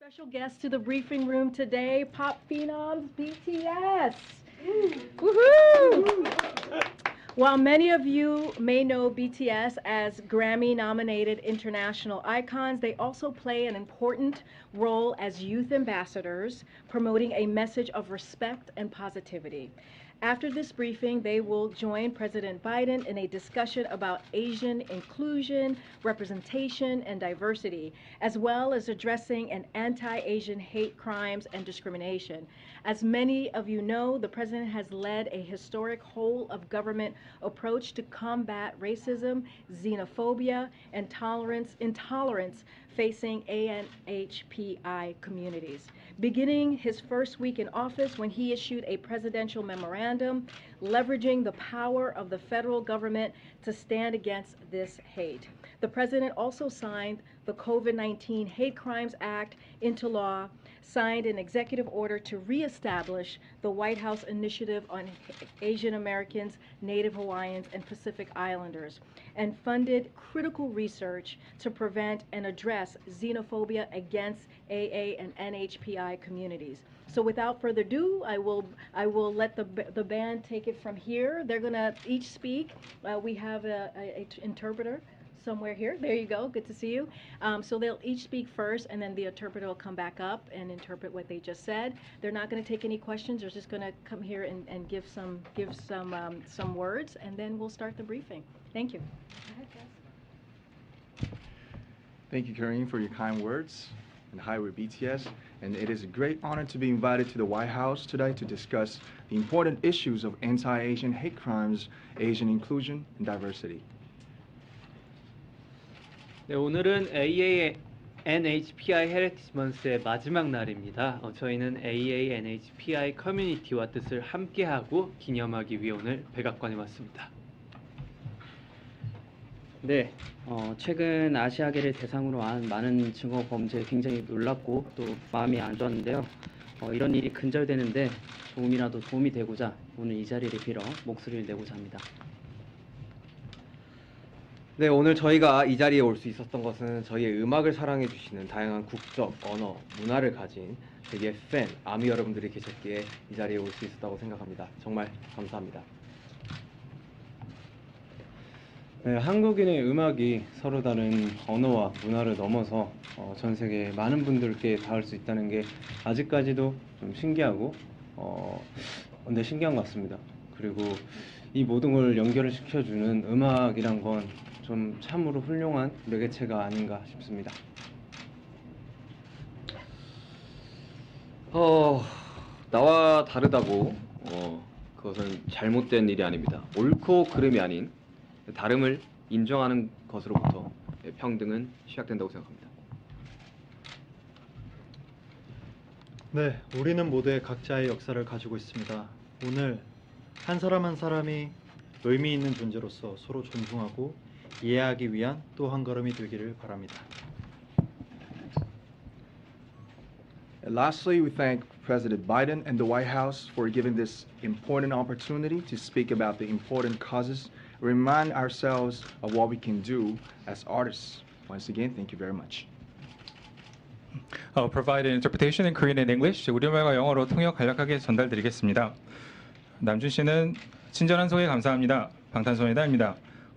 Special guest to the briefing room today, pop phenoms BTS. Woohoo! While many of you may know BTS as Grammy-nominated international icons, they also play an important role as youth ambassadors, promoting a message of respect and positivity. After this briefing, they will join President Biden in a discussion about Asian inclusion, representation, and diversity, as well as addressing an anti-Asian hate crimes and discrimination. As many of you know, the President has led a historic whole-of-government approach to combat racism, xenophobia, and intolerance facing ANHPI communities. Beginning his first week in office when he issued a presidential memorandum leveraging the power of the federal government to stand against this hate. The President also signed the COVID-19 Hate Crimes Act into law, signed an executive order to reestablish the White House Initiative on Asian Americans, Native Hawaiians, and Pacific Islanders, and funded critical research to prevent and address xenophobia against AA and NHPI communities. So without further ado, I will let the band take it from here. They're gonna each speak. We have a interpreter somewhere here. There you go. Good to see you. So they'll each speak first, and then the interpreter will come back up and interpret what they just said. They're not going to take any questions. They're just going to come here and give some words, and then we'll start the briefing. Thank you. Go ahead, guys. Thank you, Karine, for your kind words. And hi, we're BTS, and it is a great honor to be invited to the White House today to discuss the important issues of anti-Asian hate crimes, Asian inclusion, and diversity. 네, 오늘은 AANHPI 헤리티지 먼스의 마지막 날입니다. 저희는 AANHPI 커뮤니티와 뜻을 함께하고 기념하기 위해 오늘 백악관에 왔습니다. 네, 최근 아시아계를 대상으로 한 많은 증오 범죄에 굉장히 놀랍고 또 마음이 안 좋았는데요. 이런 일이 근절되는데 조금이라도 도움이 되고자 오늘 이 자리를 빌어 목소리를 내고자 합니다. 네, 오늘 저희가 이 자리에 올 수 있었던 것은 저희의 음악을 사랑해 주시는 다양한 국적, 언어, 문화를 가진 저희의 팬, 아미 여러분들이 계셨기에 이 자리에 올 수 있었다고 생각합니다. 정말 감사합니다. 네, 한국인의 음악이 서로 다른 언어와 문화를 넘어서 전 세계 많은 분들께 닿을 수 있다는 게 아직까지도 좀 신기하고 근데 신기한 것 같습니다. 그리고 이 모든 걸 연결을 시켜주는 음악이란 건 좀 참으로 훌륭한 매개체가 아닌가 싶습니다. 나와 다르다고 그것은 잘못된 일이 아닙니다. 옳고 그름이 아닌 다름을 인정하는 것으로부터 평등은 시작된다고 생각합니다. 네, 우리는 모두의 각자의 역사를 가지고 있습니다. 오늘 한 사람 한 사람이 의미 있는 존재로서 서로 존중하고 이해하기 위한 또 한 걸음이 되기를 바랍니다. And lastly, we thank President Biden and the White House for giving this important opportunity to speak about the important causes, remind ourselves of what we can do as artists. Once again, thank you very much. I'll provide an interpretation in Korean and English. 우리말과 영어로 통역 간략하게 전달드리겠습니다. 남준 씨는 친절한 소개 감사합니다. 방탄소년단입니다.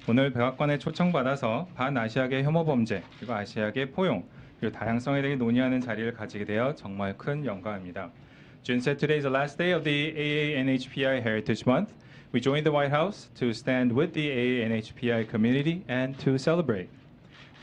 오늘 백악관에 초청받아서 반아시아계 혐오 범죄, 그리고 아시아계 포용, 그리고 다양성에 대해 논의하는 자리를 가지게 되어 정말 큰 영광입니다. Jun said today is the last day of the AANHPI Heritage Month. We joined the White House to stand with the AANHPI community and to celebrate.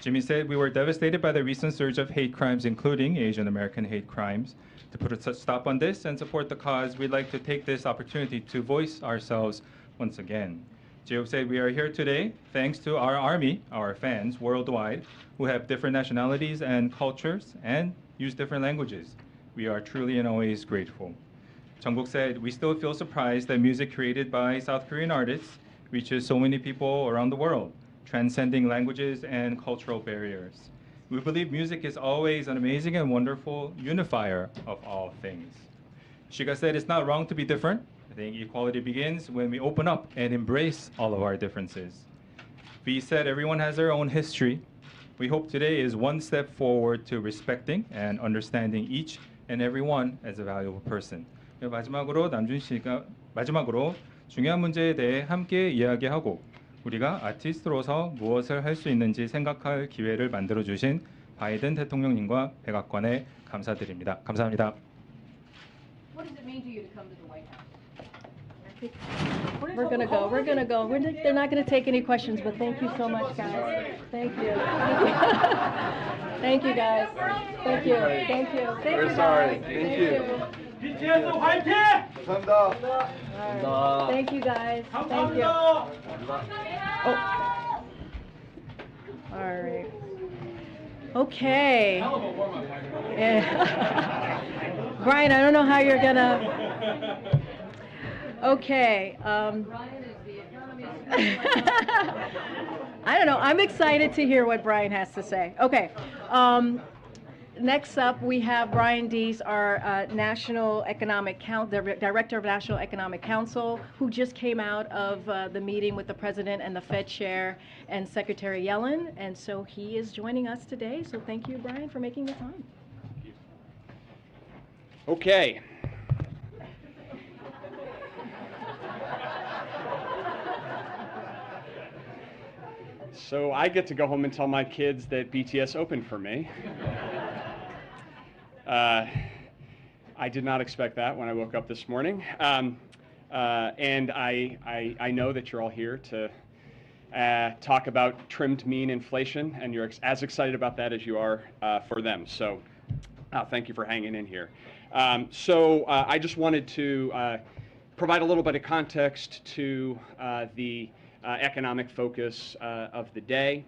Jimmy said we were devastated by the recent surge of hate crimes, including Asian American hate crimes. To put a stop on this and support the cause, we'd like to take this opportunity to voice ourselves once again. Job said we are here today thanks to our army, our fans worldwide, who have different nationalities and cultures and use different languages. We are truly and always grateful. Jungkook said we still feel surprised that music created by South Korean artists reaches so many people around the world, transcending languages and cultural barriers. We believe music is always an amazing and wonderful unifier of all things. Shiga said it's not wrong to be different. I think equality begins when we open up and embrace all of our differences. V said everyone has their own history, We hope today is one step forward to respecting and understanding each and every one as a valuable person. 마지막으로 남준 씨가 중요한 문제에 대해 함께 이야기하고 우리가 아티스트로서 무엇을 할 수 있는지 생각할 기회를 만들어 주신 바이든 대통령님과 백악관에 감사드립니다. 감사합니다. What does it mean to you to come to the White House? We're gonna go. They're not gonna take any questions, but thank you so much, guys. Thank you. Thank you, guys. Thank you. Thank you. Thank you, guys. Thank you. BTS 화이팅! 감사합니다. Thank you, guys. Thank you. Oh. All right. Okay. Yeah. Brian, I don't know how you're gonna. Okay. I don't know. I'm excited to hear what Brian has to say. Okay. Next up, we have Brian Dees, our Director of National Economic Council, who just came out of the meeting with the President and the Fed Chair and Secretary Yellen. And so he is joining us today. So thank you, Brian, for making the time. Okay. So I get to go home and tell my kids that BTS opened for me. I did not expect that when I woke up this morning. And I know that you're all here to talk about trimmed mean inflation, and you're as excited about that as you are for them. So thank you for hanging in here. I just wanted to provide a little bit of context to the economic focus of the day.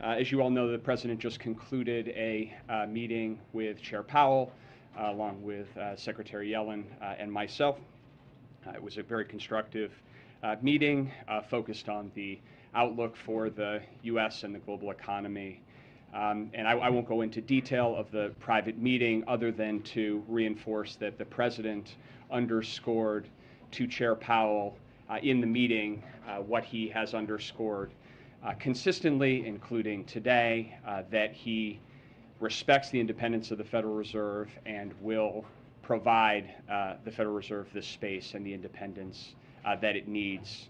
As you all know, the President just concluded a meeting with Chair Powell, along with Secretary Yellen and myself. It was a very constructive meeting focused on the outlook for the U.S. and the global economy. And I won't go into detail of the private meeting other than to reinforce that the President underscored to Chair Powell in the meeting what he has underscored consistently, including today, that he respects the independence of the Federal Reserve and will provide the Federal Reserve the space and the independence that it needs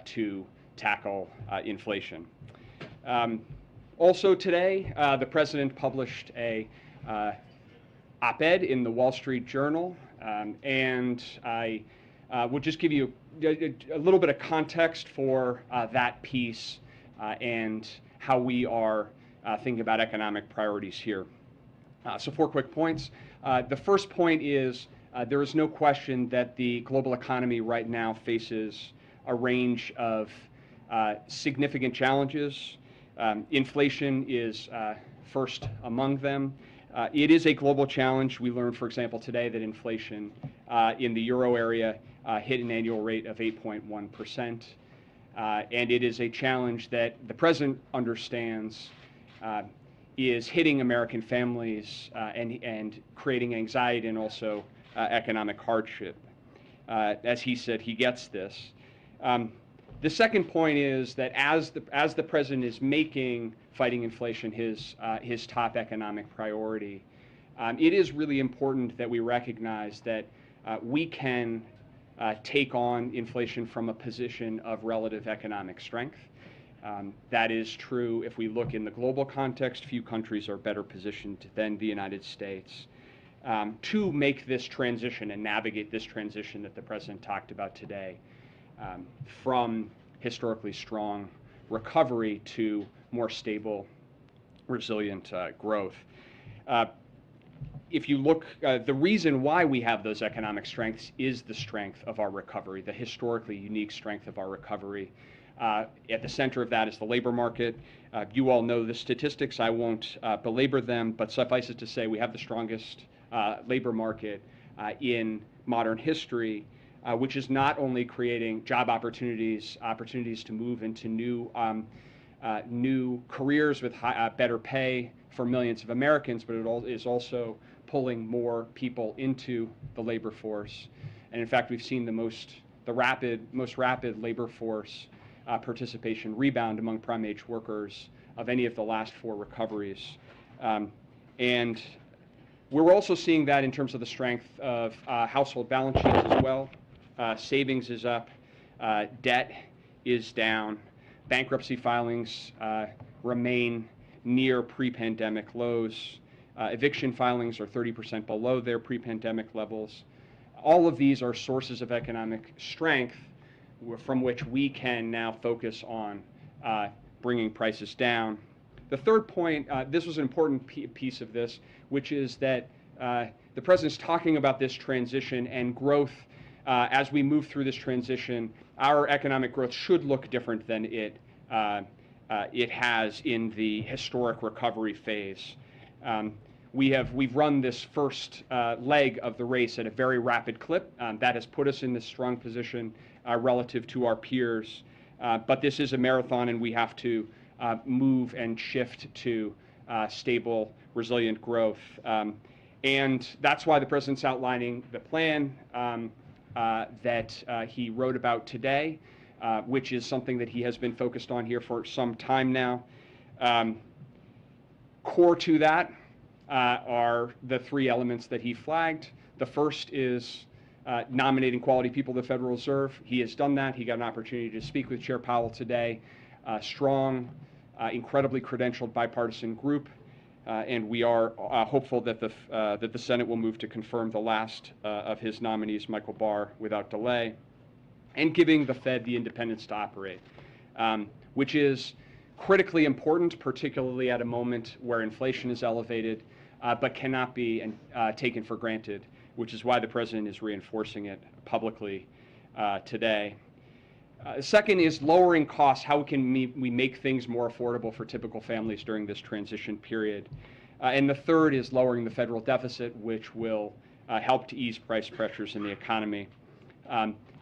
to tackle inflation. Also today, the President published a op-ed in the Wall Street Journal, and I will just give you a little bit of context for that piece and how we are thinking about economic priorities here. So 4 quick points. The first point is there is no question that the global economy right now faces a range of significant challenges. Inflation is first among them. It is a global challenge. We learned, for example, today that inflation in the euro area hit an annual rate of 8.1%. And it is a challenge that the President understands is hitting American families and creating anxiety and also economic hardship. As he said, he gets this. The second point is that as the President is making fighting inflation his top economic priority, it is really important that we recognize that we can take on inflation from a position of relative economic strength. That is true if we look in the global context. Few countries are better positioned than the United States to make this transition and navigate this transition that the President talked about today from historically strong recovery to more stable, resilient growth. If you look, the reason why we have those economic strengths is the strength of our recovery, the historically unique strength of our recovery. At the center of that is the labor market. You all know the statistics. I won't belabor them, but suffice it to say we have the strongest labor market in modern history, which is not only creating job opportunities to move into new careers with better pay for millions of Americans, but it is also pulling more people into the labor force. And in fact, we've seen the most rapid labor force participation rebound among prime age workers of any of the last 4 recoveries. And we're also seeing that in terms of the strength of household balance sheets as well. Savings is up, debt is down, bankruptcy filings remain near pre-pandemic lows, eviction filings are 30% below their pre-pandemic levels. All of these are sources of economic strength from which we can now focus on bringing prices down. The third point, this was an important piece of this, which is that the President's talking about this transition and growth. As we move through this transition, our economic growth should look different than it has in the historic recovery phase. We've run this first leg of the race at a very rapid clip. That has put us in this strong position relative to our peers. But this is a marathon, and we have to move and shift to stable, resilient growth. And that's why the President's outlining the plan that he wrote about today, which is something that he has been focused on here for some time now. Core to that are the 3 elements that he flagged. The first is nominating quality people to the Federal Reserve. He has done that. He got an opportunity to speak with Chair Powell today. Strong, incredibly credentialed bipartisan group. And we are hopeful that the Senate will move to confirm the last of his nominees, Michael Barr, without delay, and giving the Fed the independence to operate, which is critically important, particularly at a moment where inflation is elevated, but cannot be taken for granted, which is why the President is reinforcing it publicly today. Second is lowering costs. How can we make things more affordable for typical families during this transition period? And the third is lowering the federal deficit, which will help to ease price pressures in the economy.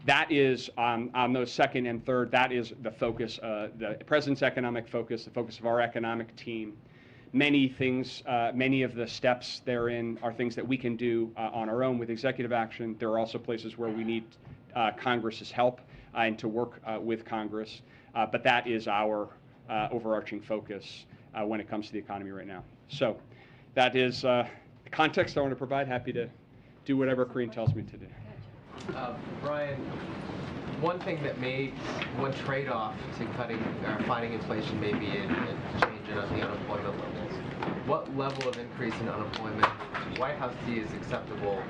That is, on those second and third, that is the focus, the President's economic focus, the focus of our economic team. Many things, many of the steps therein are things that we can do on our own with executive action. There are also places where we need Congress's help and to work with Congress. But that is our overarching focus when it comes to the economy right now. So that is the context I want to provide. Happy to do whatever Karine tells me to do. Brian, one trade-off to fighting inflation may be a change in the unemployment levels. What level of increase in unemployment the White House sees is acceptable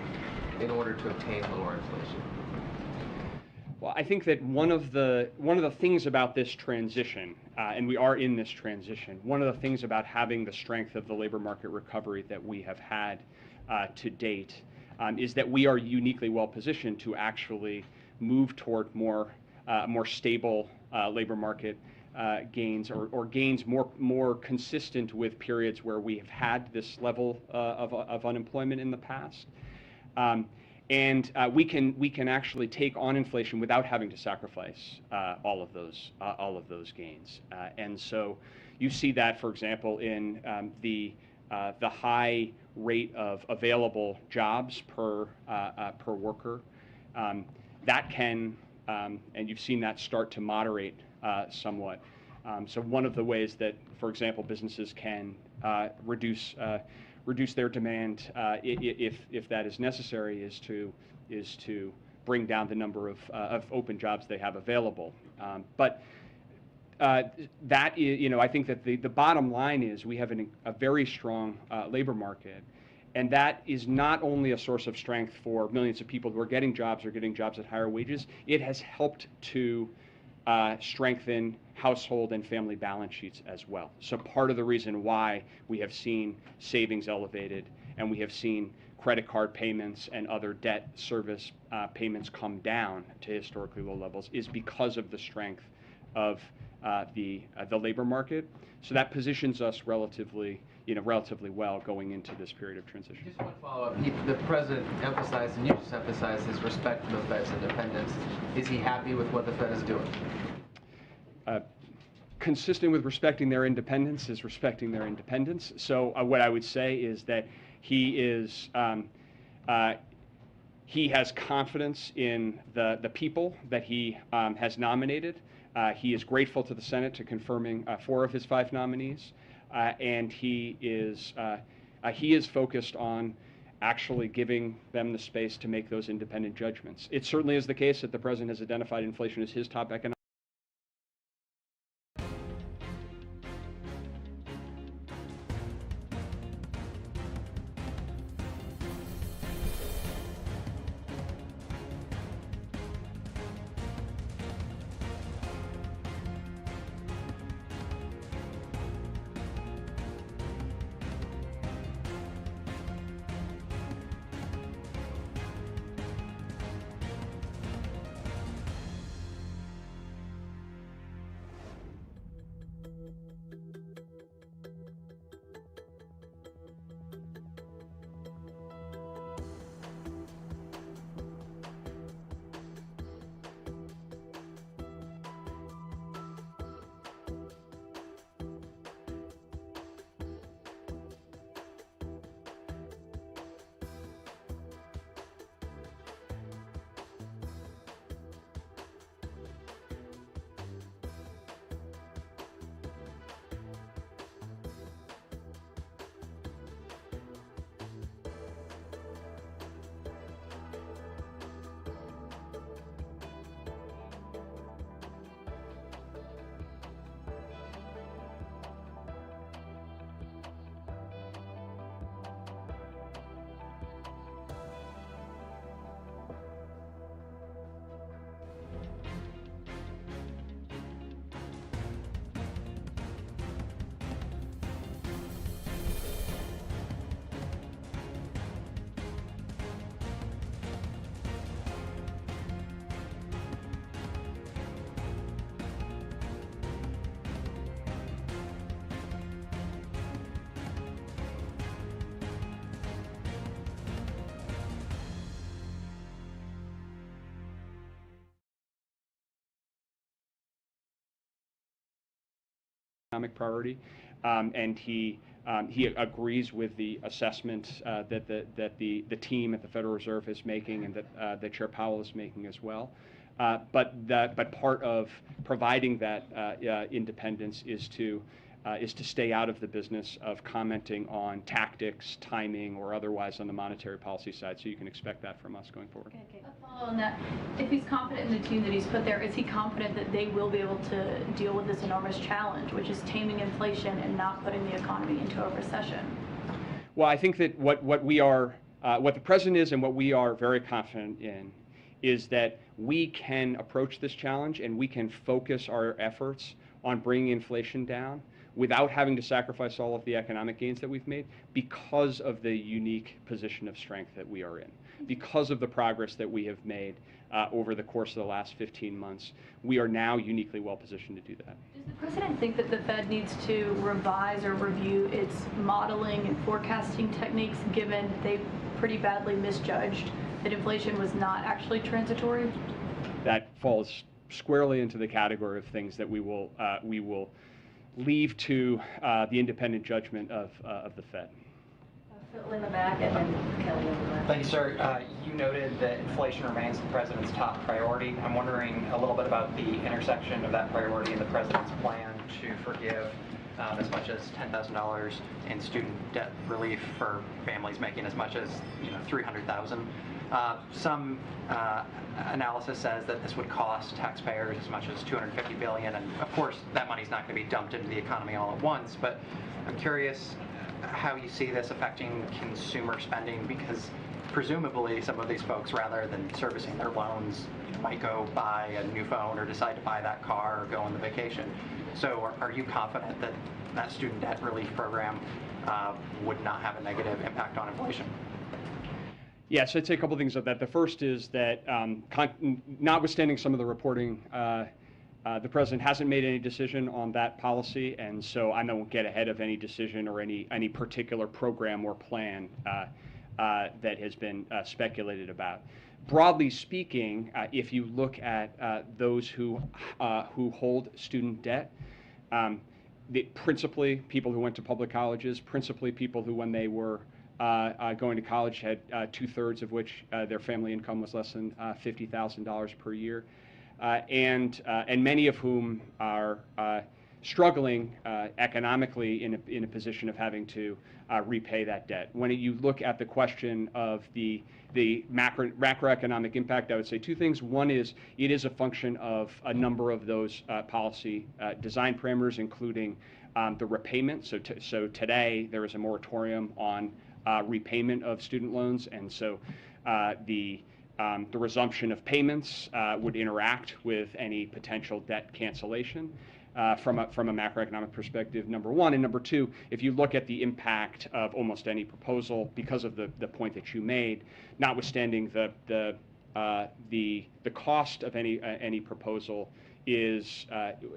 in order to obtain lower inflation? Well, I think that one of the things about this transition, and we are in this transition, one of the things about having the strength of the labor market recovery that we have had to date is that we are uniquely well positioned to actually move toward more stable labor market gains or gains more consistent with periods where we have had this level of unemployment in the past. And we can actually take on inflation without having to sacrifice all of those gains. And so you see that, for example, in the high rate of available jobs per worker. That can, and you've seen that start to moderate somewhat. So one of the ways that, for example, businesses can reduce their demand if that is necessary is to bring down the number of open jobs they have available. But that is, I think that the bottom line is we have a very strong labor market, and that is not only a source of strength for millions of people who are getting jobs or getting jobs at higher wages. It has helped to strengthen household and family balance sheets as well. So part of the reason why we have seen savings elevated and we have seen credit card payments and other debt service payments come down to historically low levels is because of the strength of the labor market. So that positions us relatively well going into this period of transition. Just one follow-up. The President emphasized, and you just emphasized, his respect for the Fed's independence. Is he happy with what the Fed is doing? Consistent with respecting their independence is respecting their independence. So what I would say is that he has confidence in the people that he has nominated. He is grateful to the Senate to confirming 4 of his 5 nominees, and he is focused on actually giving them the space to make those independent judgments. It certainly is the case that the president has identified inflation as his top economic priority, and he agrees with the assessment that the team at the Federal Reserve is making, and that Chair Powell is making as well. But part of providing that independence is to stay out of the business of commenting on tactics, timing, or otherwise on the monetary policy side. So you can expect that from us going forward. Okay. A follow on that. If he's confident in the team that he's put there, is he confident that they will be able to deal with this enormous challenge, which is taming inflation and not putting the economy into a recession? Well, I think that what the president is and what we are very confident in is that we can approach this challenge and we can focus our efforts on bringing inflation down without having to sacrifice all of the economic gains that we've made, because of the unique position of strength that we are in. Because of the progress that we have made over the course of the last 15 months, we are now uniquely well positioned to do that. Does the president think that the Fed needs to revise or review its modeling and forecasting techniques, given they pretty badly misjudged that inflation was not actually transitory? That falls squarely into the category of things that we will leave to the independent judgment of the Fed. Phil in the back and then Kelly in the back. Thank you, sir. You noted that inflation remains the president's top priority. I'm wondering a little bit about the intersection of that priority and the president's plan to forgive as much as $10,000 in student debt relief for families making as much as $300,000. Some analysis says that this would cost taxpayers as much as $250 billion, and of course that money's not going to be dumped into the economy all at once. But I'm curious how you see this affecting consumer spending, because presumably some of these folks, rather than servicing their loans, might go buy a new phone or decide to buy that car or go on the vacation. So are you confident that that student debt relief program would not have a negative impact on inflation? Yes, I'd say a couple of things of that. The first is that notwithstanding some of the reporting, the president hasn't made any decision on that policy, and so I won't get ahead of any decision or any particular program or plan that has been speculated about. Broadly speaking, if you look at those who hold student debt, principally people who went to public colleges, principally people who, when they were going to college, had 2/3 of which their family income was less than $50,000 per year. and many of whom are struggling economically in a position of having to repay that debt. When you look at the question of the macroeconomic impact, I would say two things. One is it is a function of a number of those policy design parameters, including the repayment. So today there is a moratorium on repayment of student loans, and so the resumption of payments would interact with any potential debt cancellation. From a macroeconomic perspective, number one. And number two, if you look at the impact of almost any proposal, because of the point that you made, notwithstanding the cost of any proposal is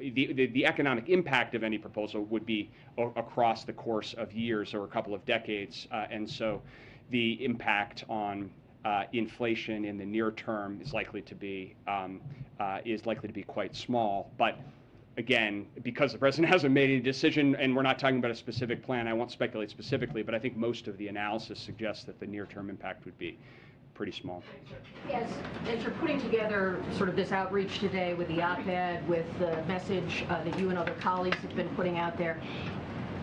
the economic impact of any proposal would be across the course of years or a couple of decades, and so the impact on inflation in the near term is likely to be quite small, but. Again, because the president hasn't made any decision, and we're not talking about a specific plan, I won't speculate specifically, but I think most of the analysis suggests that the near-term impact would be pretty small. As you're putting together sort of this outreach today with the op-ed, with the message that you and other colleagues have been putting out there,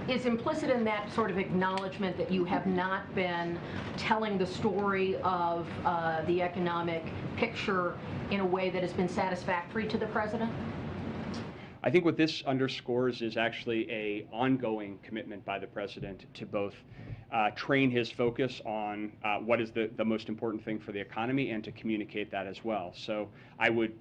is implicit in that sort of acknowledgement that you have not been telling the story of the economic picture in a way that has been satisfactory to the president? I think what this underscores is actually an ongoing commitment by the president to both train his focus on what is the most important thing for the economy and to communicate that as well. So I would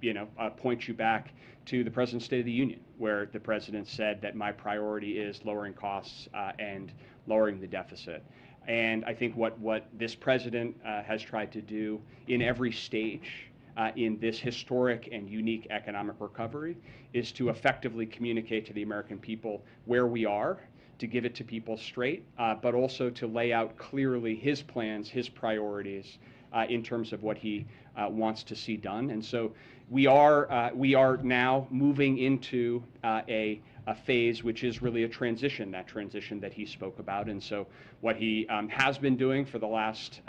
point you back to the President's State of the Union, where the president said that my priority is lowering costs and lowering the deficit. And I think what this president has tried to do in every stage in this historic and unique economic recovery is to effectively communicate to the American people where we are, to give it to people straight, but also to lay out clearly his plans, his priorities in terms of what he wants to see done. And so we are now moving into a phase which is really a transition, that transition that he spoke about. And so what he has been doing for the last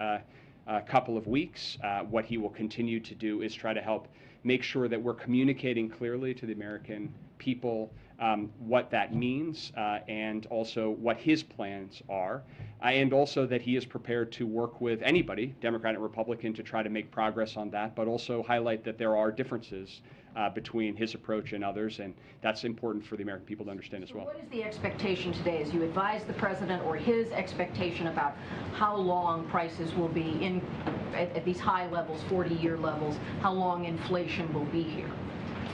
couple of weeks, what he will continue to do is try to help make sure that we're communicating clearly to the American people what that means and also what his plans are, and also that he is prepared to work with anybody, Democrat and Republican, to try to make progress on that, but also highlight that there are differences between his approach and others, and that's important for the American people to understand as well. What is the expectation today as you advise the president, or his expectation about how long prices will be at these high levels, 40-year levels, how long inflation will be here?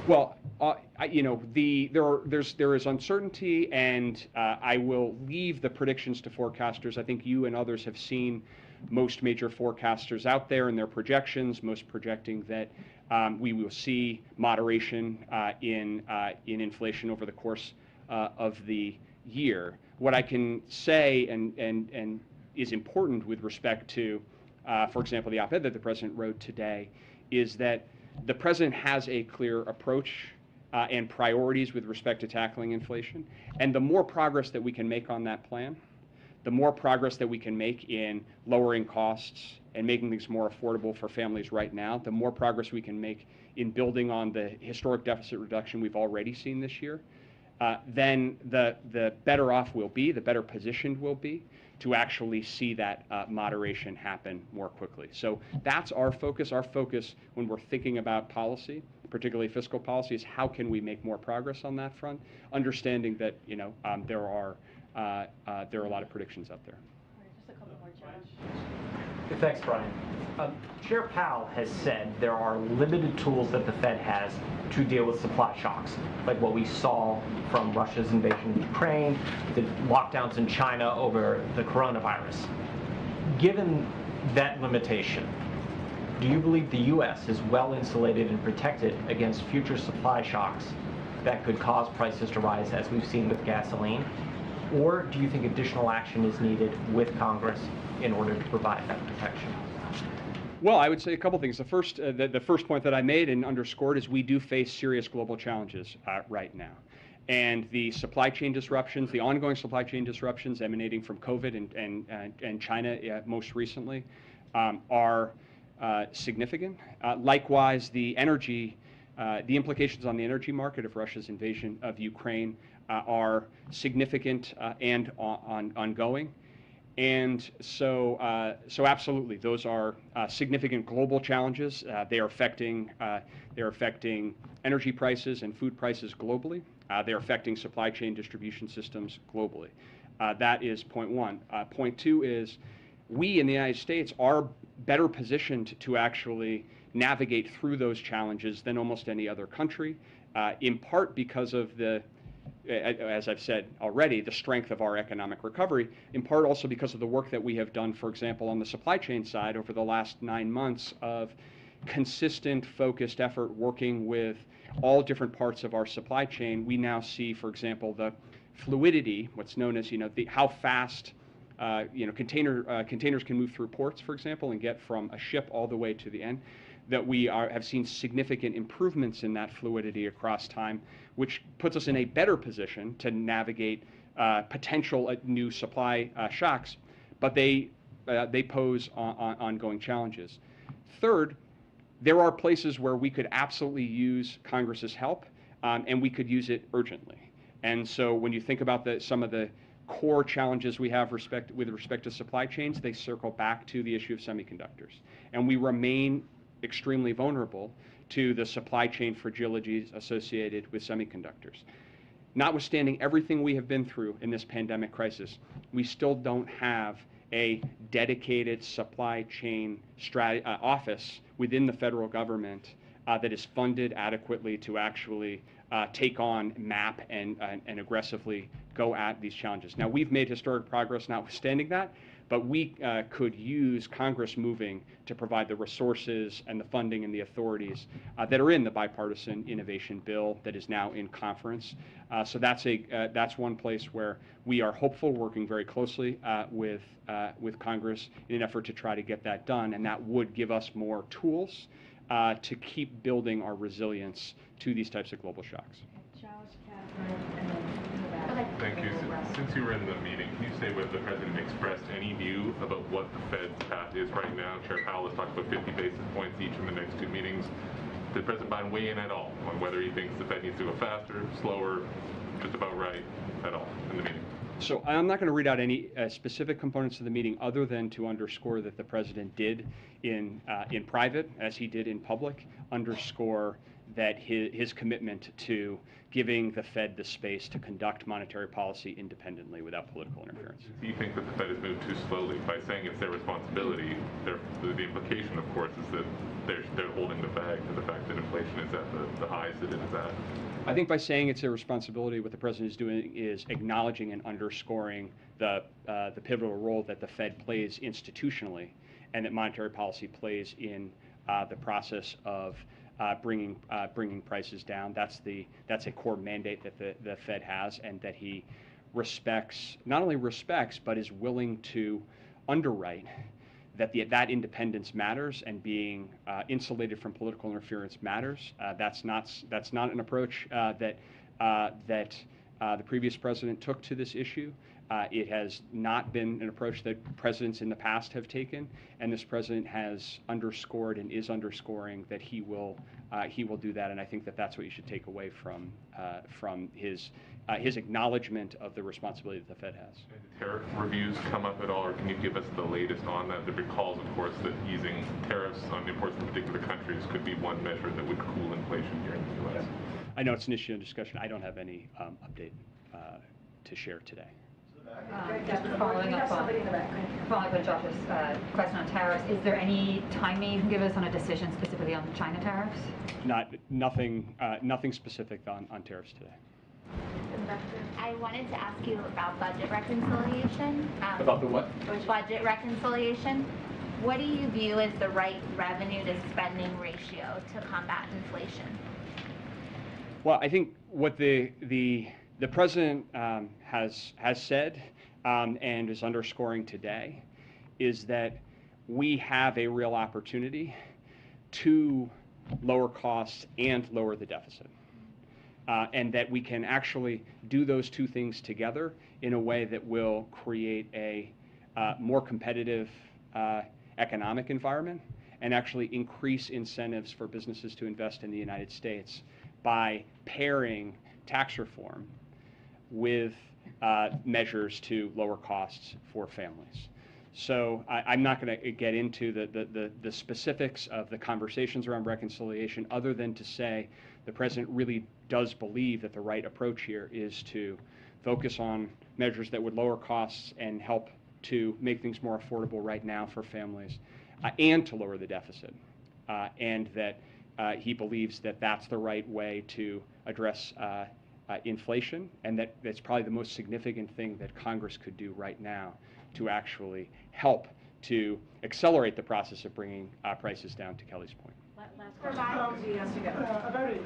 Well, there is uncertainty, and I will leave the predictions to forecasters. I think you and others have seen most major forecasters out there and their projections, most projecting that we will see moderation in inflation over the course of the year. What I can say and is important with respect to, for example, the op-ed that the president wrote today, is that the president has a clear approach and priorities with respect to tackling inflation. And the more progress that we can make on that plan, the more progress that we can make in lowering costs and making things more affordable for families right now, the more progress we can make in building on the historic deficit reduction we've already seen this year, then the better off we'll be, the better positioned we'll be to actually see that moderation happen more quickly. So that's our focus. Our focus when we're thinking about policy, particularly fiscal policy, is how can we make more progress on that front, understanding that there are a lot of predictions out there. Just a couple more, John. Thanks, Brian. Chair Powell has said there are limited tools that the Fed has to deal with supply shocks, like what we saw from Russia's invasion of Ukraine, the lockdowns in China over the coronavirus. Given that limitation, do you believe the U.S. is well insulated and protected against future supply shocks that could cause prices to rise, as we've seen with gasoline? Or do you think additional action is needed with Congress in order to provide that protection? Well, I would say a couple things. The first point that I made and underscored is we do face serious global challenges right now. And the supply chain disruptions, the ongoing supply chain disruptions emanating from COVID and China most recently are significant. Likewise, the energy The implications on the energy market of Russia's invasion of Ukraine are significant and ongoing. And so absolutely, those are significant global challenges. They are affecting energy prices and food prices globally. They are affecting supply chain distribution systems globally. That is point one. Point two is we in the United States are better positioned to actually navigate through those challenges than almost any other country, in part because of the, as I've said already, the strength of our economic recovery, in part also because of the work that we have done, for example, on the supply chain side over the last 9 months of consistent, focused effort working with all different parts of our supply chain. We now see, for example, the fluidity, what's known as, how fast containers can move through ports, for example, and get from a ship all the way to the end, that we have seen significant improvements in that fluidity across time, which puts us in a better position to navigate potential new supply shocks, but they pose ongoing challenges. Third, there are places where we could absolutely use Congress's help, and we could use it urgently. And so when you think about some of the core challenges we have with respect to supply chains, they circle back to the issue of semiconductors. And we remain extremely vulnerable to the supply chain fragilities associated with semiconductors. Notwithstanding everything we have been through in this pandemic crisis, we still don't have a dedicated supply chain office within the federal government that is funded adequately to actually take on, map, and aggressively go at these challenges. Now, we've made historic progress notwithstanding that, but we could use Congress moving to provide the resources and the funding and the authorities that are in the bipartisan innovation bill that is now in conference. So that's one place where we are hopeful, working very closely with Congress in an effort to try to get that done, and that would give us more tools to keep building our resilience to these types of global shocks. Thank you. Since you were in the meeting, can you say whether the president expressed any view about what the Fed's path is right now? Chair Powell has talked about 50 basis points each in the next 2 meetings. Did President Biden weigh in at all on whether he thinks the Fed needs to go faster, slower, just about right at all in the meeting? So I'm not going to read out any specific components of the meeting other than to underscore that the president did in private, as he did in public, underscore that his commitment to giving the Fed the space to conduct monetary policy independently without political interference. Do you think that the Fed has moved too slowly by saying it's their responsibility? The implication, of course, is that they're holding the bag to the fact that inflation is at the highs that it is at. I think by saying it's their responsibility, what the president is doing is acknowledging and underscoring the pivotal role that the Fed plays institutionally, and that monetary policy plays in the process of bringing prices down. That's a core mandate that the Fed has, and that he not only respects, but is willing to underwrite that independence matters, and being insulated from political interference matters. That's not an approach that the previous president took to this issue. It has not been an approach that presidents in the past have taken, and this president has underscored and is underscoring that he will do that. And I think that that's what you should take away from his acknowledgement of the responsibility that the Fed has. Did tariff reviews come up at all, or can you give us the latest on that? There recalls, of course, that easing tariffs on imports from particular countries could be one measure that would cool inflation here in the U.S. I know it's an issue of discussion. I don't have any update to share today. Just following up on Josh's question on tariffs, is there any timing you can give us on a decision specifically on China tariffs? Nothing specific on tariffs today. I wanted to ask you about budget reconciliation. About the what? Budget reconciliation. What do you view as the right revenue to spending ratio to combat inflation? Well, I think what the president has said and is underscoring today is that we have a real opportunity to lower costs and lower the deficit. And that we can actually do those two things together in a way that will create a more competitive economic environment, and actually increase incentives for businesses to invest in the United States by pairing tax reform with measures to lower costs for families. So I'm not going to get into the specifics of the conversations around reconciliation, other than to say the president really does believe that the right approach here is to focus on measures that would lower costs and help to make things more affordable right now for families, and to lower the deficit, and that he believes that that's the right way to address inflation, and that's probably the most significant thing that Congress could do right now to actually help to accelerate the process of bringing prices down, to Kelly's point. About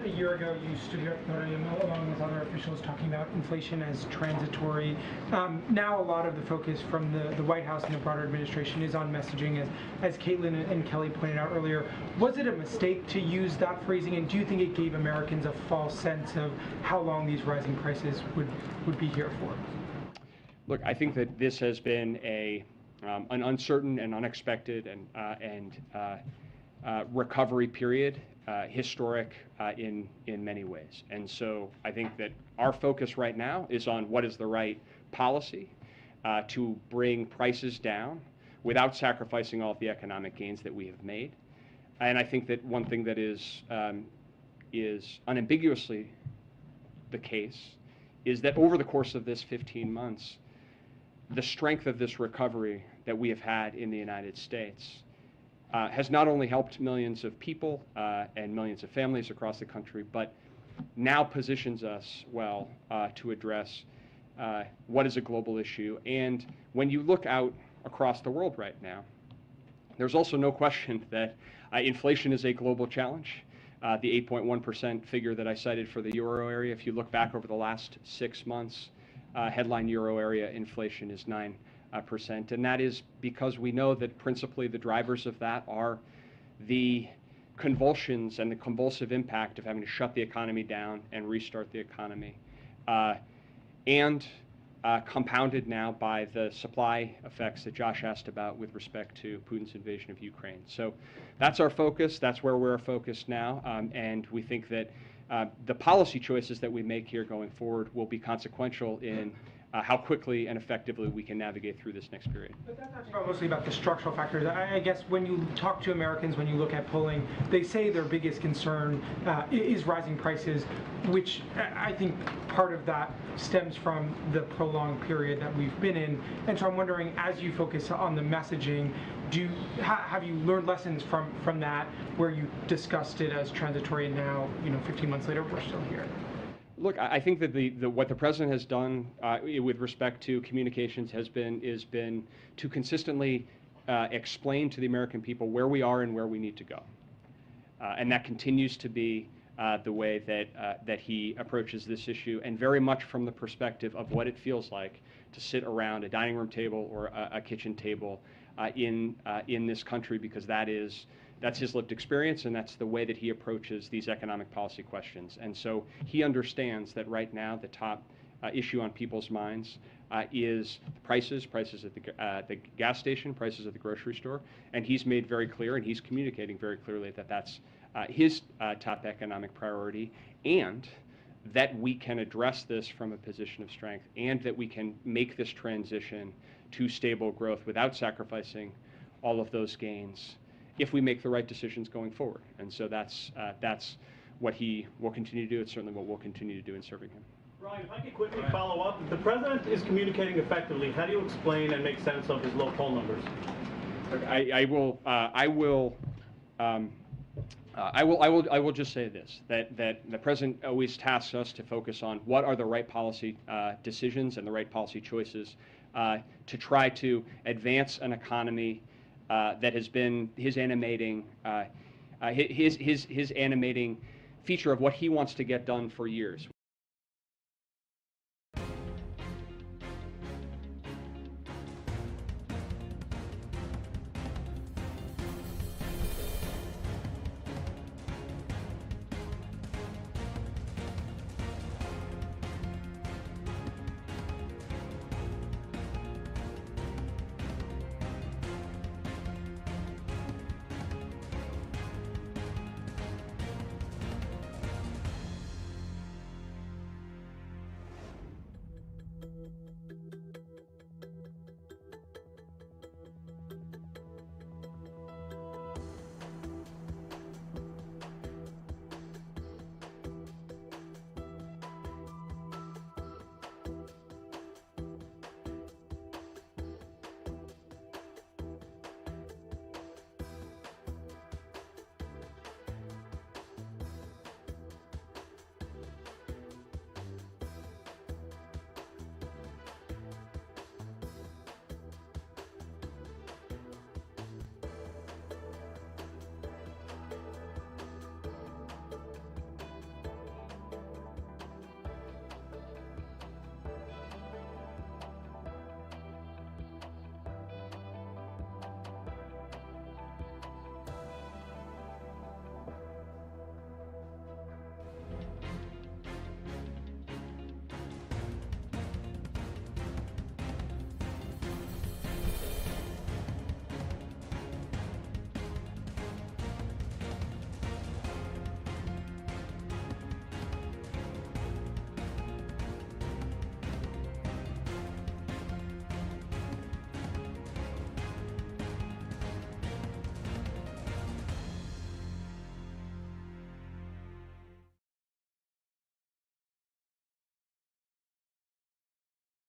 a year ago, you stood here at the podium along with other officials talking about inflation as transitory. Now a lot of the focus from the White House and the broader administration is on messaging, as Caitlin and Kelly pointed out earlier. Was it a mistake to use that phrasing, and do you think it gave Americans a false sense of how long these rising prices would be here for? Look, I think that this has been an uncertain and unexpected and recovery period, historic in many ways. And so I think that our focus right now is on what is the right policy to bring prices down without sacrificing all of the economic gains that we have made. And I think that one thing that is unambiguously the case is that over the course of this 15 months, the strength of this recovery that we have had in the United States has not only helped millions of people and millions of families across the country, but now positions us well to address what is a global issue. And when you look out across the world right now, there's also no question that inflation is a global challenge. The 8.1% figure that I cited for the euro area, if you look back over the last 6 months, headline euro area inflation is 9%. And that is because we know that principally the drivers of that are the convulsions and the convulsive impact of having to shut the economy down and restart the economy, and compounded now by the supply effects that Josh asked about with respect to Putin's invasion of Ukraine. So that's our focus. That's where we're focused now. And we think that the policy choices that we make here going forward will be consequential in how quickly and effectively we can navigate through this next period. But that talks mostly about the structural factors. I guess when you talk to Americans, when you look at polling, they say their biggest concern is rising prices, which I think part of that stems from the prolonged period that we've been in. And so I'm wondering, as you focus on the messaging, have you learned lessons from that, where you discussed it as transitory, and now, 15 months later, we're still here? Look, I think that what the president has done with respect to communications has been to consistently explain to the American people where we are and where we need to go, and that continues to be the way that he approaches this issue, and very much from the perspective of what it feels like to sit around a dining room table or a kitchen table in this country, because that's his lived experience, and that's the way that he approaches these economic policy questions. And so he understands that right now the top issue on people's minds is prices at the gas station, prices at the grocery store, and he's made very clear, and he's communicating very clearly that that's his top economic priority, and that we can address this from a position of strength, and that we can make this transition to stable growth without sacrificing all of those gains, if we make the right decisions going forward. And so that's what he will continue to do. It's certainly what we'll continue to do in serving him. Brian, if I could quickly follow up. The president is communicating effectively. How do you explain and make sense of his low poll numbers? I will just say this, that the president always tasks us to focus on what are the right policy decisions and the right policy choices to try to advance an economy that has been his animating feature of what he wants to get done for years.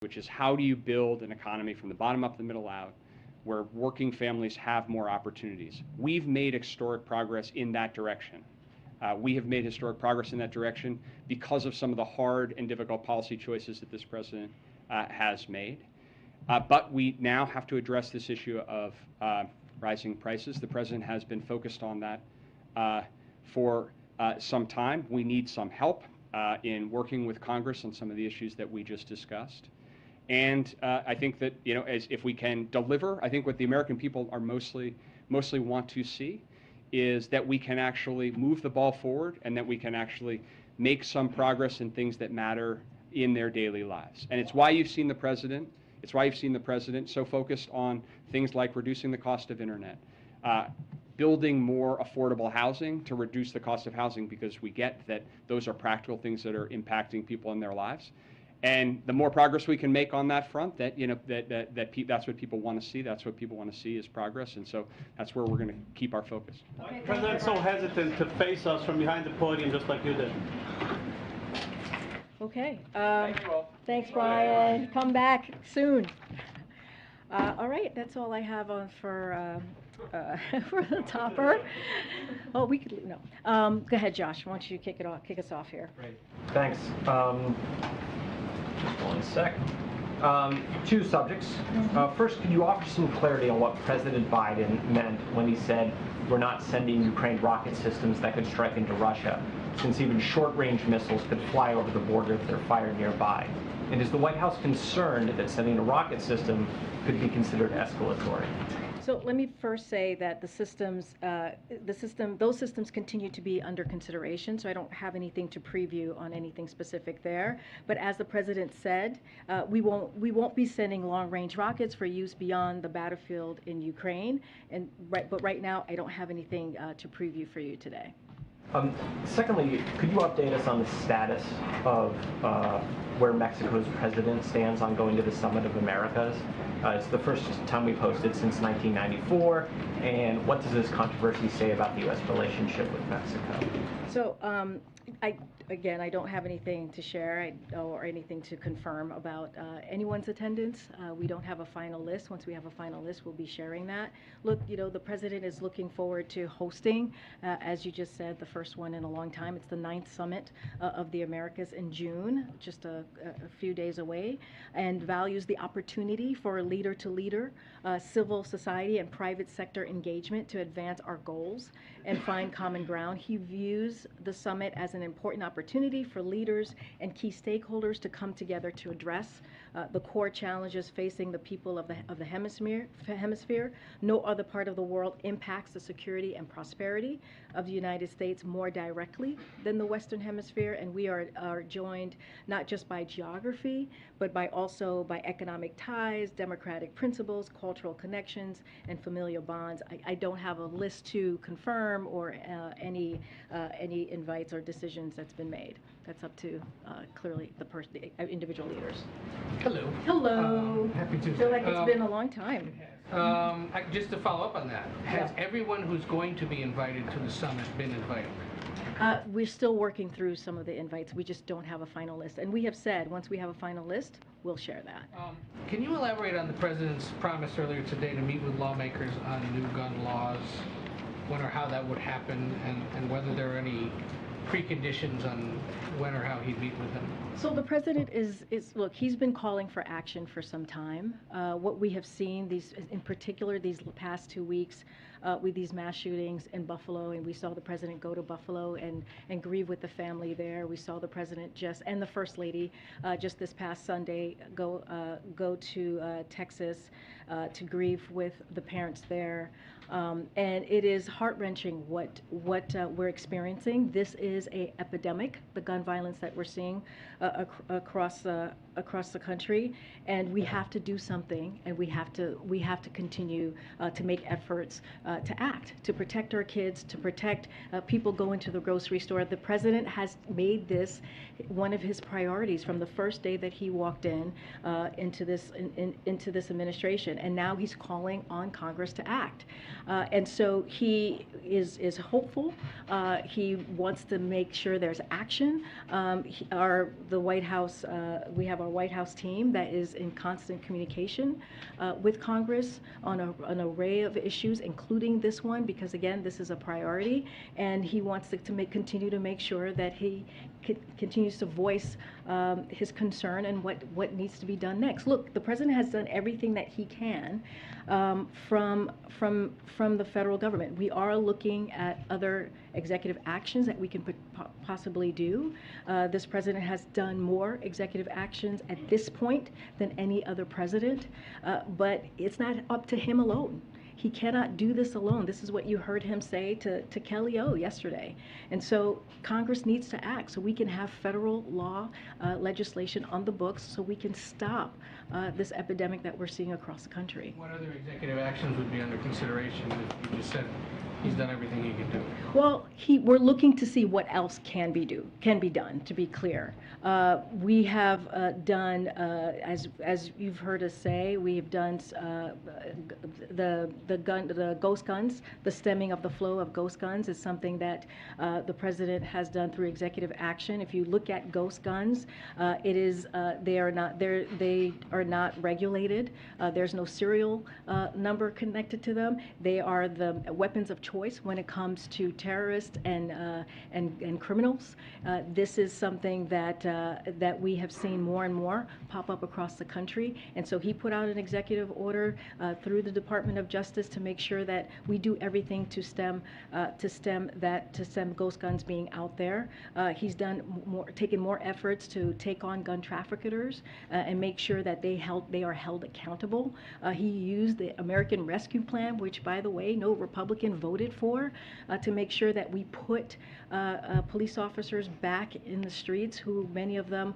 which is how do you build an economy from the bottom up, the middle out, where working families have more opportunities. We've made historic progress in that direction. We have made historic progress in that direction because of some of the hard and difficult policy choices that this president has made. But we now have to address this issue of rising prices. The president has been focused on that for some time. We need some help in working with Congress on some of the issues that we just discussed. And I think that, if we can deliver, I think what the American people are mostly want to see is that we can actually move the ball forward and that we can actually make some progress in things that matter in their daily lives. And it's why you've seen the president so focused on things like reducing the cost of internet, building more affordable housing to reduce the cost of housing, because we get that those are practical things that are impacting people in their lives. And the more progress we can make on that front, that's what people want to see. That's what people want to see is progress, and so that's where we're going to keep our focus. Why is the president so hesitant to face us from behind the podium just like you did? Okay. Thanks, Brian. Come back soon. All right, that's all I have on for the topper. Oh, we could no. Go ahead, Josh. Why don't you kick us off here? Great. Thanks. Just 1 sec. 2 subjects. First, could you offer some clarity on what President Biden meant when he said we're not sending Ukraine rocket systems that could strike into Russia, since even short-range missiles could fly over the border if they're fired nearby? And is the White House concerned that sending a rocket system could be considered escalatory? So let me first say that those systems continue to be under consideration, so I don't have anything to preview on anything specific there. But as the president said, we won't be sending long-range rockets for use beyond the battlefield in Ukraine. But right now, I don't have anything to preview for you today. Secondly, could you update us on the status of where Mexico's president stands on going to the Summit of Americas? It's the first time we've hosted since 1994, and what does this controversy say about the U.S. relationship with Mexico? So, I don't have anything to share or anything to confirm about anyone's attendance. We don't have a final list. Once we have a final list, we'll be sharing that. Look, the president is looking forward to hosting, as you just said, the first one in a long time. It's the 9th Summit of the Americas in June, just a few days away, and values the opportunity for leader-to-leader, civil society and private sector engagement to advance our goals and find common ground. He views the summit as an important opportunity for leaders and key stakeholders to come together to address the core challenges facing the people of the hemisphere. No other part of the world impacts the security and prosperity of the United States more directly than the Western Hemisphere, and we are joined not just by geography, but also by economic ties, democratic principles, cultural connections, and familial bonds. I don't have a list to confirm or any invites or decisions that's been made. That's up to clearly the individual leaders. Hello. Hello. Happy Tuesday. I feel like it's been a long time. Just to follow up on that, has everyone who's going to be invited to the summit been invited? We're still working through some of the invites. We just don't have a final list. And we have said, once we have a final list, we'll share that. Can you elaborate on the president's promise earlier today to meet with lawmakers on new gun laws, when or how that would happen, and whether there are any preconditions on when or how he'd meet with them? So the president look, he's been calling for action for some time. What we have seen, in particular these past 2 weeks, with these mass shootings in Buffalo, and we saw the president go to Buffalo and grieve with the family there. We saw the president and the First Lady just this past Sunday go to Texas to grieve with the parents there. And it is heart-wrenching what we're experiencing. This is an epidemic, the gun violence that we're seeing across the country, and we have to do something, and we have to continue to make efforts to act, to protect our kids, to protect people going to the grocery store. The president has made this one of his priorities from the first day that he walked into this administration. inflation, and now he's calling on Congress to act. And so he is hopeful. He wants to make sure there's action. The White House, we have our White House team that is in constant communication with Congress on an array of issues, including this one, because again, this is a priority, and he wants to continue to make sure that he continues to voice his concern and what needs to be done next. Look, the president has done everything that he can from the federal government. We are looking at other executive actions that we can possibly do. This president has done more executive actions at this point than any other president, but it's not up to him alone. He cannot do this alone. This is what you heard him say to Kelly O yesterday. And so Congress needs to act so we can have federal law legislation on the books so we can stop this epidemic that we're seeing across the country. What other executive actions would be under consideration if you just said he's done everything he can do? Well, we're looking to see what else can be done, to be clear. We have done, as you've heard us say, we have done the ghost guns. The stemming of the flow of ghost guns is something that the president has done through executive action. If you look at ghost guns, they are not regulated. There's no serial number connected to them. They are the weapons of choice when it comes to terrorists and criminals. This is something that we have seen more and more pop up across the country, and so he put out an executive order through the Department of Justice to make sure that we do everything to stem ghost guns being out there. He's taken more efforts to take on gun traffickers and make sure that they are held accountable. He used the American Rescue Plan, which, by the way, no Republican voted for, to make sure that we put police officers back in the streets, who many of them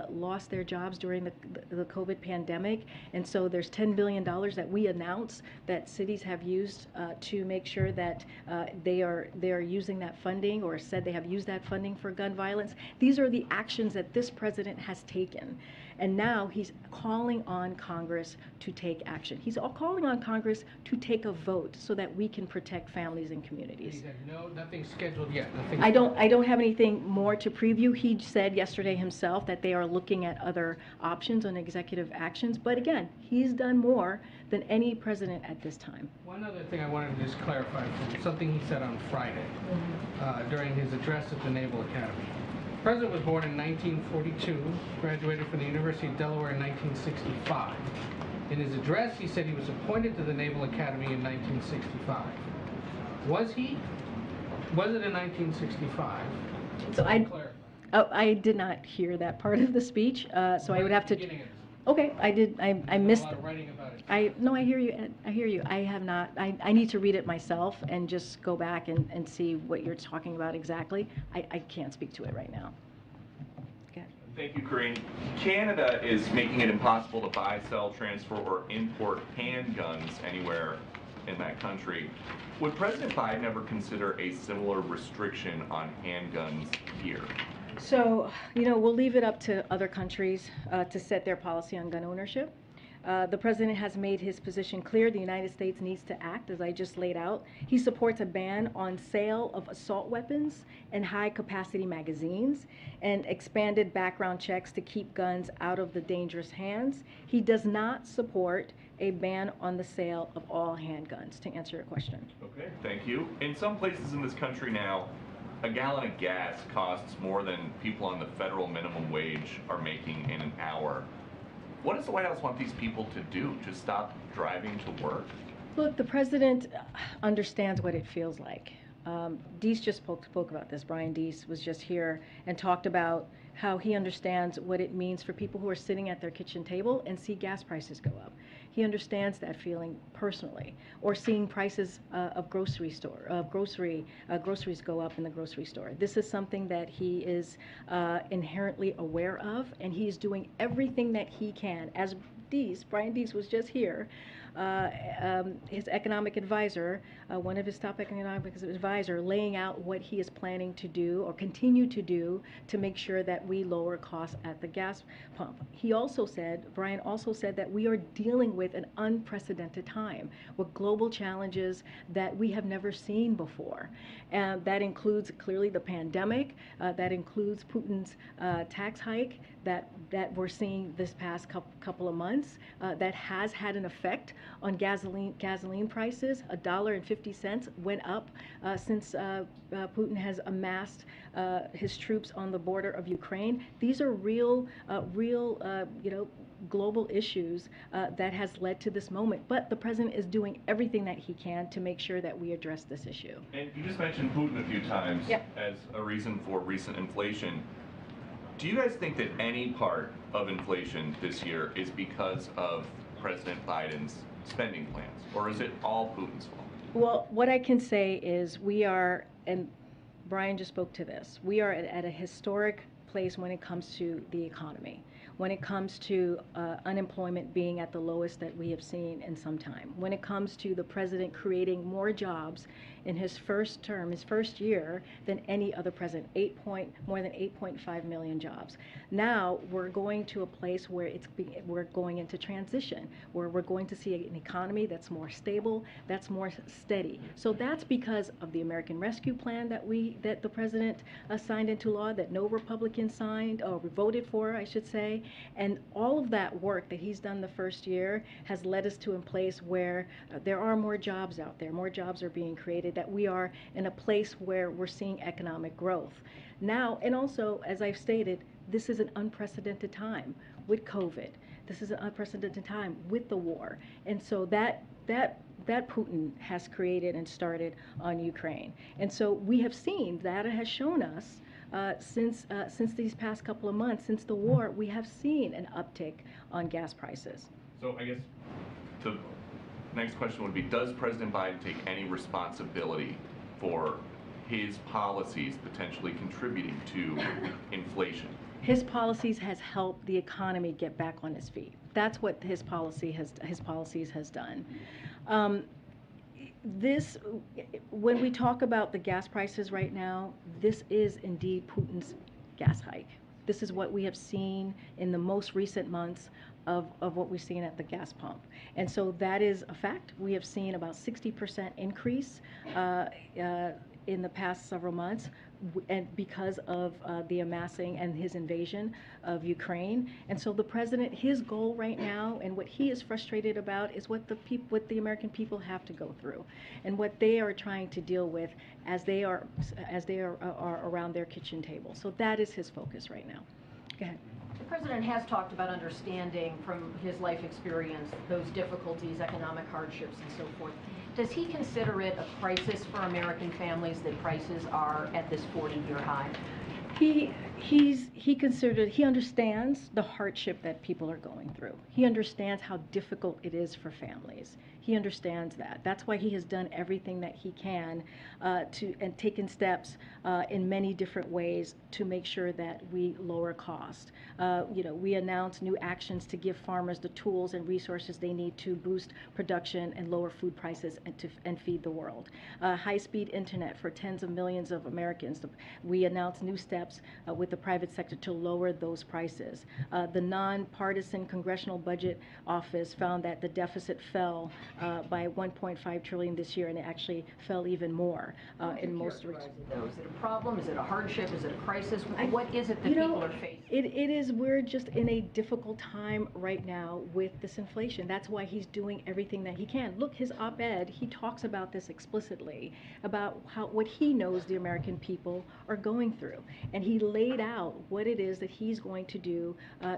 lost their jobs during the COVID pandemic. And so there's $10 billion that we announced that cities have used to make sure that they are using that funding, or said they have used that funding for gun violence. These are the actions that this president has taken. And now he's calling on Congress to take action. He's calling on Congress to take a vote so that we can protect families and communities. He said nothing scheduled yet. I don't have anything more to preview. He said yesterday himself that they are looking at other options on executive actions. But again, he's done more than any president at this time. One other thing I wanted to just clarify from something he said on Friday during his address at the Naval Academy. The president was born in 1942, graduated from the University of Delaware in 1965. In his address, he said he was appointed to the Naval Academy in 1965. Was he? Was it in 1965? So I did not hear that part of the speech, so I would have to. Okay, I did. I missed. A lot of writing about it. No, I hear you. Ed. I hear you. I have not. I need to read it myself and just go back and see what you're talking about exactly. I can't speak to it right now. Okay. Thank you, Corinne. Canada is making it impossible to buy, sell, transfer, or import handguns anywhere in that country. Would President Biden ever consider a similar restriction on handguns here? So, we'll leave it up to other countries to set their policy on gun ownership. The president has made his position clear. The United States needs to act, as I just laid out. He supports a ban on sale of assault weapons and high-capacity magazines, and expanded background checks to keep guns out of the dangerous hands. He does not support a ban on the sale of all handguns, to answer your question. Okay, thank you. In some places in this country now, a gallon of gas costs more than people on the federal minimum wage are making in an hour. What does the White House want these people to do? Just stop driving to work? Look, the president understands what it feels like. Dees just spoke about this. Brian Dees was just here and talked about how he understands what it means for people who are sitting at their kitchen table and see gas prices go up. He understands that feeling personally, or seeing prices of groceries go up in the grocery store. This is something that he is inherently aware of, and he is doing everything that he can. As Brian Dees was just here, his economic advisor, one of his top economic advisor, laying out what he is planning to do or continue to do to make sure that we lower costs at the gas pump. He also said, Brian also said, that we are dealing with an unprecedented time with global challenges that we have never seen before. And that includes clearly the pandemic, that includes Putin's tax hike that we're seeing this past couple of months, that has had an effect on gasoline prices. $1.50 went up since Putin has amassed his troops on the border of Ukraine. These are real, global issues that has led to this moment. But the president is doing everything that he can to make sure that we address this issue. And you just mentioned Putin a few times Yep. as a reason for recent inflation. Do you guys think that any part of inflation this year is because of President Biden's spending plans, or is it all Putin's fault? Well, what I can say is we are, and Brian just spoke to this, we are at a historic place when it comes to the economy, when it comes to unemployment being at the lowest that we have seen in some time, when it comes to the president creating more jobs in his first term, his first year, than any other president, more than 8.5 million jobs. Now we're going to a place where we're going into transition, where we're going to see an economy that's more stable, that's more steady. So that's because of the American Rescue Plan that the president signed into law, that no Republican signed or voted for, I should say. And all of that work that he's done the first year has led us to a place where there are more jobs out there, more jobs are being created, that we are in a place where we're seeing economic growth. Now, and also, as I've stated, this is an unprecedented time with COVID. This is an unprecedented time with the war. And so that Putin has created and started on Ukraine. And so we have seen, data has shown us, since these past couple of months, since the war, we have seen an uptick on gas prices. So I guess the next question would be, does President Biden take any responsibility for his policies potentially contributing to inflation? His policies has helped the economy get back on its feet. That's what his policies has done. When we talk about the gas prices right now, this is indeed Putin's gas hike. This is what we have seen in the most recent months of what we've seen at the gas pump. And so that is a fact. We have seen about 60% increase in the past several months, and because of the amassing and his invasion of Ukraine. And so the president, his goal right now, and what he is frustrated about, is what the American people have to go through, and what they are trying to deal with as they are around their kitchen table. So that is his focus right now. Go ahead. The president has talked about understanding from his life experience those difficulties, economic hardships, and so forth. Does he consider it a crisis for American families that prices are at this 40-year high? He understands the hardship that people are going through. He understands how difficult it is for families. He understands that. That's why he has done everything that he can and taken steps in many different ways to make sure that we lower cost. We announced new actions to give farmers the tools and resources they need to boost production and lower food prices and feed the world. High-speed internet for tens of millions of Americans. We announced new steps with the private sector to lower those prices. The nonpartisan Congressional Budget Office found that the deficit fell by $1.5 trillion this year, and it actually fell even more in most regions. Is it a problem? Is it a hardship? Is it a crisis? What is it that people are facing? We're just in a difficult time right now with this inflation. That's why he's doing everything that he can. Look, his op-ed, he talks about this explicitly, about what he knows the American people are going through. And he laid out what it is that he's going to do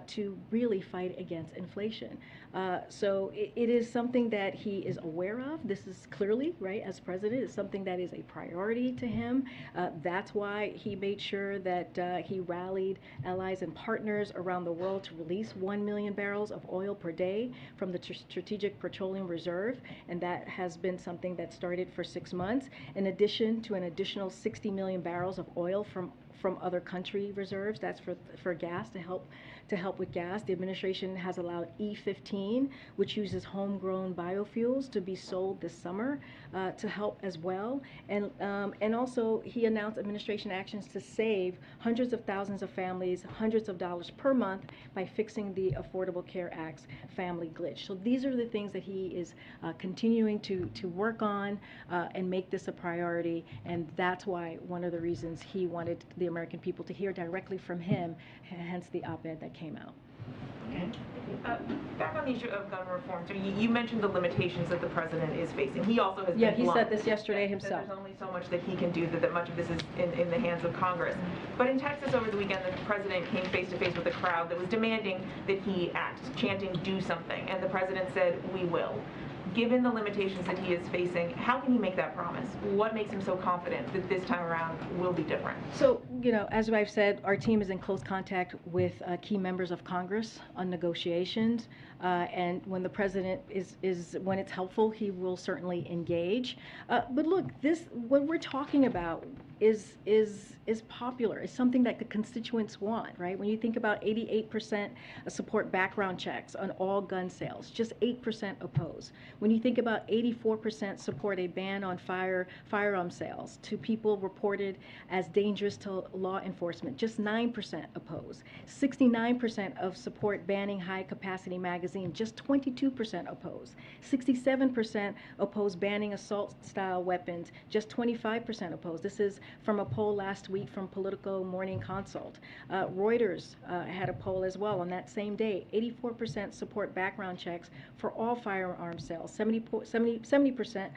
to really fight against inflation. So it is something that he is aware of. This is clearly, right, as president, it's something that is a priority to him. That's why he made sure that he rallied allies and partners around the world to release 1 million barrels of oil per day from the Strategic Petroleum Reserve, and that has been something that started for 6 months, in addition to an additional 60 million barrels of oil from from other country reserves. That's for gas, to help with gas. The administration has allowed E15, which uses homegrown biofuels, to be sold this summer to help as well. And also he announced administration actions to save hundreds of thousands of families hundreds of dollars per month by fixing the Affordable Care Act's family glitch. So these are the things that he is continuing to work on and make this a priority. And that's why one of the reasons he wanted the American people to hear directly from him, hence the op-ed that came out. Back on the issue of gun reform, so you mentioned the limitations that the president is facing. He also has Yeah, been he blunt said this yesterday that himself. There's only so much that he can do, that much of this is in the hands of Congress. But in Texas over the weekend, the president came face to face with a crowd that was demanding that he act, chanting, do something. And the president said, we will. Given the limitations that he is facing, how can he make that promise? What makes him so confident that this time around will be different? So, as I've said, our team is in close contact with key members of Congress on negotiations. And when the president when it's helpful, he will certainly engage. But look, what we're talking about is popular. It's something that the constituents want, right? When you think about 88% support background checks on all gun sales, just 8% oppose. When you think about 84% support a ban on firearm sales to people reported as dangerous to law enforcement, just 9% oppose. 69% of support banning high-capacity magazines, just 22% oppose. 67% oppose banning assault-style weapons, just 25% oppose. This is from a poll last week from Politico Morning Consult. Reuters had a poll as well on that same day. 84% support background checks for all firearm sales. 70%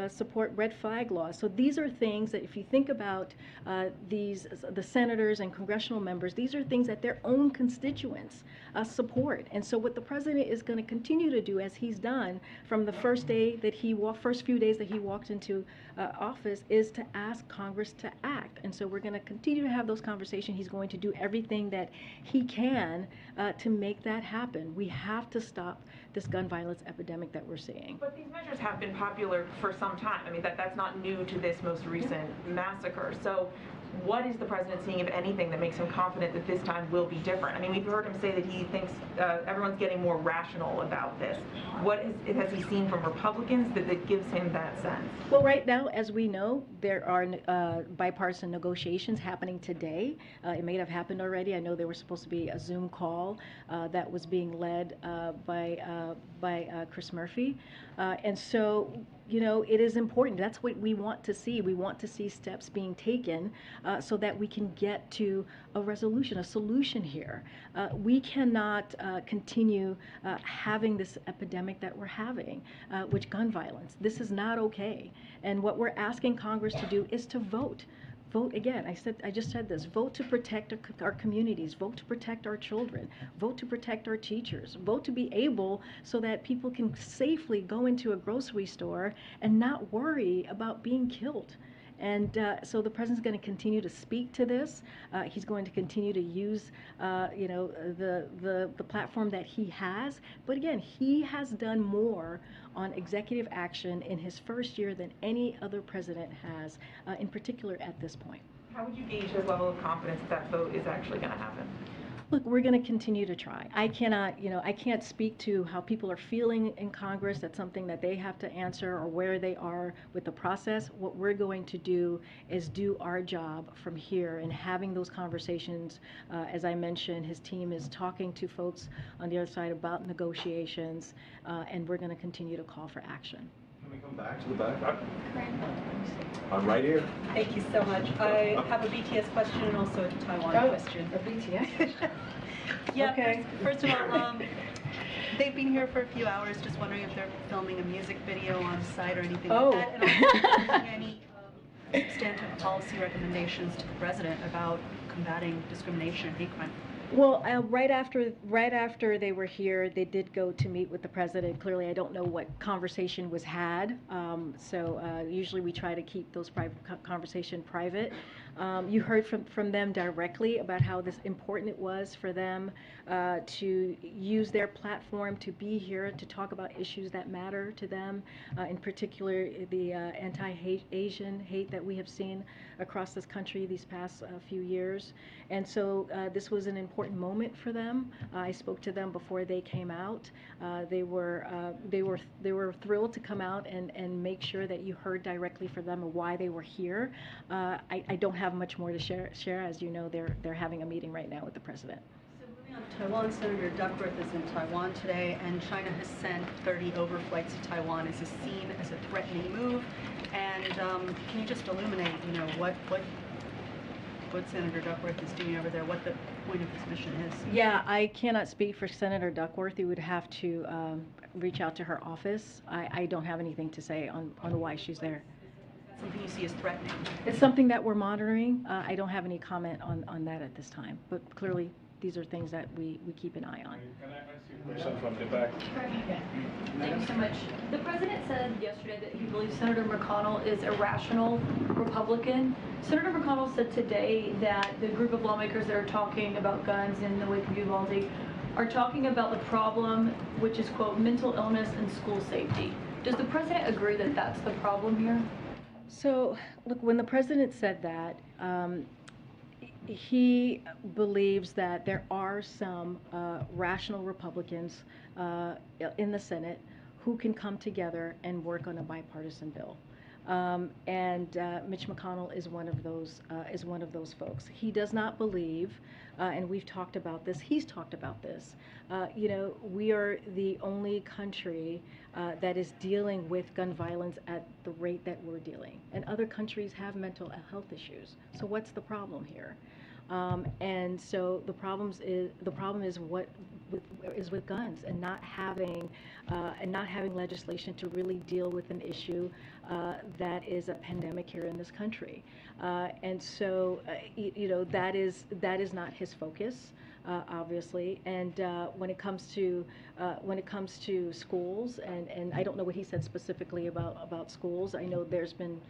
support red flag laws. So these are things that if you think about the senators and congressional members, these are things that their own constituents support. And so what the president is going to continue to do, as he's done from the first few days that he walked into office, is to ask Congress to act. And so we're going to continue to have those conversations. He's going to do everything that he can to make that happen. We have to stop this gun violence epidemic that we're seeing. But these measures have been popular for some time. I mean, that's not new to this most recent massacre. So what is the president seeing, if anything, that makes him confident that this time will be different? I mean, we've heard him say that he thinks everyone's getting more rational about this. What has he seen from Republicans that gives him that sense? Well, right now, as we know, there are bipartisan negotiations happening today. It may have happened already. I know there was supposed to be a Zoom call that was being led by Chris Murphy. And so you know, it is important. That's what we want to see. We want to see steps being taken so that we can get to a resolution, a solution here. We cannot continue having this epidemic that we're having, which gun violence. This is not okay. And what we're asking Congress to do is to vote. Vote again. I just said this. Vote to protect our communities. Vote to protect our children. Vote to protect our teachers. Vote to be able so that people can safely go into a grocery store and not worry about being killed. And so the president's going to continue to speak to this. He's going to continue to use, you know, the platform that he has. But again, he has done more on executive action in his first year than any other president has, in particular at this point. How would you gauge his level of confidence that vote is actually going to happen? Look, we're going to continue to try. I cannot, you know, I can't speak to how people are feeling in Congress. That's something that they have to answer, or where they are with the process. What we're going to do is do our job from here and having those conversations. As I mentioned, his team is talking to folks on the other side about negotiations, and we're going to continue to call for action. Can we come back to the back? I'm right here. Thank you so much. I have a BTS question and also a Taiwan question. A BTS? Yeah, Okay. first of all, they've been here for a few hours, just wondering if they're filming a music video on site or anything Oh. like that. And also any substantive policy recommendations to the president about combating discrimination and hate crime. Well, right after they were here, they did go to meet with the president. Clearly, I don't know what conversation was had. Usually we try to keep those private conversation private. You heard from them directly about how important it was for them to use their platform to be here to talk about issues that matter to them, in particular the anti-Asian hate that we have seen across this country these past few years. And so this was an important moment for them. I spoke to them before they came out. They were thrilled to come out and make sure that you heard directly from them why they were here. I don't have much more to share. As you know, they're having a meeting right now with the president. So moving on to Taiwan, Senator Duckworth is in Taiwan today, and China has sent 30 overflights to Taiwan. Is this seen as a threatening move? And can you just illuminate, you know, what Senator Duckworth is doing over there, what the point of this mission is? Yeah, I cannot speak for Senator Duckworth. You would have to reach out to her office. I don't have anything to say on why she's there. Something you see as threatening? It's something that we're monitoring. I don't have any comment on that at this time, but clearly these are things that we keep an eye on. Can I ask you a question from the back? Thank you so much. The president said yesterday that he believes Senator McConnell is a rational Republican. Senator McConnell said today that the group of lawmakers that are talking about guns in the wake of Uvalde are talking about the problem, which is, quote, mental illness and school safety. Does the president agree that that's the problem here? So, look, when the president said that, he believes that there are some rational Republicans in the Senate who can come together and work on a bipartisan bill. Mitch McConnell is one of those folks. He does not believe, and we've talked about this. He's talked about this. You know, we are the only country that is dealing with gun violence at the rate that we're dealing, and other countries have mental health issues. So what's the problem here? And so the problem is with guns and not having legislation to really deal with an issue that is a pandemic here in this country. And so you know, that is not his focus, obviously. And when it comes to schools, and I don't know what he said specifically about schools. I know there's been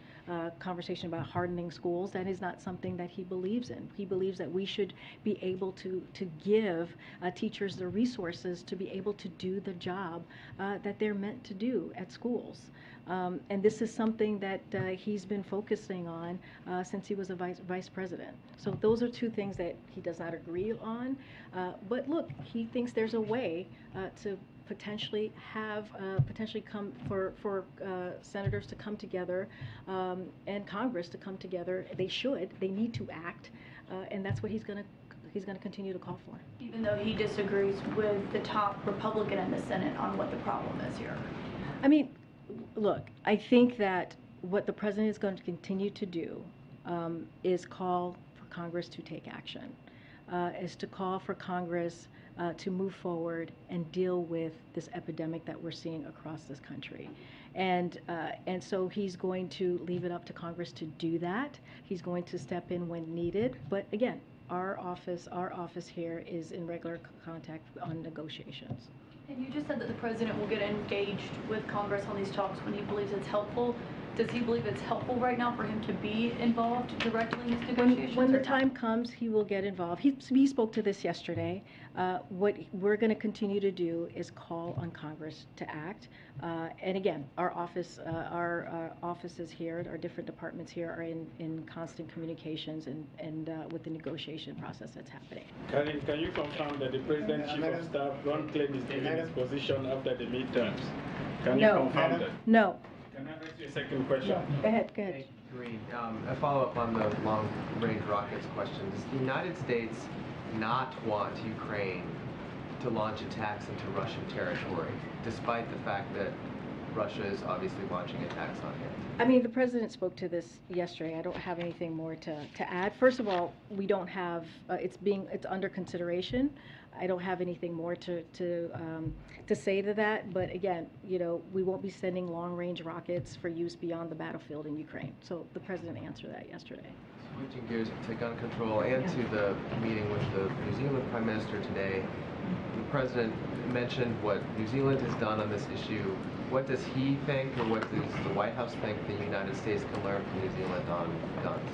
conversation about hardening schools. That is not something that he believes in. He believes that we should be able to give teachers the resources to be able to do the job that they're meant to do at schools. And this is something that he's been focusing on since he was a vice president. So those are two things that he does not agree on. But look, he thinks there's a way to potentially come for senators to come together and Congress to come together. They need to act, and that's what he's going to continue to call for. Even though he disagrees with the top Republican in the Senate on what the problem is here. I mean, Look, I think that what the president is going to continue to do is call for Congress to take action, is to call for Congress to move forward and deal with this epidemic that we're seeing across this country. And so he's going to leave it up to Congress to do that. He's going to step in when needed. But again, our office here is in regular contact on negotiations. And you just said that the president will get engaged with Congress on these talks when he believes it's helpful. Does he believe it's helpful right now for him to be involved directly in these negotiations? When the time comes, he will get involved. He spoke to this yesterday. What we're going to continue to do is call on Congress to act. And again, our offices here, our different departments here are in constant communications and with the negotiation process that's happening. Can you confirm that the President's Chief of Staff, Ron Clay, is leaving his position after the midterms? Can you confirm that? No. Can I ask you a second question? No. Go ahead. Green, a follow-up on the long-range rockets question. Does the United States not want Ukraine to launch attacks into Russian territory, despite the fact that Russia is obviously launching attacks on it? I mean, the president spoke to this yesterday. I don't have anything more to add. First of all, we don't have, it's under consideration. I don't have anything more to say to that. But again, we won't be sending long-range rockets for use beyond the battlefield in Ukraine. So the president answered that yesterday. Switching gears to gun control and to the meeting with the New Zealand Prime Minister today, the president mentioned what New Zealand has done on this issue. What does he think, or what does the White House think the United States can learn from New Zealand on guns?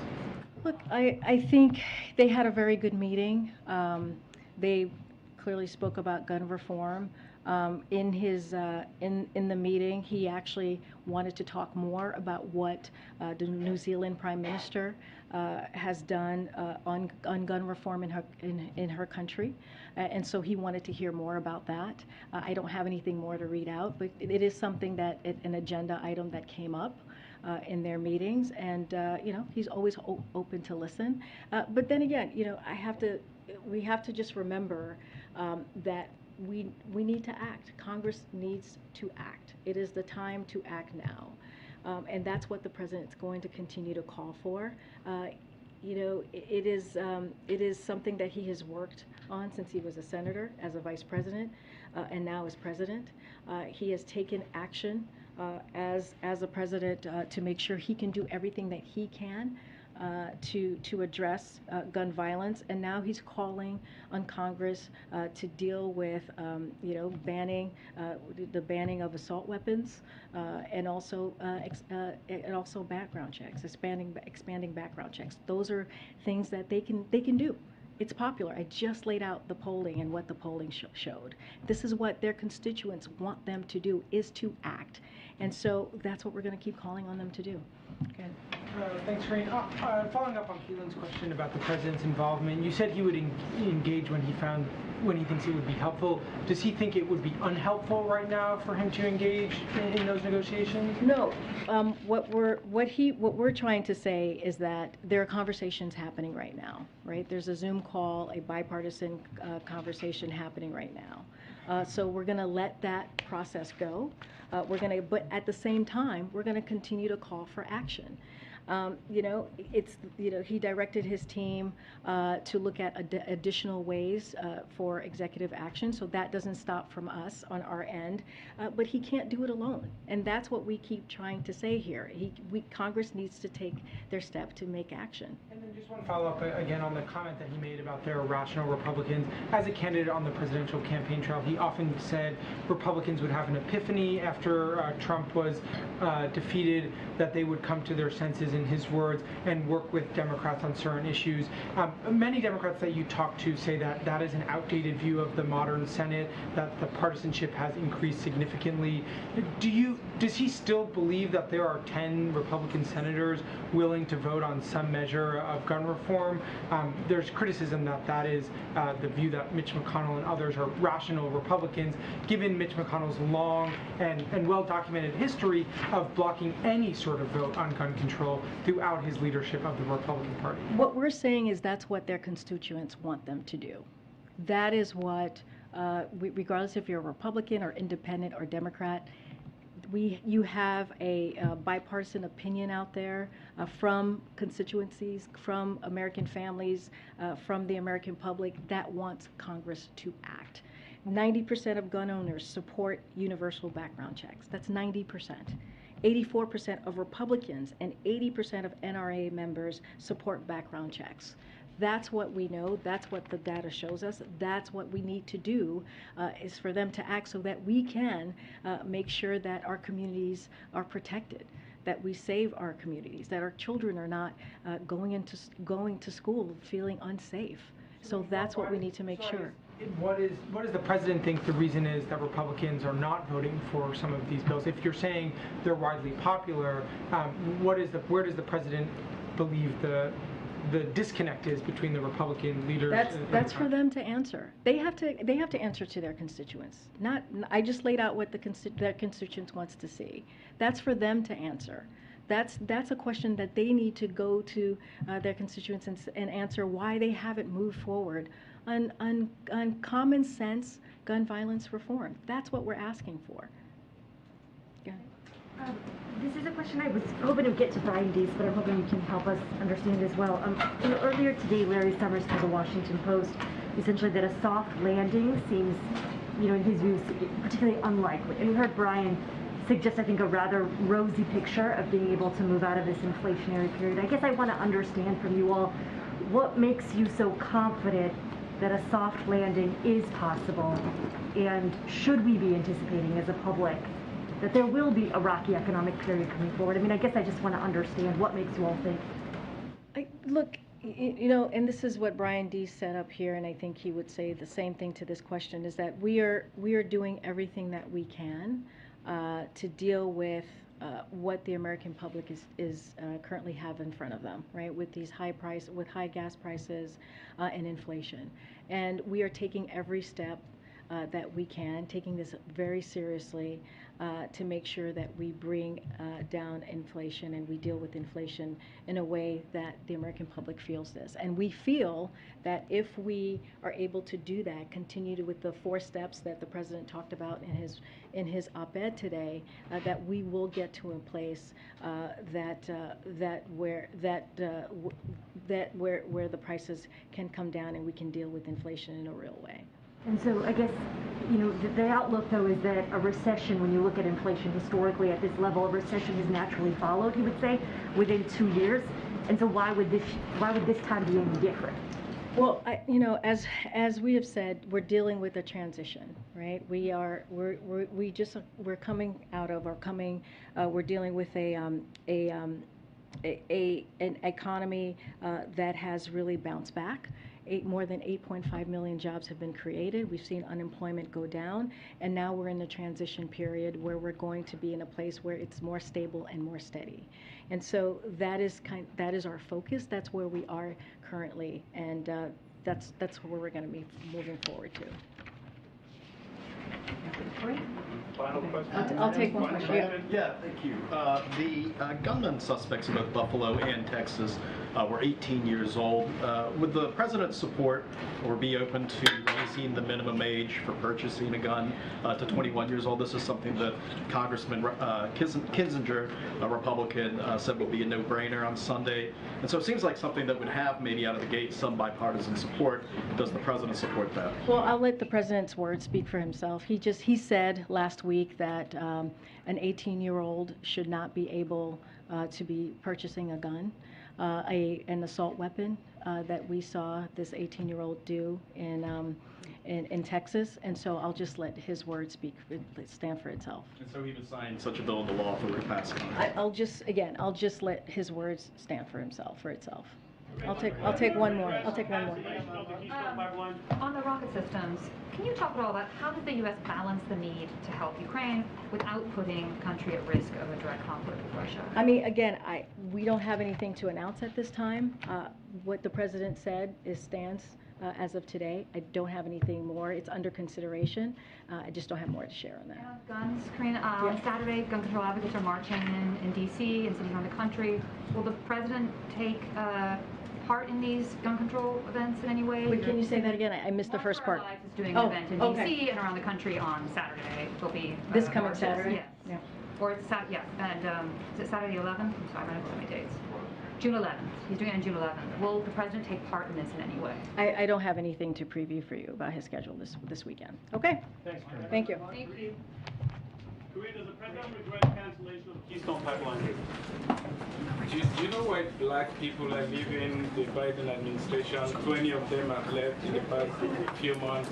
Look, I think they had a very good meeting. They clearly spoke about gun reform. In the meeting, he actually wanted to talk more about what the New Zealand Prime Minister has done on gun reform in her country, and so he wanted to hear more about that. I don't have anything more to read out, but it is something that an agenda item that came up in their meetings, and he's always open to listen. But then again, we have to just remember that we need to act. Congress needs to act. It is the time to act now. And that's what the president's going to continue to call for. It is something that he has worked on since he was a senator, as a vice president, and now as president. He has taken action as a president to make sure he can do everything that he can to address gun violence, and now he's calling on Congress to deal with banning the banning of assault weapons, and also background checks, expanding background checks. Those are things that they can do. It's popular. I just laid out the polling and what the polling showed. This is what their constituents want them to do, is to act. And so that's what we're going to keep calling on them to do. Okay. Thanks, Corinne. Following up on Keelan's question about the president's involvement, you said he would engage when he thinks it would be helpful. Does he think it would be unhelpful right now for him to engage in those negotiations? No. What we're trying to say is that there are conversations happening right now. Right? There's a Zoom call, a bipartisan conversation happening right now. So we're going to let that process go. But at the same time, we're going to continue to call for action. He directed his team to look at additional ways for executive action, so that doesn't stop from us on our end. But he can't do it alone, and that's what we keep trying to say here. Congress needs to take their step to make action. And then just one follow-up again on the comment that he made about there are rational Republicans. As a candidate on the presidential campaign trail, he often said Republicans would have an epiphany after Trump was defeated, that they would come to their senses, in his words, and work with Democrats on certain issues. Many Democrats that you talk to say that that is an outdated view of the modern Senate, that the partisanship has increased significantly. Does he still believe that there are 10 Republican senators willing to vote on some measure of gun reform? There's criticism that is the view that Mitch McConnell and others are rational Republicans, given Mitch McConnell's long and well-documented history of blocking any sort of vote on gun control throughout his leadership of the Republican Party. What we're saying is that's what their constituents want them to do. That is what, regardless if you're a Republican or Independent or Democrat, you have a bipartisan opinion out there from constituencies, from American families, from the American public that wants Congress to act. 90% of gun owners support universal background checks. That's 90%. 84% of Republicans and 80% of NRA members support background checks. That's what we know. That's what the data shows us. That's what we need to do, is for them to act so that we can make sure that our communities are protected, that we save our communities, that our children are not going to school feeling unsafe. So that's what we need to make sure. What does the president think the reason is that Republicans are not voting for some of these bills? If you're saying they're widely popular, where does the president believe the disconnect is between the Republican leaders? That's for them to answer. They have to answer to their constituents. I just laid out what their constituents wants to see. That's for them to answer. That's a question that they need to go to their constituents and answer why they haven't moved forward on common sense gun violence reform. That's what we're asking for. Yeah. This is a question I was hoping to get to Brian Dees, but I'm hoping you can help us understand as well. Earlier today, Larry Summers told the Washington Post essentially that a soft landing seems, in his views, particularly unlikely. And we heard Brian suggest, I think, a rather rosy picture of being able to move out of this inflationary period. I guess I want to understand from you all, what makes you so confident that a soft landing is possible, and should we be anticipating as a public that there will be a rocky economic period coming forward? I mean, I guess I just want to understand what makes you all think. Look, and this is what Brian Dees said up here, and I think he would say the same thing to this question, is that we are doing everything that we can to deal with what the American public is currently have in front of them, right? With these high gas prices and inflation, and we are taking every step that we can, taking this very seriously to make sure that we bring down inflation and we deal with inflation in a way that the American public feels this. And we feel that if we are able to do that, continue with the 4 steps that the president talked about in his op-ed today, that we will get to a place where the prices can come down and we can deal with inflation in a real way. And so I guess, the outlook, though, is that a recession, when you look at inflation historically at this level, a recession is naturally followed, he would say, within 2 years. And so why would this time be any different? Well, as we have said, we're dealing with a transition, right? We're dealing with an economy that has really bounced back. More than 8.5 million jobs have been created. We've seen unemployment go down, and now we're in the transition period where we're going to be in a place where it's more stable and more steady. And so that is our focus. That's where we are currently, and that's where we're going to be moving forward to. Final question. I'll take one question. Yeah, thank you. The gunman suspects in both Buffalo and Texas were 18 years old. Would the president's support or be open to raising the minimum age for purchasing a gun to 21 years old? This is something that Congressman Kinzinger, a Republican, said would be a no-brainer on Sunday. And so it seems like something that would have maybe out of the gate some bipartisan support. Does the president support that? Well, I'll let the president's words speak for himself. He said last week that an 18-year-old should not be able to be purchasing a gun, an assault weapon that we saw this 18-year-old do in Texas, and so I'll just let his words stand for itself. And so he would sign such a bill into law if it were to pass. I'll just let his words stand for itself. I'll take one more. On the rocket systems, can you talk at all about how does the U.S. balance the need to help Ukraine without putting the country at risk of a direct conflict with Russia? I mean, again, we don't have anything to announce at this time. What the president said stands as of today. I don't have anything more. It's under consideration. I just don't have more to share on that. Guns, Karina, on Saturday, gun control advocates are marching in D.C. and cities around the country. Will the president take part in these gun control events in any way? Wait, can you say that again? I missed the first part. Is doing an event in D.C. and around the country on Saturday. It'll be this coming marches. Saturday? Yes. Yeah. or it's yeah, and is it Saturday 11th? I'm sorry, I'm gonna look at my dates. June 11th. He's doing it on June 11th. Will the president take part in this in any way? I don't have anything to preview for you about his schedule this weekend. Okay? Thanks, Karen. Thank you. Thank you. Korea, does the president regret cancellation of the Keystone Pipeline? Do you know why black people are leaving the Biden administration? 20 of them have left in the past few months.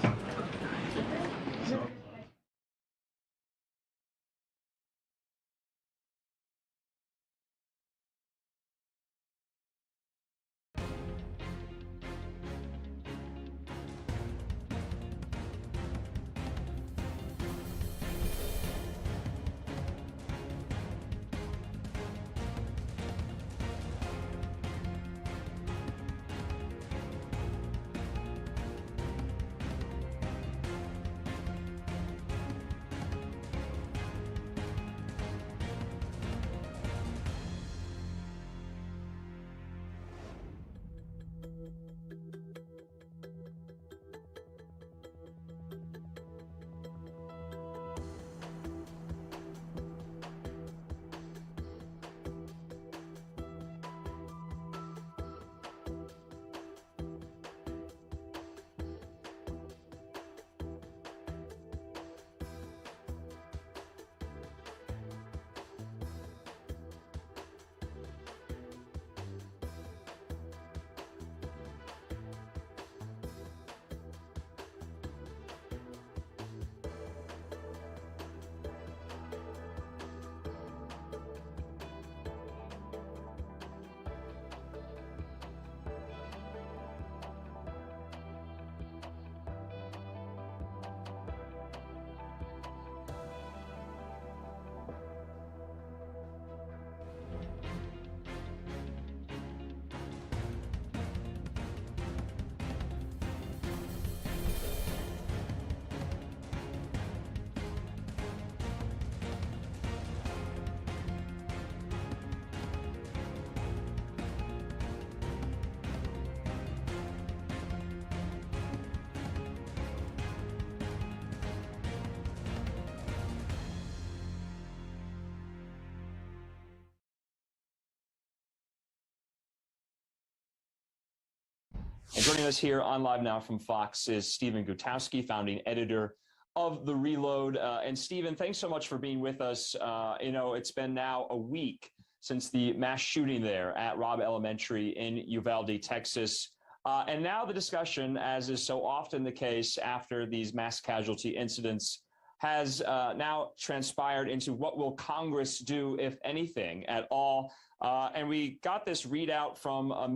And joining us here on Live Now from Fox is Stephen Gutowski, founding editor of The Reload. And Stephen, thanks so much for being with us. It's been now a week since the mass shooting there at Robb Elementary in Uvalde, Texas. And now the discussion, as is so often the case after these mass casualty incidents, has now transpired into what will Congress do, if anything, at all. And we got this readout from a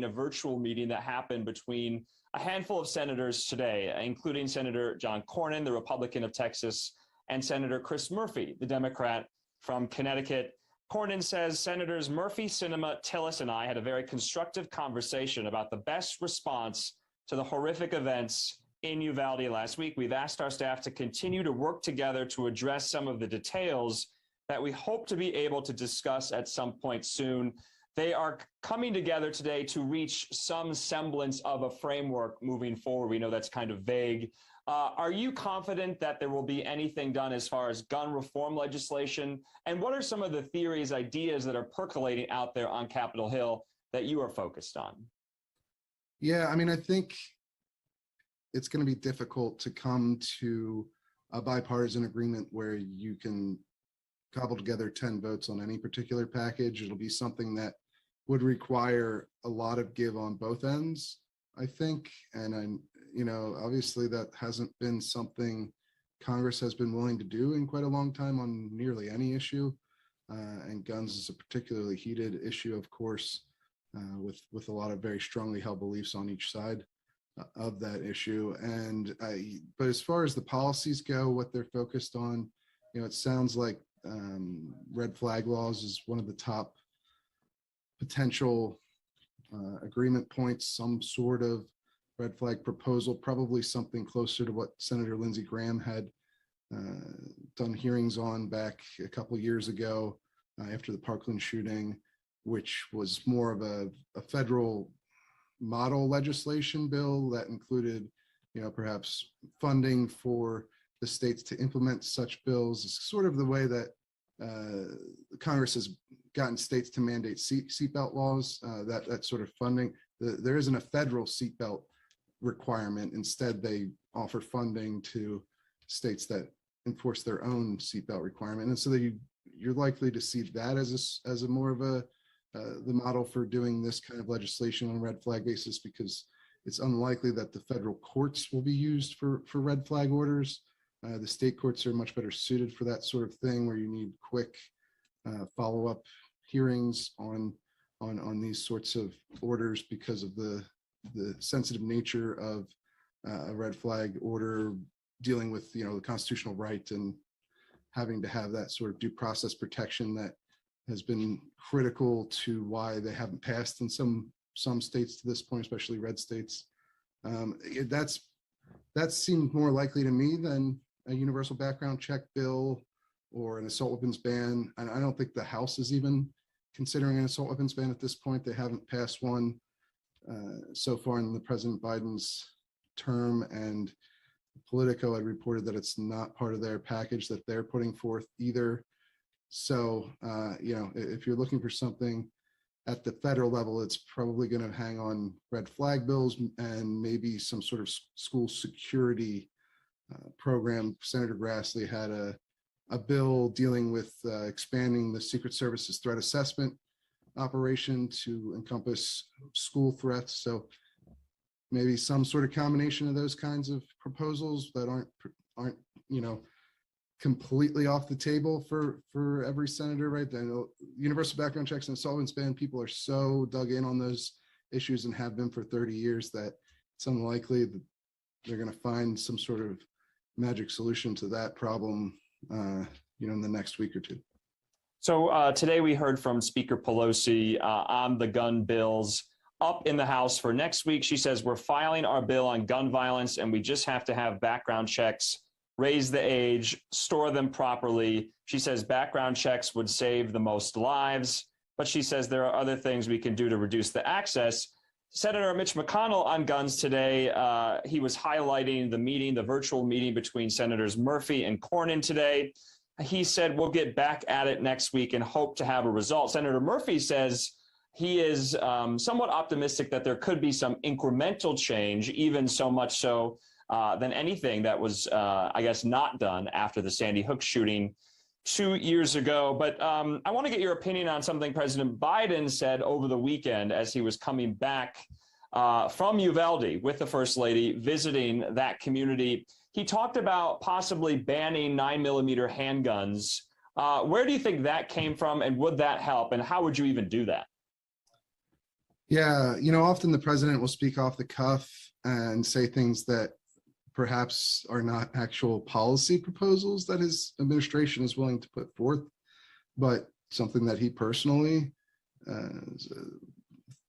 virtual meeting that happened between a handful of senators today, including Senator John Cornyn, the Republican of Texas, and Senator Chris Murphy, the Democrat from Connecticut. Cornyn says Senators Murphy, Sinema, Tillis, and I had a very constructive conversation about the best response to the horrific events in Uvalde last week. We've asked our staff to continue to work together to address some of the details that we hope to be able to discuss at some point soon. They are coming together today to reach some semblance of a framework moving forward. We know that's kind of vague. Are you confident that there will be anything done as far as gun reform legislation? And what are some of the theories, ideas that are percolating out there on Capitol Hill that you are focused on? Yeah, I mean, I think it's going to be difficult to come to a bipartisan agreement where you can cobble together 10 votes on any particular package. It'll be something that would require a lot of give on both ends, I think. And obviously that hasn't been something Congress has been willing to do in quite a long time on nearly any issue. And guns is a particularly heated issue, of course, with a lot of very strongly held beliefs on each side of that issue. But as far as the policies go, what they're focused on, it sounds like red flag laws is one of the top potential agreement points, some sort of red flag proposal, probably something closer to what Senator Lindsey Graham had done hearings on back a couple years ago after the Parkland shooting, which was more of a federal model legislation bill that included, perhaps funding for the states to implement such bills. It's sort of the way that Congress has gotten states to mandate seatbelt laws, that sort of funding. There isn't a federal seatbelt requirement. Instead, they offer funding to states that enforce their own seatbelt requirement. And so you're likely to see that as a more of the model for doing this kind of legislation on a red flag basis, because it's unlikely that the federal courts will be used for red flag orders. The state courts are much better suited for that sort of thing, where you need quick follow-up hearings on these sorts of orders because of the sensitive nature of a red flag order dealing with the constitutional right and having to have that sort of due process protection that has been critical to why they haven't passed in some states to this point, especially red states. That seemed more likely to me than a universal background check bill or an assault weapons ban. And I don't think the House is even considering an assault weapons ban at this point. They haven't passed one so far in the President Biden's term, and Politico had reported that it's not part of their package that they're putting forth either. So, if you're looking for something at the federal level, it's probably going to hang on red flag bills and maybe some sort of school security program. Senator Grassley had a bill dealing with expanding the Secret Service's threat assessment operation to encompass school threats. So maybe some sort of combination of those kinds of proposals that aren't completely off the table for every senator, right? I know universal background checks and assault weapons ban, people are so dug in on those issues and have been for 30 years that it's unlikely that they're going to find some sort of magic solution to that problem, in the next week or two. So today we heard from Speaker Pelosi on the gun bills up in the House for next week. She says, we're filing our bill on gun violence and we just have to have background checks, raise the age, store them properly. She says background checks would save the most lives, but she says there are other things we can do to reduce the access. Senator Mitch McConnell on guns today, he was highlighting the virtual meeting between Senators Murphy and Cornyn today. He said, we'll get back at it next week and hope to have a result. Senator Murphy says he is somewhat optimistic that there could be some incremental change, even so much so than anything that was, not done after the Sandy Hook shooting 2 years ago. But I want to get your opinion on something President Biden said over the weekend as he was coming back from Uvalde with the First Lady, visiting that community. He talked about possibly banning 9mm handguns. Where do you think that came from, and would that help, and how would you even do that? Yeah, often the president will speak off the cuff and say things that perhaps are not actual policy proposals that his administration is willing to put forth, but something that he personally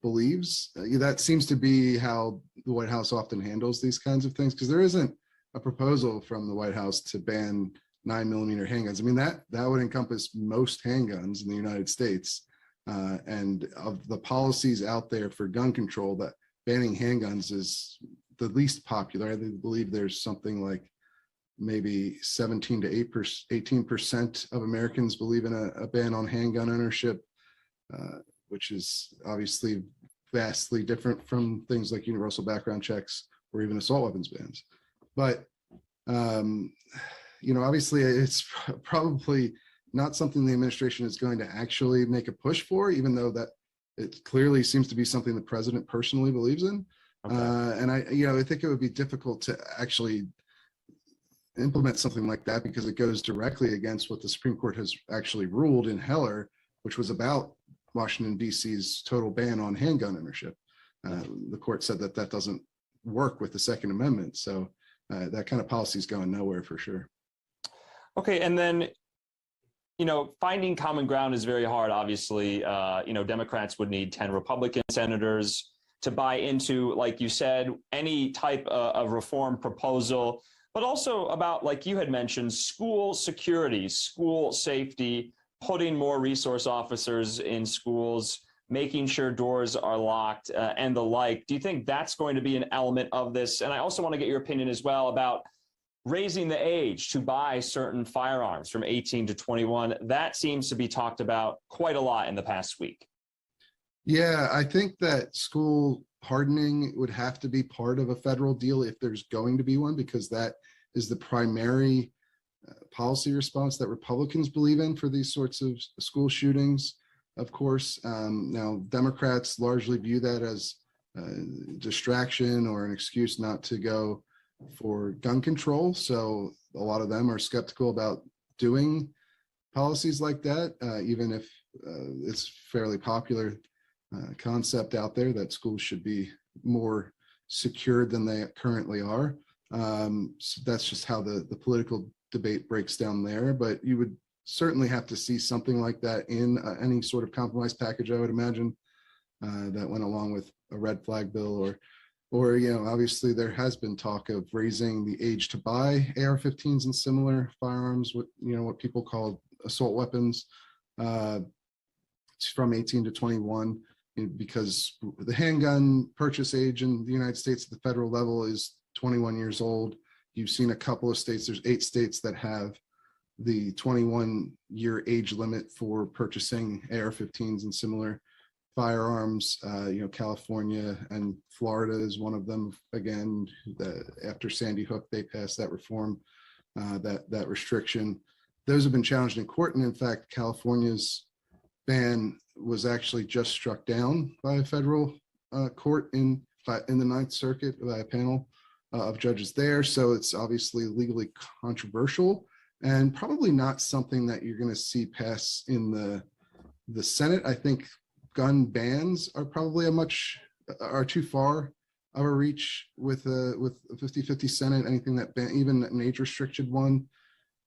believes. That seems to be how the White House often handles these kinds of things, because there isn't a proposal from the White House to ban 9mm handguns. I mean, that would encompass most handguns in the United States. And of the policies out there for gun control, that banning handguns is the least popular. I believe there's something like maybe 17 to 18% of Americans believe in a ban on handgun ownership, which is obviously vastly different from things like universal background checks or even assault weapons bans. But, obviously it's probably not something the administration is going to actually make a push for, even though that it clearly seems to be something the president personally believes in. Okay. And I think it would be difficult to actually implement something like that because it goes directly against what the Supreme Court has actually ruled in Heller, which was about Washington, D.C.'s total ban on handgun ownership. The court said that doesn't work with the Second Amendment. So that kind of policy is going nowhere for sure. Okay, and then finding common ground is very hard, obviously. Democrats would need 10 Republican senators to buy into, like you said, any type of reform proposal, but also about, like you had mentioned, school security, school safety, putting more resource officers in schools, making sure doors are locked, and the like. Do you think that's going to be an element of this? And I also want to get your opinion as well about raising the age to buy certain firearms from 18 to 21. That seems to be talked about quite a lot in the past week. Yeah, I think that school hardening would have to be part of a federal deal if there's going to be one, because that is the primary policy response that Republicans believe in for these sorts of school shootings. Of course, now Democrats largely view that as distraction or an excuse not to go for gun control. So a lot of them are skeptical about doing policies like that, even if it's fairly popular concept out there that schools should be more secured than they currently are. So that's just how the political debate breaks down there. But you would certainly have to see something like that in any sort of compromise package, I would imagine, that went along with a red flag bill, or obviously there has been talk of raising the age to buy AR-15s and similar firearms, what people call assault weapons, from 18 to 21, because the handgun purchase age in the United States at the federal level is 21 years old. You've seen a couple of states, there's 8 states that have the 21-year age limit for purchasing AR-15s and similar firearms. California and Florida is one of them. Again, after Sandy Hook, they passed that reform, that restriction. Those have been challenged in court, and in fact, California's ban was actually just struck down by a federal court in the Ninth Circuit by a panel of judges there. So it's obviously legally controversial and probably not something that you're going to see pass in the Senate. I think gun bans are probably are too far of a reach with a 50-50 Senate. Anything that even an age restricted one,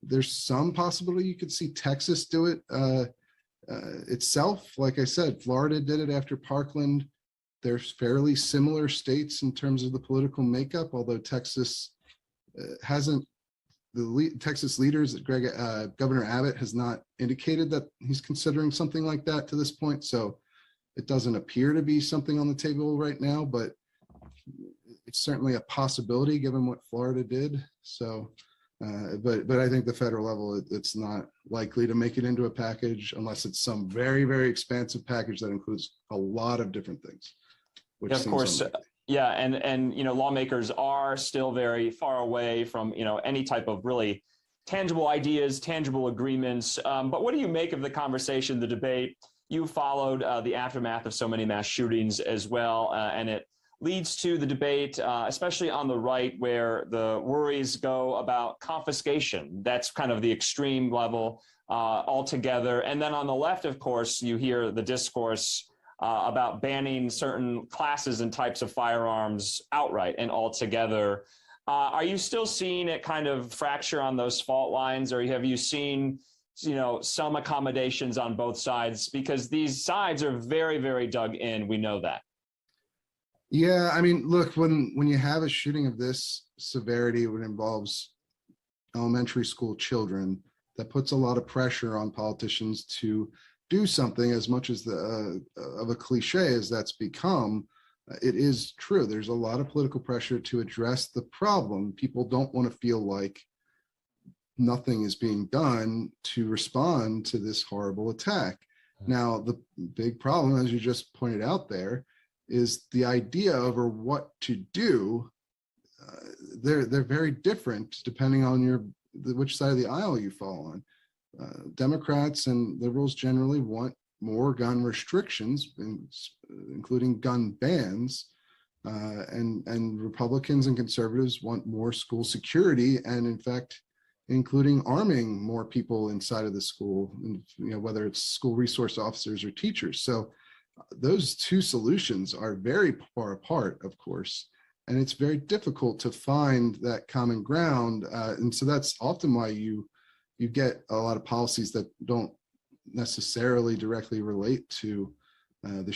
there's some possibility you could see Texas do it itself. Like I said, Florida did it after Parkland. There's fairly similar states in terms of the political makeup, although Texas hasn't. Texas leaders, Governor Abbott has not indicated that he's considering something like that to this point. So it doesn't appear to be something on the table right now, but it's certainly a possibility given what Florida did. So, but I think the federal level, it's not likely to make it into a package unless it's some very, very expansive package that includes a lot of different things. Which of course, yeah, and lawmakers are still very far away from any type of really tangible ideas, tangible agreements. But what do you make of the conversation, the debate? You followed the aftermath of so many mass shootings as well, and it leads to the debate, especially on the right, where the worries go about confiscation. That's kind of the extreme level altogether. And then on the left, of course, you hear the discourse about banning certain classes and types of firearms outright and altogether. Are you still seeing it kind of fracture on those fault lines, or have you seen some accommodations on both sides? Because these sides are very, very dug in. We know that. Yeah, I mean, look, when you have a shooting of this severity, when it involves elementary school children, that puts a lot of pressure on politicians to do something. As much as of a cliche as that's become, it is true. There's a lot of political pressure to address the problem. People don't want to feel like nothing is being done to respond to this horrible attack. Now, the big problem, as you just pointed out there, is the idea over what to do. They're very different depending on which side of the aisle you fall on. Democrats and liberals generally want more gun restrictions, including gun bans, and Republicans and conservatives want more school security, and in fact, including arming more people inside of the school, whether it's school resource officers or teachers. So those two solutions are very far apart, of course, and it's very difficult to find that common ground. And so that's often why you get a lot of policies that don't necessarily directly relate to the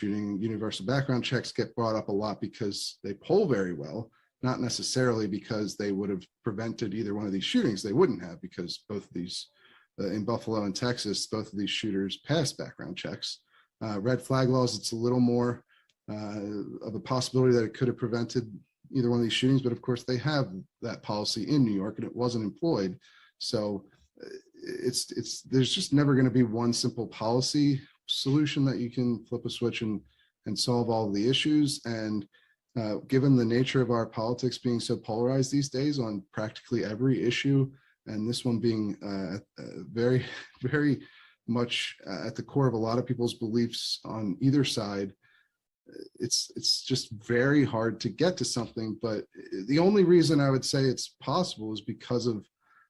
shooting, universal background checks get brought up a lot because they poll very well, not necessarily because they would have prevented either one of these shootings. They wouldn't have, because both of these, in Buffalo and Texas, both of these shooters passed background checks. Red flag laws, it's a little more of a possibility that it could have prevented either one of these shootings, but of course they have that policy in New York and it wasn't employed. So there's just never going to be one simple policy solution that you can flip a switch and solve all of the issues. And given the nature of our politics being so polarized these days on practically every issue, and this one being very, very much at the core of a lot of people's beliefs on either side, it's just very hard to get to something. But the only reason I would say it's possible is because of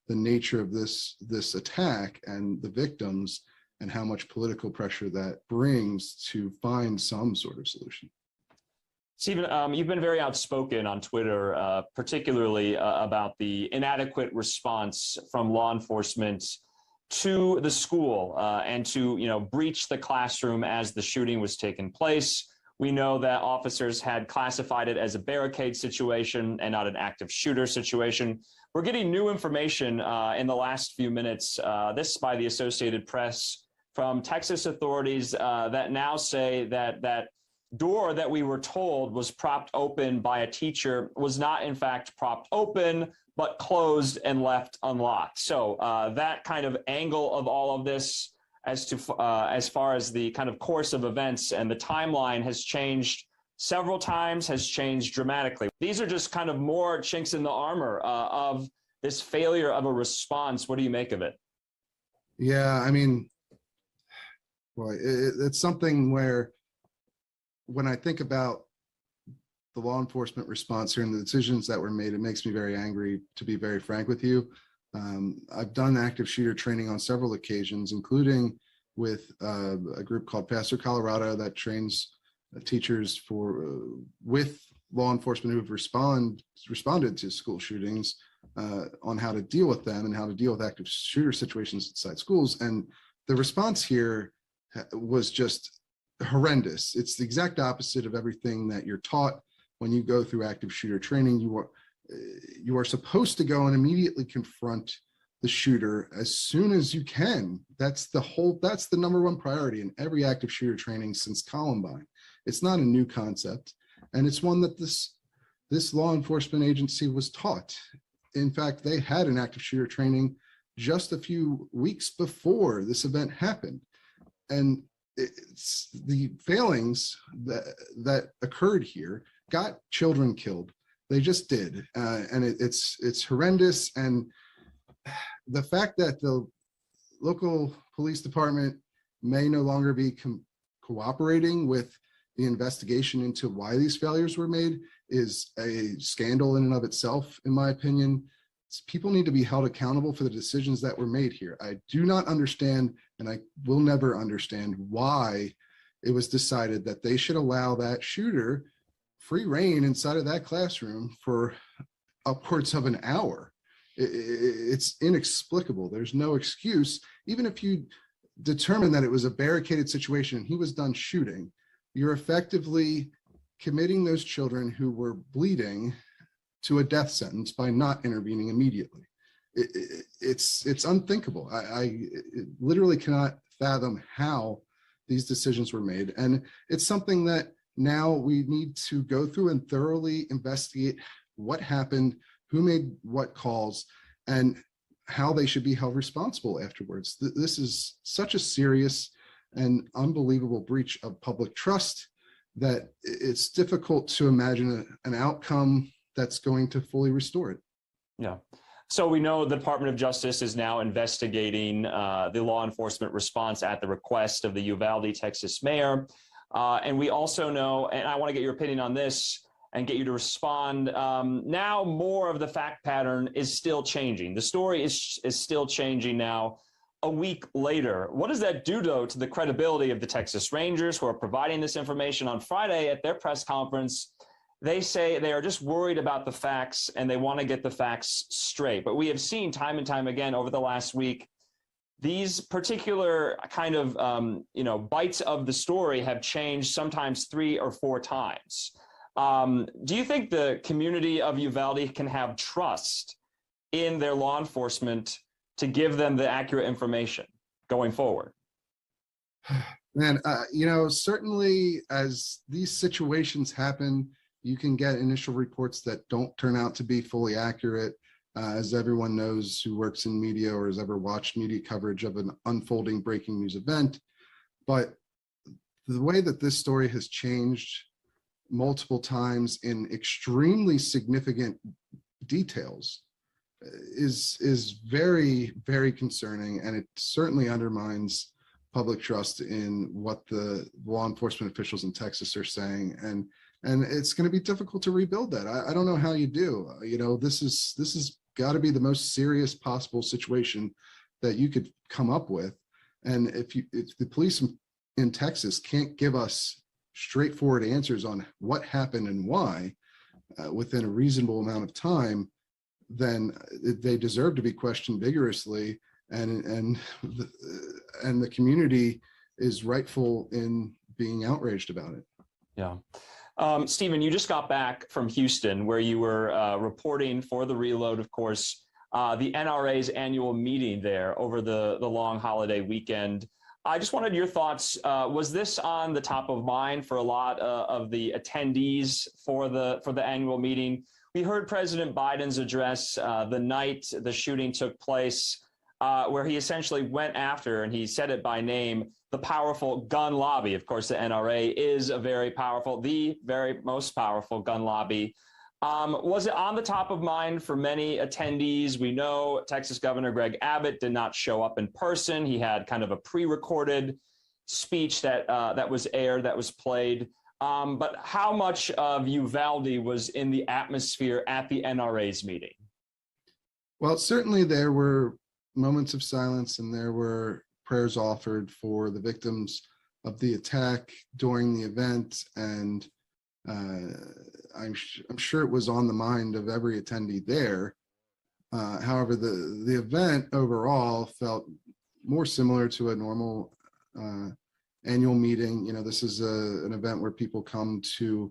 the nature of this attack and the victims and how much political pressure that brings to find some sort of solution. Stephen, you've been very outspoken on Twitter, particularly about the inadequate response from law enforcement to the school and to, breach the classroom as the shooting was taking place. We know that officers had classified it as a barricade situation and not an active shooter situation. We're getting new information in the last few minutes, this by the Associated Press, from Texas authorities that now say that that door that we were told was propped open by a teacher was not in fact propped open, but closed and left unlocked. So that kind of angle of all of this as far as the kind of course of events and the timeline has changed several times, has changed dramatically. These are just kind of more chinks in the armor of this failure of a response. What do you make of it? Yeah, I mean, boy, it's something where when I think about the law enforcement response here and the decisions that were made, it makes me very angry, to be very frank with you. I've done active shooter training on several occasions, including with a group called Faster Colorado that trains teachers with law enforcement who have responded to school shootings on how to deal with them and how to deal with active shooter situations inside schools. And the response here was just horrendous. It's the exact opposite of everything that you're taught when you go through active shooter training. You are supposed to go and immediately confront the shooter as soon as you can. That's the number one priority in every active shooter training since Columbine. It's not a new concept, and it's one that this law enforcement agency was taught. In fact, they had an active shooter training just a few weeks before this event happened. And it's the failings that occurred here got children killed. They just did. And it's horrendous. And the fact that the local police department may no longer be cooperating with the investigation into why these failures were made is a scandal in and of itself, in my opinion. People need to be held accountable for the decisions that were made here. I do not understand, and I will never understand, why it was decided that they should allow that shooter free reign inside of that classroom for upwards of an hour. It's inexplicable. There's no excuse. Even if you determine that it was a barricaded situation and he was done shooting, you're effectively committing those children who were bleeding to a death sentence by not intervening immediately. It's unthinkable. I literally cannot fathom how these decisions were made. And it's something that now we need to go through and thoroughly investigate what happened, who made what calls, and how they should be held responsible afterwards. This is such a serious and unbelievable breach of public trust that it's difficult to imagine an outcome that's going to fully restore it. Yeah. So we know the Department of Justice is now investigating the law enforcement response at the request of the Uvalde, Texas mayor. And we also know, and I want to get your opinion on this and get you to respond. Now more of the fact pattern is still changing. The story is still changing now a week later. What does that do, though, to the credibility of the Texas Rangers who are providing this information on Friday at their press conference? They say they are just worried about the facts and they want to get the facts straight. But we have seen time and time again over the last week, these particular kind of bites of the story have changed sometimes 3 or 4 times. Do you think the community of Uvalde can have trust in their law enforcement to give them the accurate information going forward? Man, certainly as these situations happen, you can get initial reports that don't turn out to be fully accurate. As everyone knows who works in media or has ever watched media coverage of an unfolding breaking news event. But the way that this story has changed multiple times in extremely significant details is very, very concerning, and it certainly undermines public trust in what the law enforcement officials in Texas are saying, and it's going to be difficult to rebuild that. I don't know how you do. This is got to be the most serious possible situation that you could come up with, and if the police in Texas can't give us straightforward answers on what happened and why within a reasonable amount of time, then they deserve to be questioned vigorously, and the community is rightful in being outraged about it. Yeah. Stephen, you just got back from Houston, where you were reporting for The Reload, of course, the NRA's annual meeting there over the long holiday weekend. I just wanted your thoughts. Was this on the top of mind for a lot of the attendees for the annual meeting? We heard President Biden's address the night the shooting took place, where he essentially went after, and he said it by name, the powerful gun lobby. Of course, the NRA is the very most powerful gun lobby. Was it on the top of mind for many attendees? We know Texas Governor Greg Abbott did not show up in person. He had kind of a pre-recorded speech that was aired, that was played. But how much of Uvalde was in the atmosphere at the NRA's meeting? Well, certainly there were moments of silence, and there were prayers offered for the victims of the attack during the event, and I'm sure it was on the mind of every attendee there. However, the event overall felt more similar to a normal annual meeting. This is an event where people come to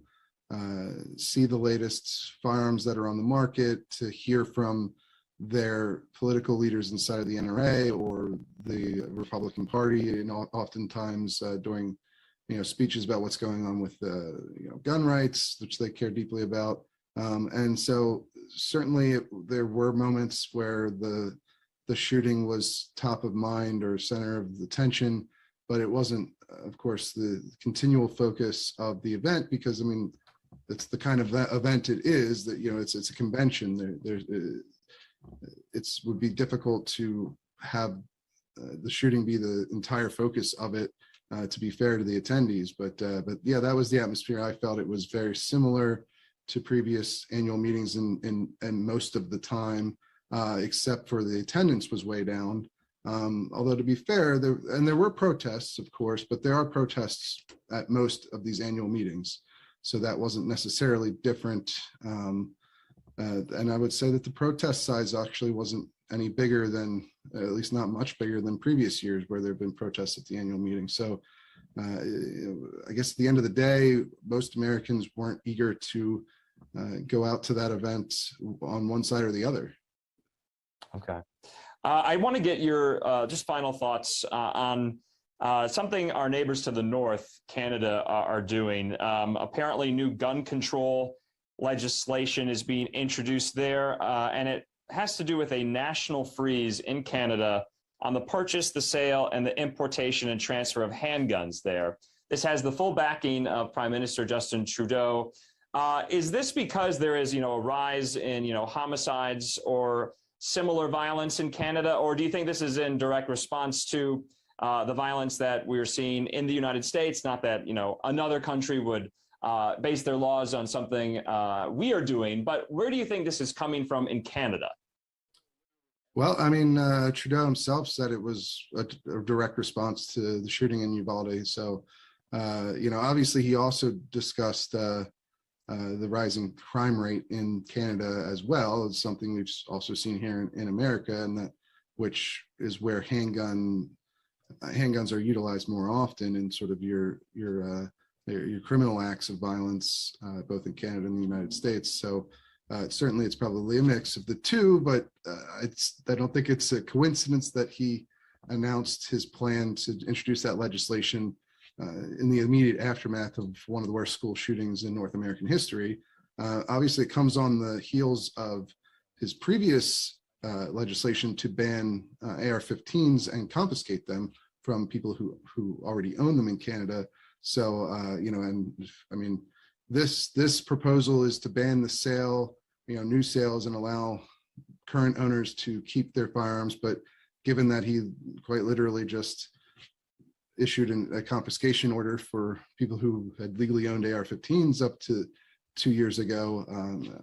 see the latest firearms that are on the market, to hear from their political leaders inside of the NRA or the Republican Party, and oftentimes during speeches about what's going on with gun rights, which they care deeply about. And so certainly there were moments where the shooting was top of mind or center of the attention, but it wasn't, of course, the continual focus of the event, because it's the kind of event it is, that it's a convention. It would be difficult to have the shooting be the entire focus of it, to be fair to the attendees. But yeah, that was the atmosphere. I felt it was very similar to previous annual meetings, and most of the time, except for the attendance was way down. Although, to be fair, there were protests, of course, but there are protests at most of these annual meetings, so that wasn't necessarily different. And I would say that the protest size actually wasn't any bigger than, at least not much bigger than previous years where there have been protests at the annual meeting. So I guess at the end of the day, most Americans weren't eager to go out to that event on one side or the other. Okay. I want to get your just final thoughts on something our neighbors to the north, Canada, are doing. Apparently, new gun control legislation is being introduced there, and it has to do with a national freeze in Canada on the purchase, the sale, and the importation and transfer of handguns there. This has the full backing of Prime Minister Justin Trudeau. Is this because there is, a rise in, homicides or similar violence in Canada, or do you think this is in direct response to the violence that we're seeing in the United States? Not that, another country would base their laws on something we are doing, but where do you think this is coming from in Canada? Well, Trudeau himself said it was a direct response to the shooting in Uvalde. So, obviously he also discussed the rising crime rate in Canada as well. It's something we've also seen here in America, and that which is where handguns are utilized more often in sort of your criminal acts of violence, both in Canada and the United States. So certainly it's probably a mix of the two, but I don't think it's a coincidence that he announced his plan to introduce that legislation in the immediate aftermath of one of the worst school shootings in North American history. Obviously, it comes on the heels of his previous legislation to ban AR-15s and confiscate them from people who already own them in Canada. So, and I mean, this proposal is to ban the sale, new sales, and allow current owners to keep their firearms. But given that he quite literally just issued a confiscation order for people who had legally owned AR-15s up to 2 years ago,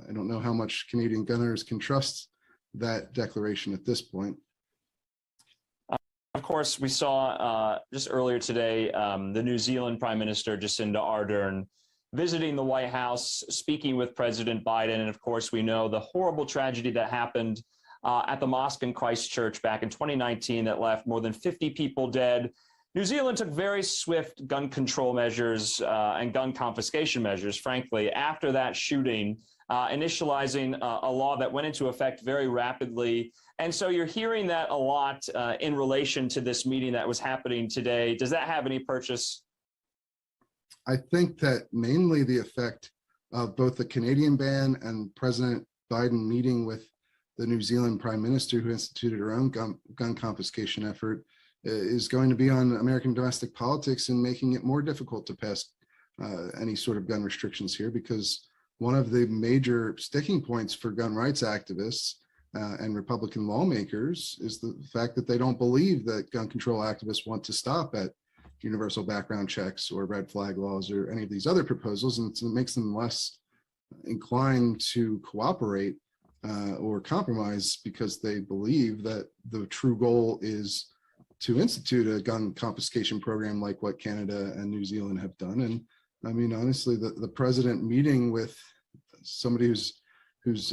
I don't know how much Canadian gun owners can trust that declaration at this point. Of course, we saw just earlier today the New Zealand Prime Minister Jacinda Ardern visiting the White House, speaking with President Biden. And of course, we know the horrible tragedy that happened at the mosque in Christchurch back in 2019 that left more than 50 people dead. New Zealand took very swift gun control measures and gun confiscation measures, frankly, after that shooting, initializing a law that went into effect very rapidly. And so you're hearing that a lot in relation to this meeting that was happening today. Does that have any purchase? I think that mainly the effect of both the Canadian ban and President Biden meeting with the New Zealand Prime Minister, who instituted her own gun confiscation effort, is going to be on American domestic politics and making it more difficult to pass any sort of gun restrictions here, because one of the major sticking points for gun rights activists and Republican lawmakers is the fact that they don't believe that gun control activists want to stop at universal background checks or red flag laws or any of these other proposals, and it makes them less inclined to cooperate or compromise, because they believe that the true goal is to institute a gun confiscation program like what Canada and New Zealand have done. And I mean, honestly, the president meeting with somebody who's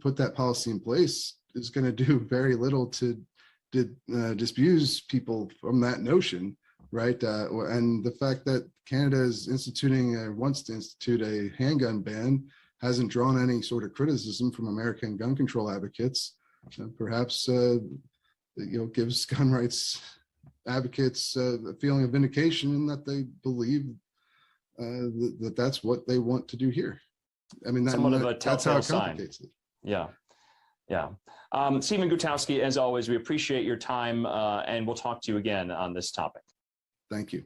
put that policy in place is going to do very little to disabuse people from that notion, right? And the fact that Canada is instituting or wants to institute a handgun ban hasn't drawn any sort of criticism from American gun control advocates. Perhaps gives gun rights advocates a feeling of vindication in that they believe that that's what they want to do here. I mean, Somewhat of a that's how telltale it sign. complicates it. Yeah. Stephen Gutowski, as always, we appreciate your time, and we'll talk to you again on this topic. Thank you.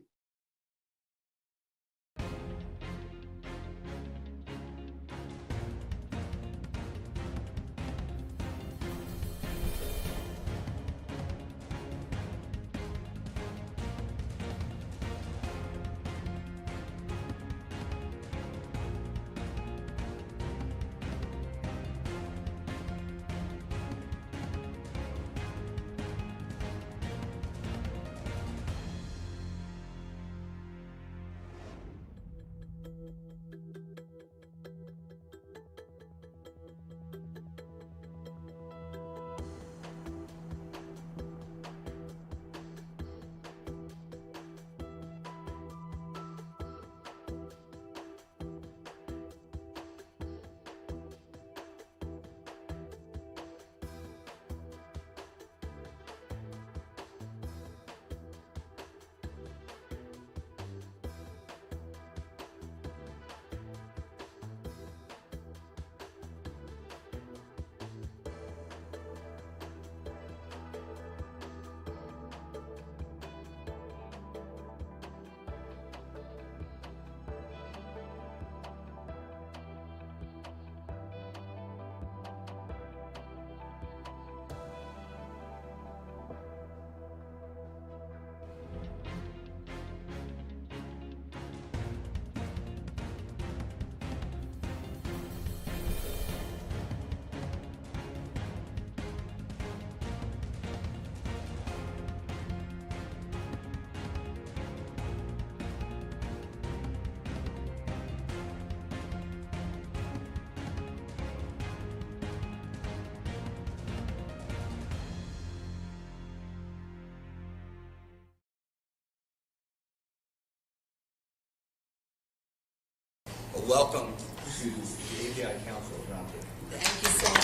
welcome to the ABI Council Roundtable. Thank you so much.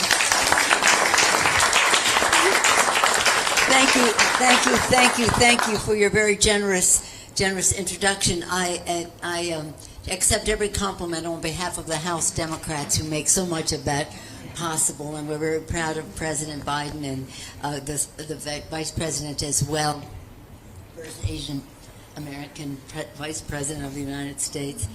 Thank you for your very generous introduction. I accept every compliment on behalf of the House Democrats who make so much of that possible, and we're very proud of President Biden and the Vice President as well, first Asian American Vice President of the United States,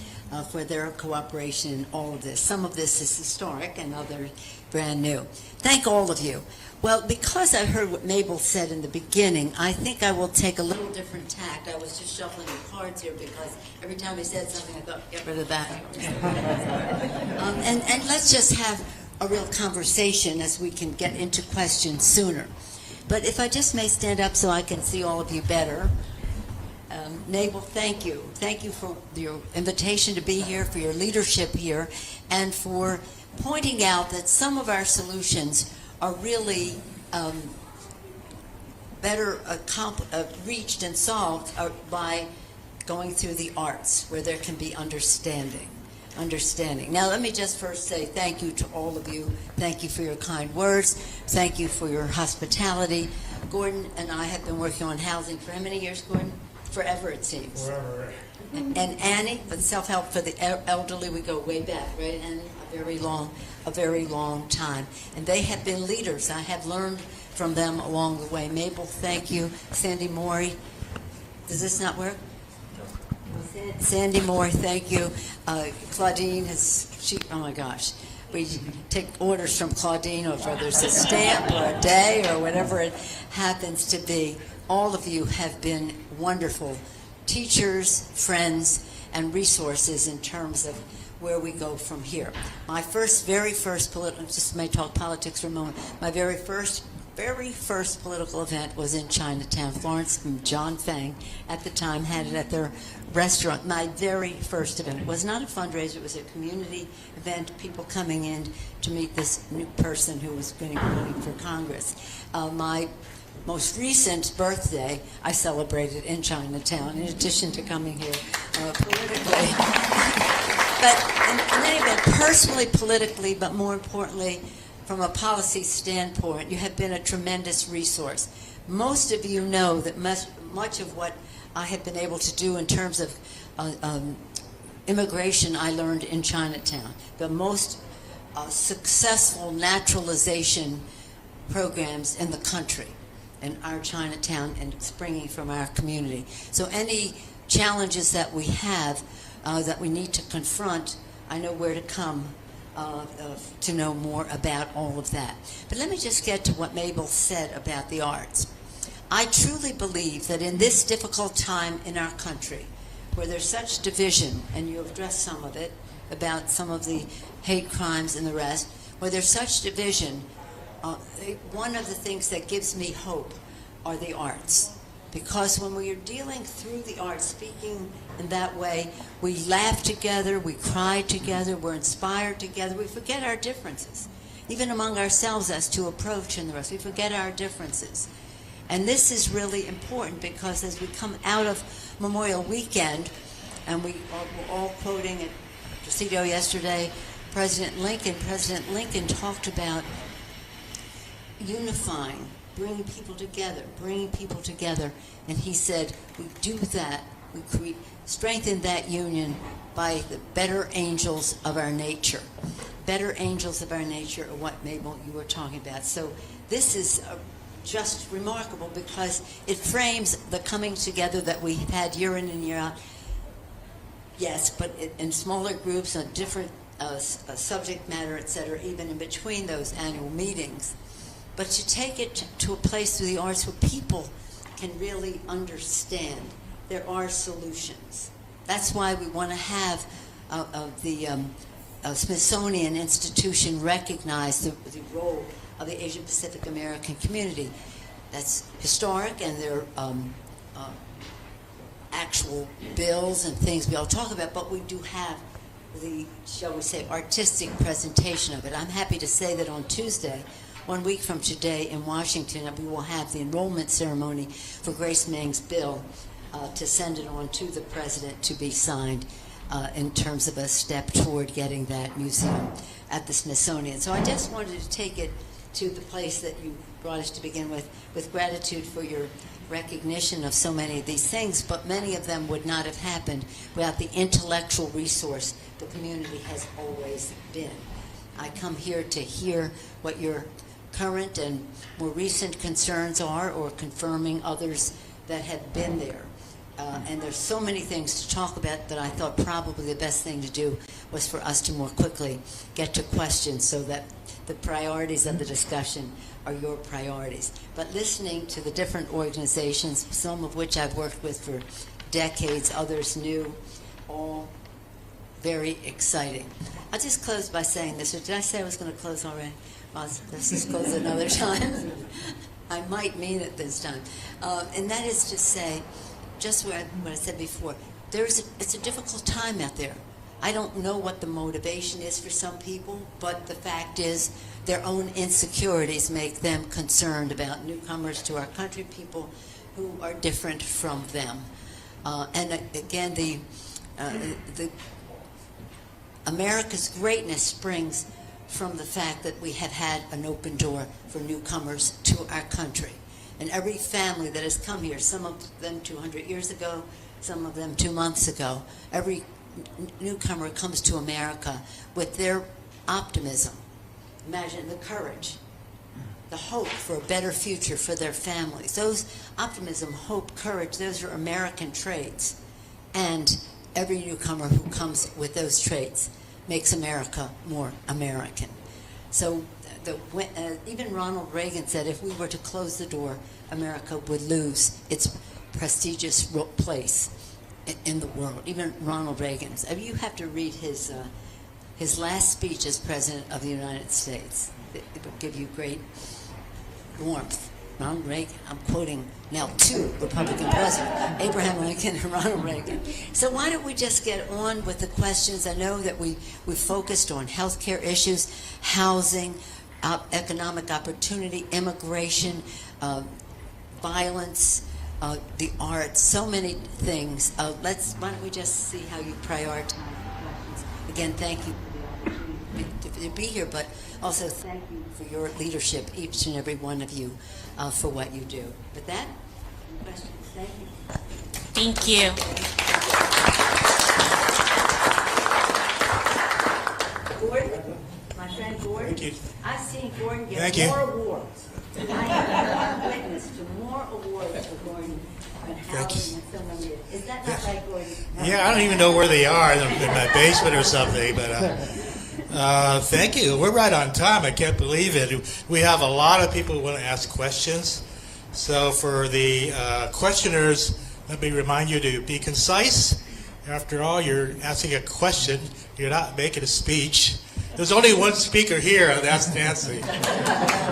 for their cooperation in all of this. Some of this is historic and others brand new. Thank all of you. Well, because I heard what Mabel said in the beginning, I think I will take a little different tact. I was just shuffling the cards here because every time he said something, I thought, get rid of that. And let's just have a real conversation as we can get into questions sooner. But if I just may stand up so I can see all of you better. Mabel, thank you. Thank you for your invitation to be here, for your leadership here, and for pointing out that some of our solutions are really better reached and solved by going through the arts, where there can be understanding. Now, let me just first say thank you to all of you. Thank you for your kind words. Thank you for your hospitality. Gordon and I have been working on housing for how many years, Gordon? Forever, it seems. Forever. And Annie, with self-help for the elderly, we go way back, right, Annie? A very long time. And they have been leaders. I have learned from them along the way. Mabel, thank you. Sandy Morey. Does this not work? Sandy Moore, thank you. Claudine oh my gosh. We take orders from Claudine, or whether it's a stamp or a day or whatever it happens to be. All of you have been wonderful teachers, friends, and resources in terms of where we go from here. My very first political, just may talk politics for a moment, my very first political event was in Chinatown. Florence and John Fang at the time had it at their restaurant. My very first event. It was not a fundraiser, it was a community event, people coming in to meet this new person who was going to be running for Congress. My most recent birthday, I celebrated in Chinatown, in addition to coming here politically. But in any event, personally, politically, but more importantly, from a policy standpoint, you have been a tremendous resource. Most of you know that much of what I have been able to do in terms of immigration I learned in Chinatown. The most successful naturalization programs in the country, in our Chinatown, and springing from our community. So any challenges that we have that we need to confront, I know where to come to know more about all of that. But let me just get to what Mabel said about the arts. I truly believe that in this difficult time in our country, where there's such division, and you addressed some of it, about some of the hate crimes and the rest, where there's such division, one of the things that gives me hope are the arts. Because when we are dealing through the arts, speaking in that way, we laugh together, we cry together, we're inspired together, we forget our differences. Even among ourselves as to approach and the rest, we forget our differences. And this is really important because as we come out of Memorial Weekend, and we were all quoting at Presidio yesterday, President Lincoln talked about unifying, bringing people together, and he said, we do that, we strengthen that union by the better angels of our nature. Better angels of our nature are what, Mabel, you were talking about. So this is just remarkable because it frames the coming together that we've had year in and year out. Yes, but in smaller groups on different subject matter, et cetera, even in between those annual meetings. But to take it to a place through the arts where people can really understand there are solutions. That's why we want to have the Smithsonian Institution recognize the role of the Asian Pacific American community. That's historic, and there are actual bills and things we all talk about, but we do have the, shall we say, artistic presentation of it. I'm happy to say that on Tuesday, 1 week from today in Washington, we will have the enrollment ceremony for Grace Meng's bill to send it on to the president to be signed. in terms of a step toward getting that museum at the Smithsonian. So I just wanted to take it to the place that you brought us to begin with gratitude for your recognition of so many of these things, but many of them would not have happened without the intellectual resource the community has always been. I come here to hear what your current and more recent concerns are, or confirming others that have been there. And there's so many things to talk about that I thought probably the best thing to do was for us to more quickly get to questions so that the priorities of the discussion are your priorities. But listening to the different organizations, some of which I've worked with for decades, others new, all very exciting. I'll just close by saying this, or did I say I was going to close already? Well, let's just close another time. I might mean it this time. And that is to say, just what I said before, it's a difficult time out there. I don't know what the motivation is for some people, but the fact is their own insecurities make them concerned about newcomers to our country, people who are different from them. And again, the America's greatness springs from the fact that we have had an open door for newcomers to our country. And every family that has come here, some of them 200 years ago, some of them 2 months ago, every newcomer comes to America with their optimism. Imagine the courage, the hope for a better future for their families. Those optimism, hope, courage, those are American traits. And every newcomer who comes with those traits makes America more American. So even Ronald Reagan said if we were to close the door, America would lose its prestigious place in the world. Even Ronald Reagan. You have to read his last speech as President of the United States. It would give you great warmth. Ronald Reagan, I'm quoting now two Republican presidents, Abraham Lincoln and Ronald Reagan. So why don't we just get on with the questions? I know that we focused on healthcare issues, housing, economic opportunity, immigration, violence, the arts, so many things. Why don't we just see how you prioritize questions? Again, thank you for the opportunity to be here, but also thank you for your leadership, each and every one of you, for what you do. With that, questions? Thank you. Thank you. Gordon, my friend Gordon. Thank you. I've seen Gordon Thank get you. more awards. I have been witness to more awards for Gordon on housing and so many years. Is that not right, Gordon? Yeah, I don't even know where they are, in my basement or something, but thank you. We're right on time. I can't believe it. We have a lot of people who want to ask questions. So for the questioners, let me remind you to be concise. After all, you're asking a question. You're not making a speech. There's only one speaker here, and that's Nancy.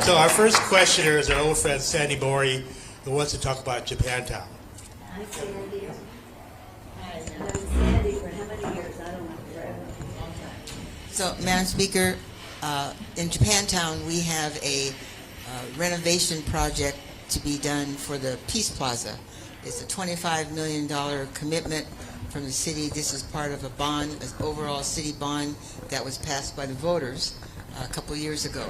So our first questioner is our old friend Sandy Mori, who wants to talk about Japantown. Hi, Sandy. I've known Sandy for how many years? I don't know. Forever. Long time. So, Madam Speaker, in Japantown, we have a renovation project to be done for the Peace Plaza. It's a $25 million commitment from the city. This is part of a bond, an overall city bond that was passed by the voters a couple years ago.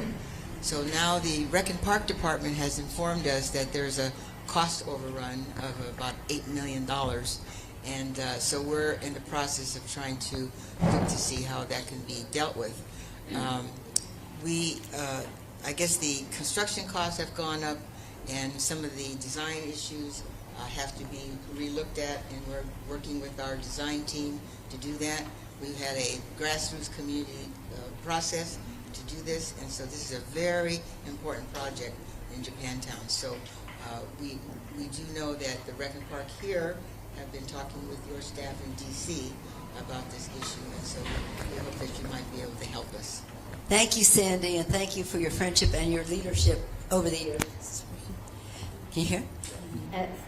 So now the Rec and Park Department has informed us that there's a cost overrun of about $8 million. And so we're in the process of trying to look to see how that can be dealt with. I guess the construction costs have gone up, and some of the design issues have to be re-looked at, and we're working with our design team to do that. We've had a grassroots community process to do this, and so this is a very important project in Japantown. So we do know that the Rec and Park here have been talking with your staff in D.C. about this issue, and so we hope that you might be able to help us. Thank you, Sandy, and thank you for your friendship and your leadership over the years. Can you hear?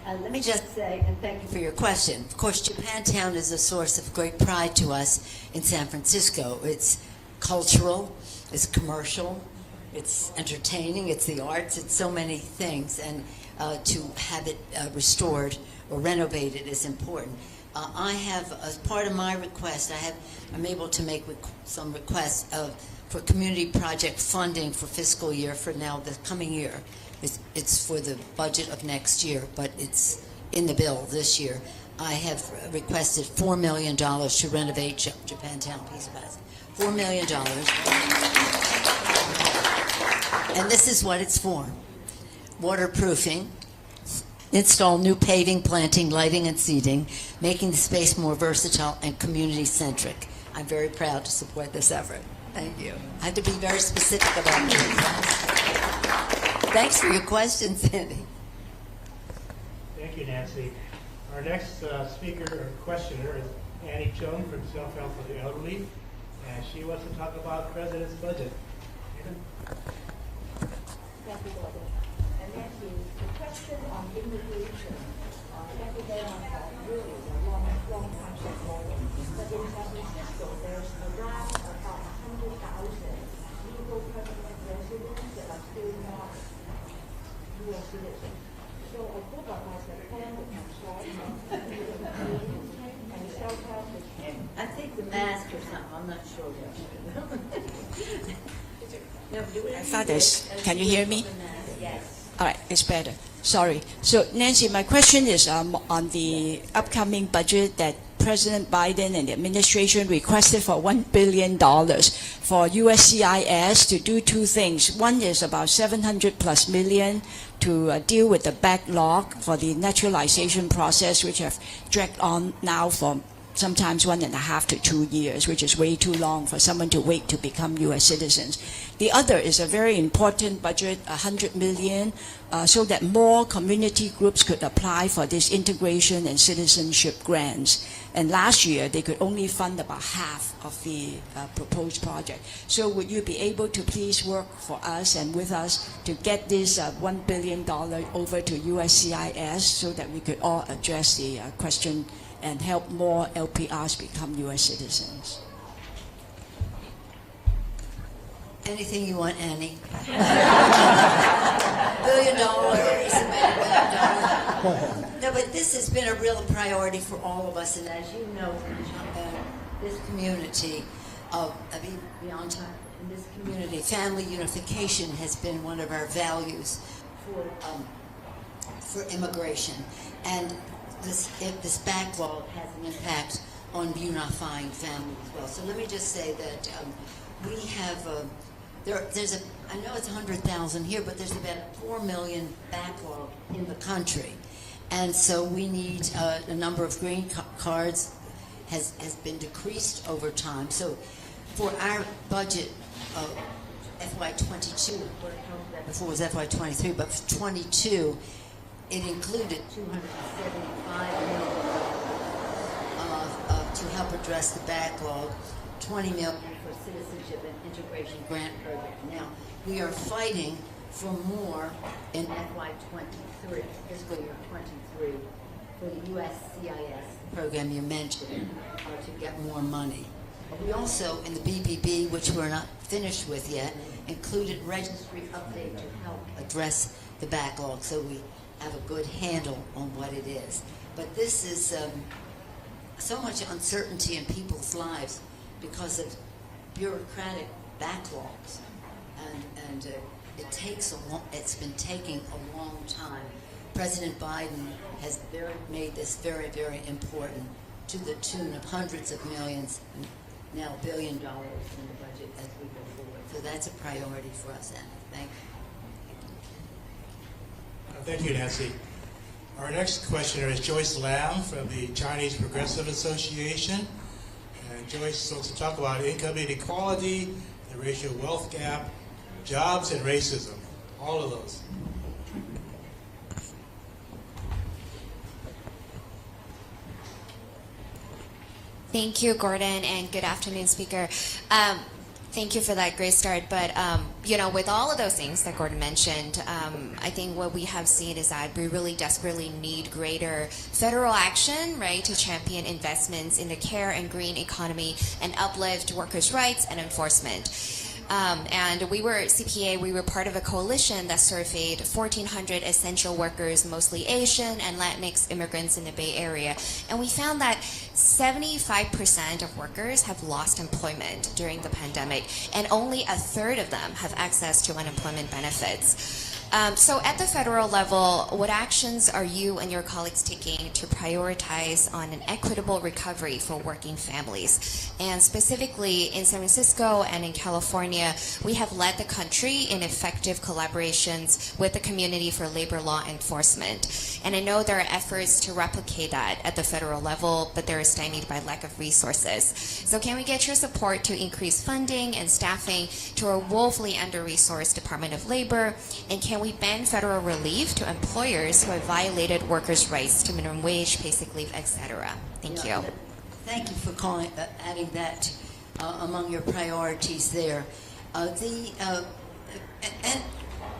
Let me just say, and thank you for your question. Of course, Japantown is a source of great pride to us in San Francisco. It's cultural, it's commercial, it's entertaining, it's the arts, it's so many things, and to have it restored or renovated is important. I have, as part of my request, I'm able to make some requests for community project funding for fiscal year for now, the coming year. It's for the budget of next year, but it's in the bill this year. I have requested $4 million to renovate Japantown Peace Plaza. $4 million. And this is what it's for. Waterproofing, install new paving, planting, lighting, and seating, making the space more versatile and community-centric. I'm very proud to support this effort. Thank you. I have to be very specific about this. Thanks for your question, Sandy. Thank you, Nancy. Our next speaker or questioner is Annie Chung from Self-Help for the Elderly, and she wants to talk about President's budget. Thank you, Gordon. And Nancy, the question on immigration, everyone really is a long time ago. But in San Francisco, there's around about 100,000 legal permanent residents that are still not U.S. citizens. So I thought about the plan that you saw and self-help. I think the mask or something, I'm not sure. Fathers, can you hear me? Yes. All right, it's better. Sorry. So, Nancy, my question is on the upcoming budget that President Biden and the administration requested for $1 billion for USCIS to do two things. One is about $700+ million to deal with the backlog for the naturalization process, which have dragged on now for sometimes 1.5 to 2 years, which is way too long for someone to wait to become U.S. citizens. The other is a very important budget, $100 million, so that more community groups could apply for this integration and citizenship grants. And last year, they could only fund about half of the proposed project. So would you be able to please work for us and with us to get this $1 billion over to USCIS so that we could all address the question and help more LPRs become U.S. citizens? Anything you want, Annie. $1 billion. No, but this has been a real priority for all of us, and as you know, this community beyond time, in this community, family unification has been one of our values for immigration, and this backlog has an impact on unifying families as well. So let me just say that we have I know it's 100,000 here, but there's about 4 million backlog in the country. And so we need a number of green cards has been decreased over time. So for our budget of FY22, before it was FY23, but for 22, it included $275 million to help address the backlog, $20 million for citizenship and integration grant program. Now, we are fighting for more in FY23, fiscal year 23, for the USCIS program you mentioned, to get more money. We also, in the BBB, which we're not finished with yet, included registry update to help address the backlog so we have a good handle on what it is. But this is so much uncertainty in people's lives because of bureaucratic backlogs, and it takes it's been taking a long time. President Biden has made this very, very important to the tune of hundreds of millions, now $1 billion in the budget as we go forward. So that's a priority for us, Annie. Thank you. Thank you, Nancy. Our next questioner is Joyce Lam from the Chinese Progressive Association. And Joyce wants to talk about income inequality, the racial wealth gap, jobs, and racism. All of those. Thank you, Gordon, and good afternoon, Speaker. Thank you for that great start. But, with all of those things that Gordon mentioned, I think what we have seen is that we really desperately need greater federal action, right, to champion investments in the care and green economy and uplift workers' rights and enforcement. And CPA, we were part of a coalition that surveyed 1,400 essential workers, mostly Asian and Latinx immigrants in the Bay Area. And we found that 75% of workers have lost employment during the pandemic, and only a third of them have access to unemployment benefits. So at the federal level, what actions are you and your colleagues taking to prioritize on an equitable recovery for working families? And specifically in San Francisco and in California, we have led the country in effective collaborations with the Community for Labor Law Enforcement. And I know there are efforts to replicate that at the federal level, but they're stymied by lack of resources. So can we get your support to increase funding and staffing to our woefully under-resourced Department of Labor? And can we bend federal relief to employers who have violated workers' rights to minimum wage, pay sick leave, etc.? Thank you. Thank you for adding that among your priorities there.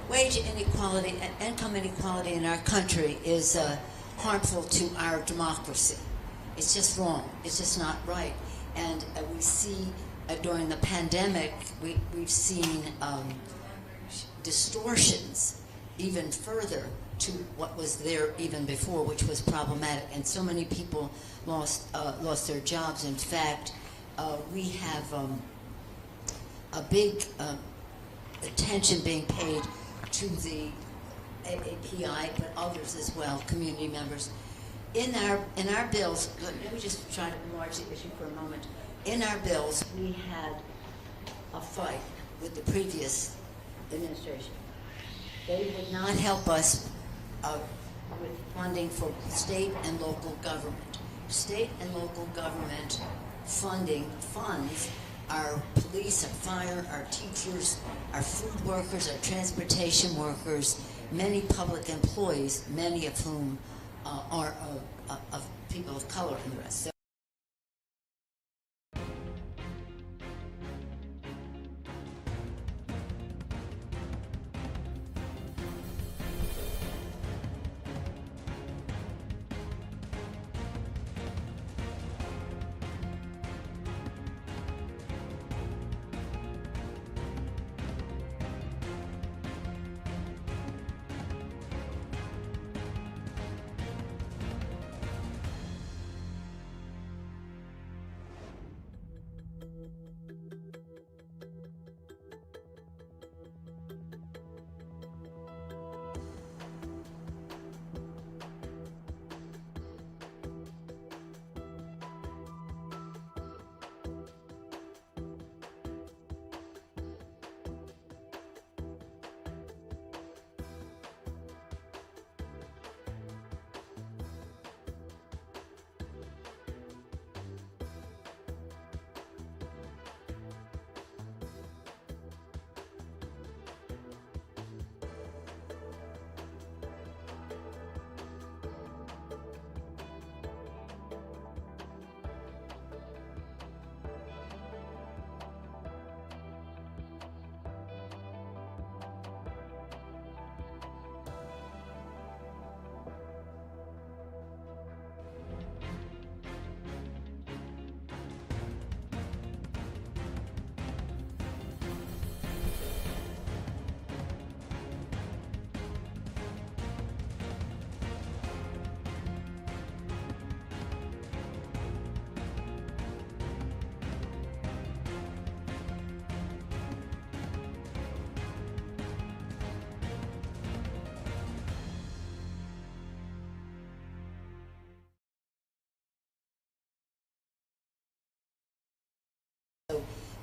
Wage inequality, income inequality in our country is harmful to our democracy. It's just wrong. It's just not right. And we see during the pandemic, we've seen distortions even further to what was there even before, which was problematic, and so many people lost their jobs. In fact, we have a big attention being paid to the API, but others as well, community members. In our bills, let me just try to enlarge the issue for a moment. In our bills, we had a fight with the previous administration. They would not help us with funding for state and local government. State and local government funding funds our police, our fire, our teachers, our food workers, our transportation workers, many public employees, many of whom are of people of color in the rest. So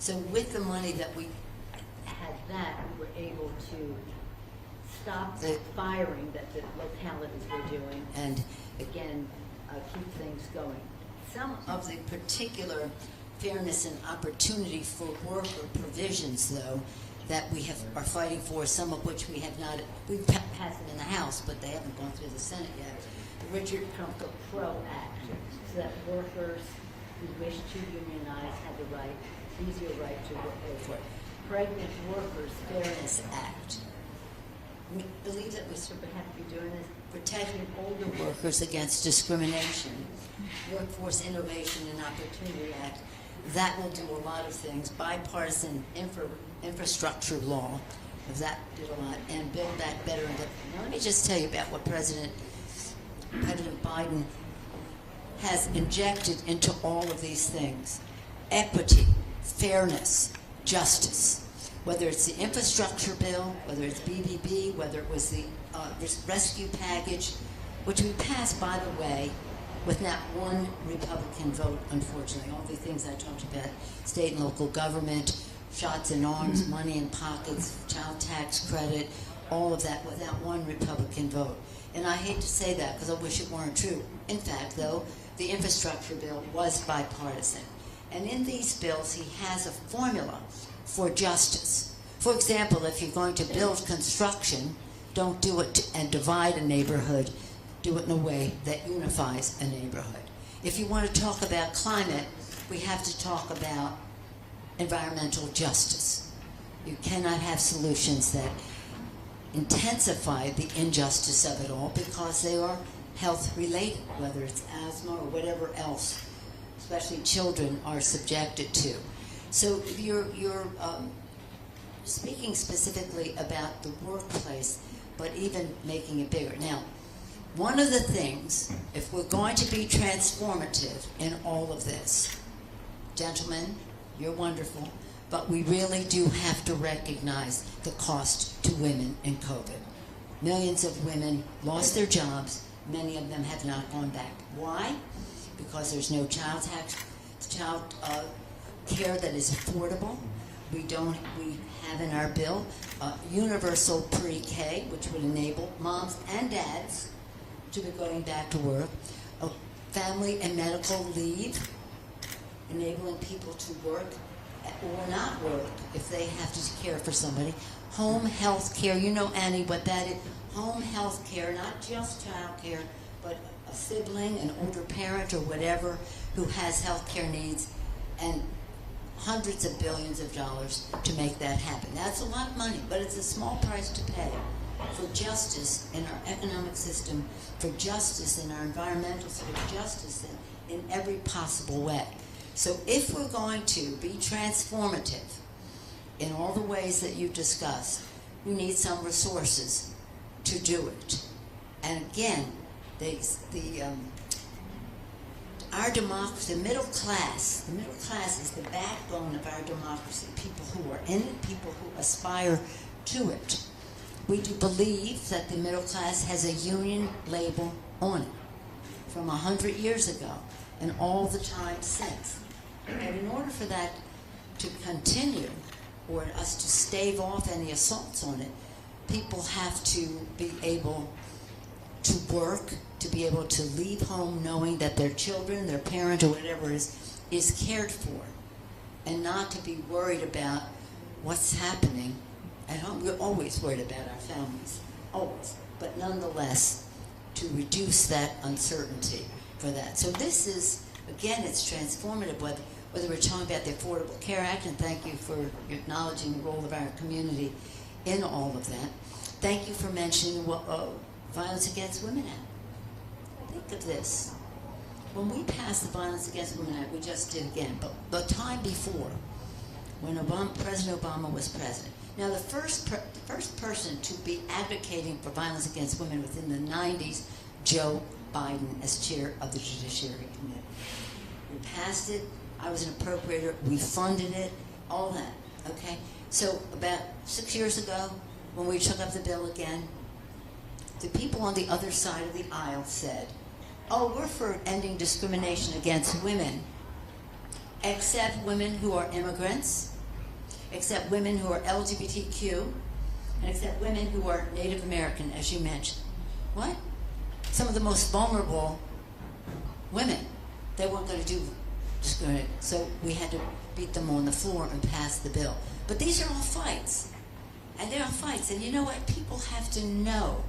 So with the money that we had, we were able to stop the firing that the localities were doing and, again, keep things going. Some of the particular fairness and opportunity for worker provisions, though, that we are fighting for, some of which we have not, we've passed it in the House, but they haven't gone through the Senate yet. The Richard Trumka Pro Act, so that workers who wish to unionize have the right, easier right to work for it. Pregnant Workers Fairness Act. We believe that we sort of have to be doing this, protecting older workers against discrimination. Workforce Innovation and Opportunity Act. That will do a lot of things. Bipartisan infrastructure law, because that did a lot, and Build Back Better. Now, let me just tell you about what President Biden has injected into all of these things. Equity, fairness, justice. Whether it's the infrastructure bill, whether it's BBB, whether it was the rescue package, which we passed, by the way, with not one Republican vote, unfortunately. All the things I talked about, state and local government, shots in arms, money in pockets, child tax credit, all of that without one Republican vote. And I hate to say that because I wish it weren't true. In fact, though, the infrastructure bill was bipartisan. And in these bills, he has a formula for justice. For example, if you're going to build construction, don't do it and divide a neighborhood. Do it in a way that unifies a neighborhood. If you want to talk about climate, we have to talk about environmental justice. You cannot have solutions that intensify the injustice of it all because they are health related, whether it's asthma or whatever else, especially children are subjected to. So you're speaking specifically about the workplace, but even making it bigger. Now, one of the things, if we're going to be transformative in all of this, gentlemen, you're wonderful, but we really do have to recognize the cost to women in COVID. Millions of women lost their jobs. Many of them have not gone back. Why? Because there's no child care that is affordable. We have in our bill universal pre-K, which would enable moms and dads to be going back to work, family and medical leave, enabling people to work or not work if they have to care for somebody. Home health care, you know, Annie, what that is. Home health care, not just child care, but a sibling, an older parent or whatever who has health care needs, and hundreds of billions of dollars to make that happen. That's a lot of money, but it's a small price to pay for justice in our economic system, for justice in our environmental system, justice in every possible way. So if we're going to be transformative in all the ways that you discussed, we need some resources to do it. And again, our democracy, the middle class is the backbone of our democracy. People who are in it, people who aspire to it. We do believe that the middle class has a union label on it from 100 years ago and all the time since. And in order for that to continue, or us to stave off any assaults on it, people have to be able to work, to be able to leave home knowing that their children, their parent, or whatever is cared for, and not to be worried about what's happening at home. We're always worried about our families, always, but nonetheless, to reduce that uncertainty for that. So this is, again, it's transformative, whether we're talking about the Affordable Care Act, and thank you for acknowledging the role of our community in all of that. Thank you for mentioning Violence Against Women Act. Think of this. When we passed the Violence Against Women Act, we just did again, but the time before, when President Obama was president. Now, the first person to be advocating for violence against women within the 90s, Joe Biden as chair of the Judiciary Committee. We passed it. I was an appropriator. We funded it. All that. Okay? So about 6 years ago, when we took up the bill again, the people on the other side of the aisle said, oh, we're for ending discrimination against women, except women who are immigrants, except women who are LGBTQ, and except women who are Native American, as you mentioned. What? Some of the most vulnerable women. They weren't going to do discrimination. So we had to beat them on the floor and pass the bill. But these are all fights. And they're all fights. And you know what? People have to know.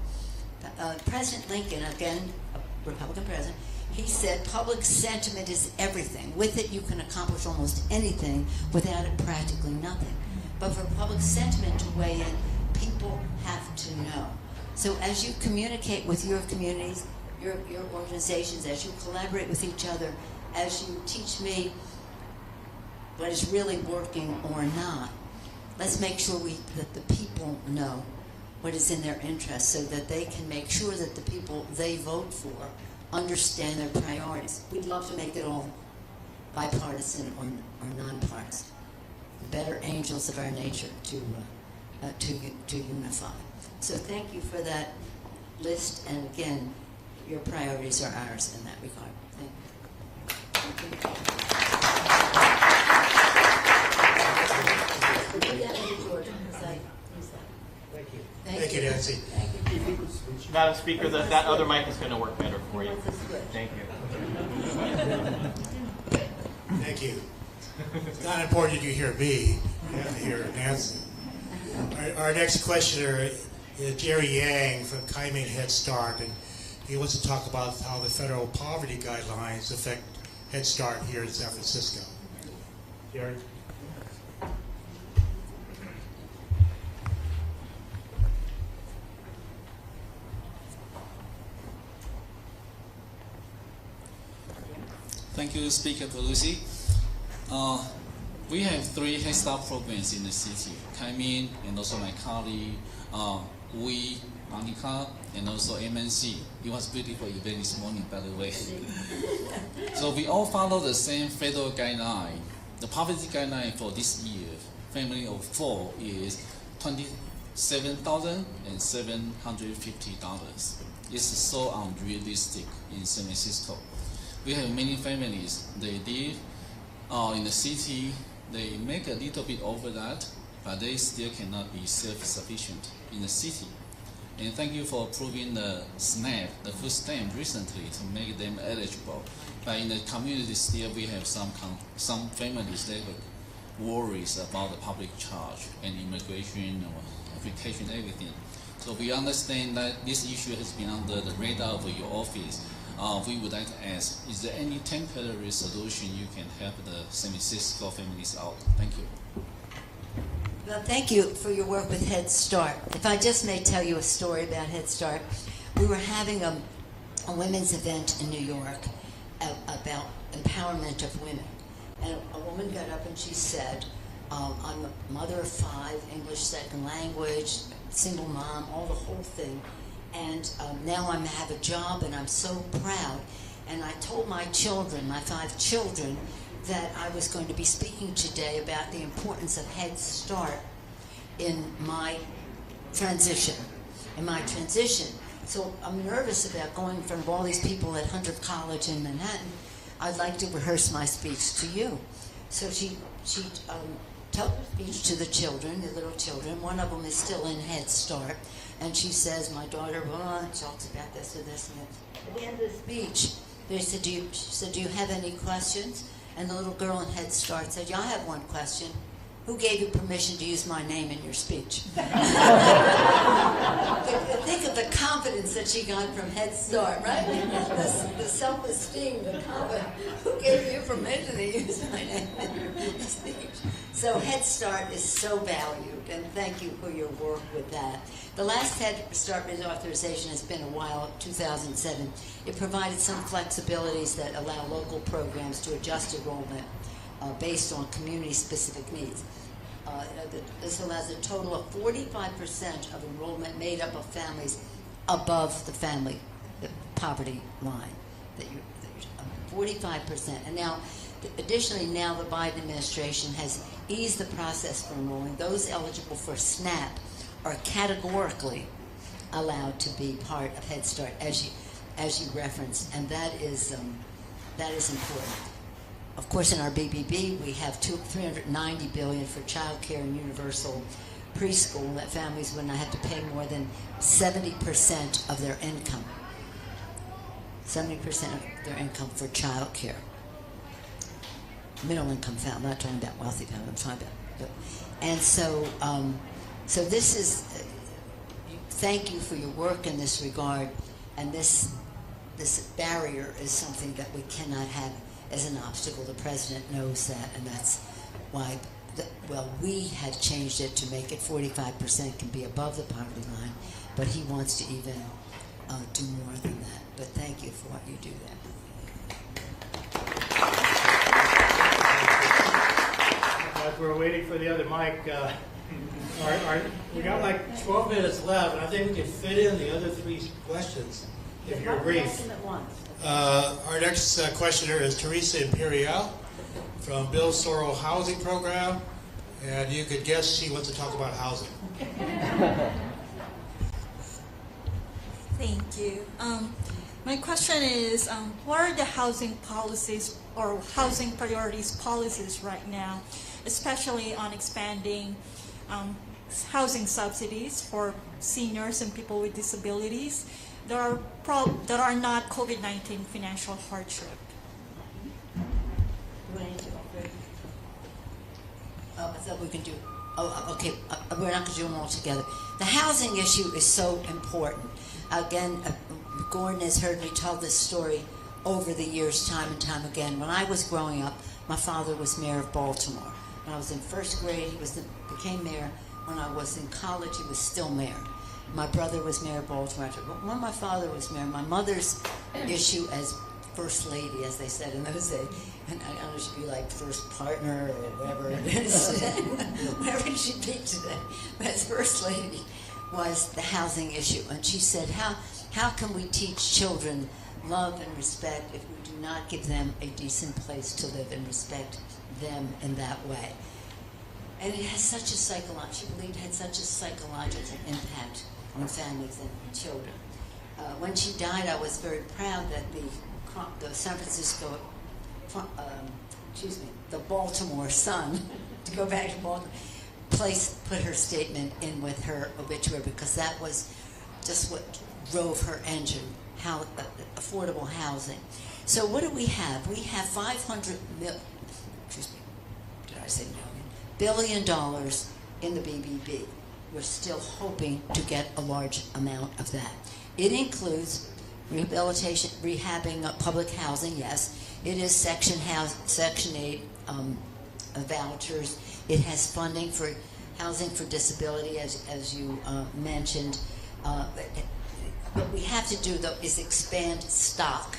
President Lincoln, again, a Republican president, he said public sentiment is everything. With it, you can accomplish almost anything. Without it, practically nothing. But for public sentiment to weigh in, people have to know. So as you communicate with your communities, your organizations, as you collaborate with each other, as you teach me what is really working or not, let's make sure that the people know what is in their interest so that they can make sure that the people they vote for understand their priorities. We'd love to make it all bipartisan or nonpartisan. The better angels of our nature to unify. So thank you for that list, and again, your priorities are ours in that regard. Thank you, Nancy. Madam Speaker, that other mic is going to work better for you. Thank you. Thank you. It's not important you hear me. You have to hear Nancy. Our next questioner is Jerry Yang from Kaiming Head Start, and he wants to talk about how the federal poverty guidelines affect Head Start here in San Francisco. Jerry? Thank you, Speaker Pelosi. We have 3 Head Start programs in the city, Kaiming and also my colleague, we, Monica, and also MNC. It was a beautiful event this morning, by the way. So we all follow the same federal guideline. The poverty guideline for this year, family of 4, is $27,750. It's so unrealistic in San Francisco. We have many families, they live in the city, they make a little bit over that, but they still cannot be self-sufficient in the city. And thank you for approving the SNAP, the food stamp, recently to make them eligible. But in the community still we have some families, they have worries about the public charge and immigration or application, everything. So we understand that this issue has been under the radar of your office. We would like to ask, is there any temporary solution you can help the San Francisco families out? Thank you. Well, thank you for your work with Head Start. If I just may tell you a story about Head Start. We were having a women's event in New York about empowerment of women. And a woman got up and she said, I'm a mother of 5, English second language, single mom, all the whole thing. And now I have a job and I'm so proud. And I told my children, my 5 children, that I was going to be speaking today about the importance of Head Start in my transition. So I'm nervous about going in front of all these people at Hunter College in Manhattan. I'd like to rehearse my speech to you. So she told her speech to the children, the little children. One of them is still in Head Start. And she says, my daughter, talks about this and this and that. At the end of the speech, she said, do you have any questions? And the little girl in Head Start said, yeah, I have one question. Who gave you permission to use my name in your speech? Think of the confidence that she got from Head Start, right? The self-esteem, the confidence. Who gave you permission to use my name in your speech? So Head Start is so valued, and thank you for your work with that. The last Head Start reauthorization has been a while, 2007. It provided some flexibilities that allow local programs to adjust enrollment based on community-specific needs. This allows a total of 45% of enrollment made up of families above the poverty line. 45%. And now, additionally, now the Biden administration has eased the process for enrolling. Those eligible for SNAP are categorically allowed to be part of Head Start, as you referenced, and that is important. Of course, in our BBB, we have $390 billion for child care and universal preschool, that families would not have to pay more than 70% of their income. 70% of their income for child care. Middle income family, I'm not talking about wealthy family, I'm talking about. And so, so this is, thank you for your work in this regard, and this barrier is something that we cannot have as an obstacle. The president knows that, and that's why, we have changed it to make it 45% can be above the poverty line, but he wants to even do more than that. But thank you for what you do there. As we're waiting for the other mic, All right, we got like 12 minutes left, and I think we can fit in the other 3 questions if you're brief. Our next questioner is Teresa Imperial from Bill Sorrell Housing Program, and you could guess she wants to talk about housing. Thank you. My question is, what are the housing policies or housing priorities policies right now, especially on expanding housing subsidies for seniors and people with disabilities that are not COVID-19 financial hardship? I thought we can do, okay, we're not going to do them all together. The housing issue is so important. Again, Gordon has heard me tell this story over the years, time and time again. When I was growing up, my father was mayor of Baltimore. When I was in first grade, he became mayor. When I was in college, he was still mayor. My brother was mayor of Baltimore. When my father was mayor, my mother's issue as first lady, as they said in those days, and I don't know, she'd be like first partner or whatever it is, whatever she'd be today, but as first lady was the housing issue. And she said, how can we teach children love and respect if we do not give them a decent place to live and respect them in that way? And it has such a she believed it had such a psychological impact on families and children. When she died, I was very proud that the San Francisco, the Baltimore Sun, to go back to Baltimore, put her statement in with her obituary, because that was just what drove her engine, affordable housing. So what do we have? We have $500 billion in the BBB. We're still hoping to get a large amount of that. It includes rehabilitation, rehabbing public housing, yes. It is Section 8 vouchers. It has funding for housing for disability, as you mentioned. What we have to do, though, is expand stock,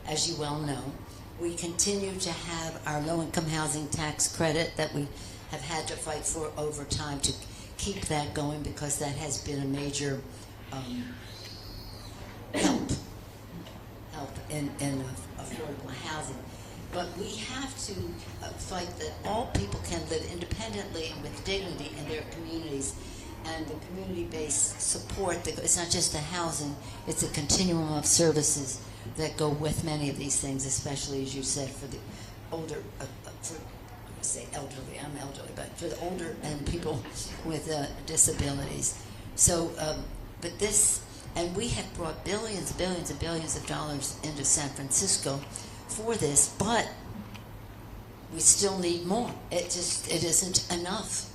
as you well know. We continue to have our low-income housing tax credit that we have had to fight for over time to keep that going, because that has been a major help in affordable housing. But we have to fight that all people can live independently and with dignity in their communities. And the community-based support, it's not just the housing, it's a continuum of services that go with many of these things, especially, as you said, for the older, elderly, I'm elderly, but for the older and people with disabilities. So, but this, and we have brought billions and billions of dollars into San Francisco for this, but we still need more. It isn't enough.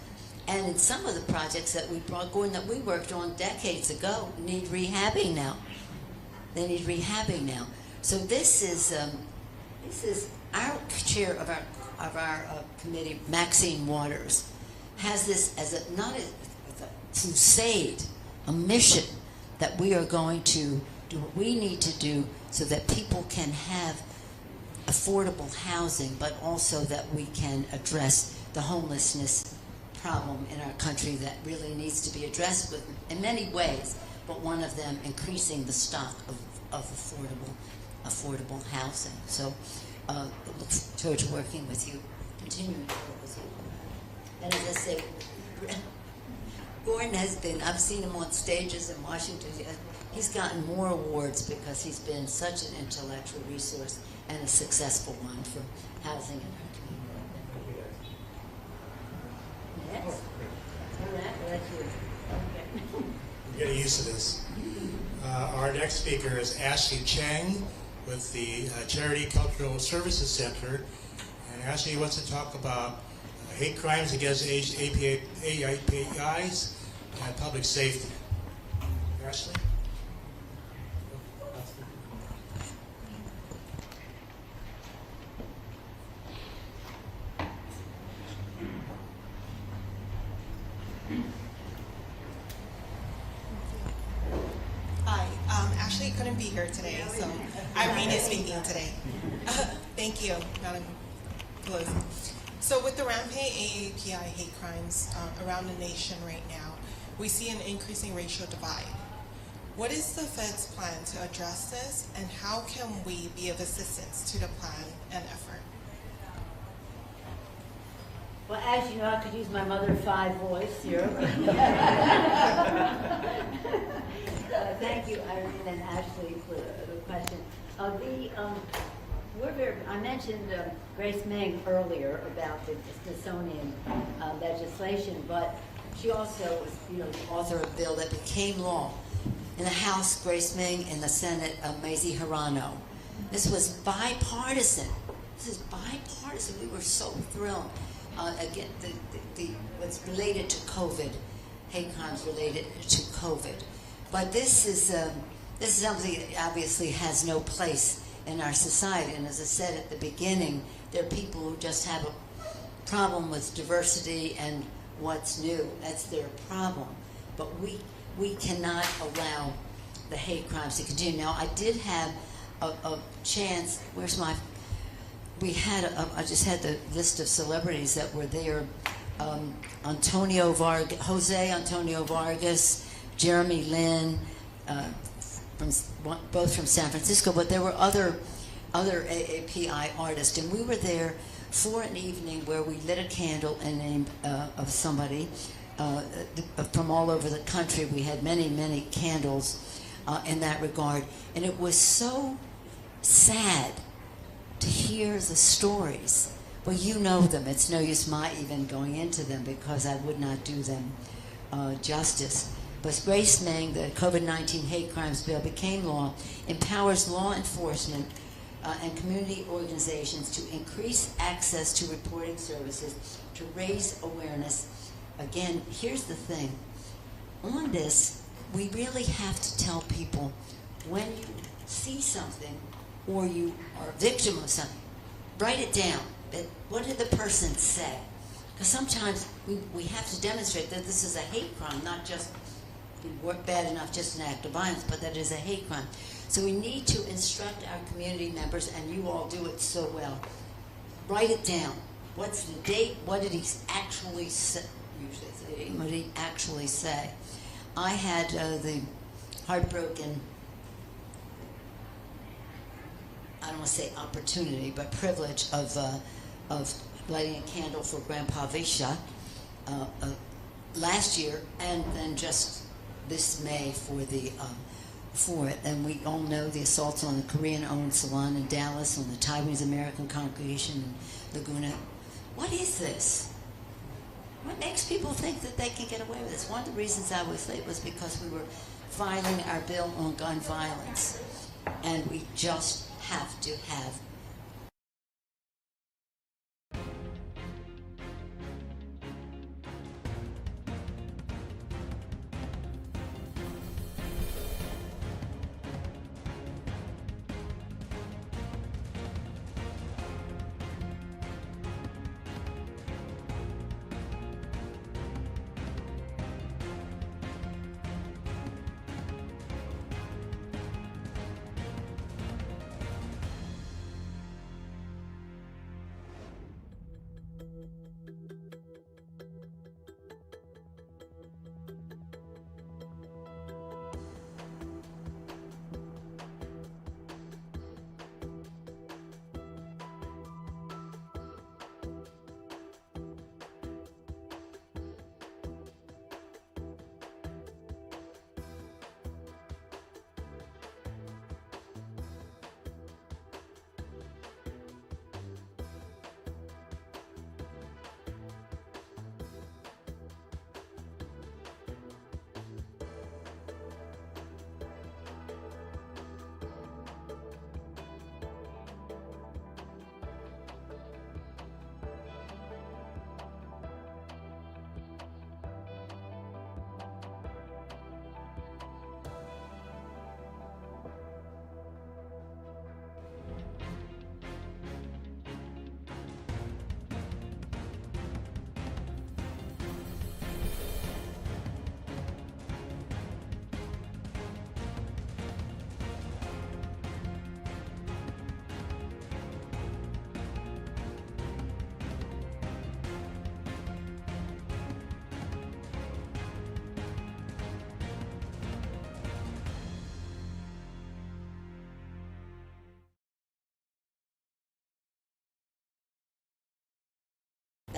And in some of the projects that we brought, Gordon, that we worked on decades ago, need rehabbing now. They need rehabbing now. So this is our chair of our committee, Maxine Waters, has this as not a crusade, a mission that we are going to do what we need to do so that people can have affordable housing, but also that we can address the homelessness problem in our country that really needs to be addressed in many ways, but one of them increasing the stock of affordable housing. So look forward to working with you, continuing to work with you. And as I say, Gordon has been, I've seen him on stages in Washington. He's gotten more awards because he's been such an intellectual resource and a successful one for housing in our community. Yes. I'm getting used to this. Our next speaker is Ashley Chang with the Charity Cultural Services Center. And Ashley wants to talk about hate crimes against APIs and public safety. Ashley? Ashley couldn't be here today, so Irene is speaking today. Thank you, Madam Pelosi. So with the rampant AAPI hate crimes around the nation right now, we see an increasing racial divide. What is the Fed's plan to address this, and how can we be of assistance to the plan and effort? Well, as you know, I could use my Mother 5 voice here. Thank you, Irene and Ashley, for the question. I mentioned Grace Meng earlier about the Smithsonian legislation, but she also was, the author of a bill that became law. In the House, Grace Meng. In the Senate, Mazie Hirano. This was bipartisan. This is bipartisan. We were so thrilled. Again, what's related to COVID, hate crimes related to COVID. But this is something that obviously has no place in our society. And as I said at the beginning, there are people who just have a problem with diversity and what's new. That's their problem. But we cannot allow the hate crimes to continue. Now, I did have a chance. I just had the list of celebrities that were there. Jose Antonio Vargas, Jeremy Lin, both from San Francisco, but there were other AAPI artists, and we were there for an evening where we lit a candle in the name of somebody from all over the country. We had many, many candles in that regard, and it was so sad to hear the stories. Well, you know them. It's no use my even going into them because I would not do them justice. But Grace Meng, the COVID-19 hate crimes bill became law, empowers law enforcement and community organizations to increase access to reporting services, to raise awareness. Again, here's the thing. On this, we really have to tell people when you see something or you are a victim of something, write it down. What did the person say? Because sometimes we have to demonstrate that this is a hate crime, not just bad enough just an act of violence, but that it is a hate crime. So we need to instruct our community members, and you all do it so well. Write it down. What's the date? What did he actually say? What did he actually say? I had the heartbroken, I don't want to say opportunity, but privilege of lighting a candle for Grandpa Visha last year, and then just this May for it. And we all know the assaults on the Korean-owned salon in Dallas, on the Taiwanese American congregation in Laguna. What is this? What makes people think that they can get away with this? One of the reasons I was late was because we were filing our bill on gun violence, and we just have to have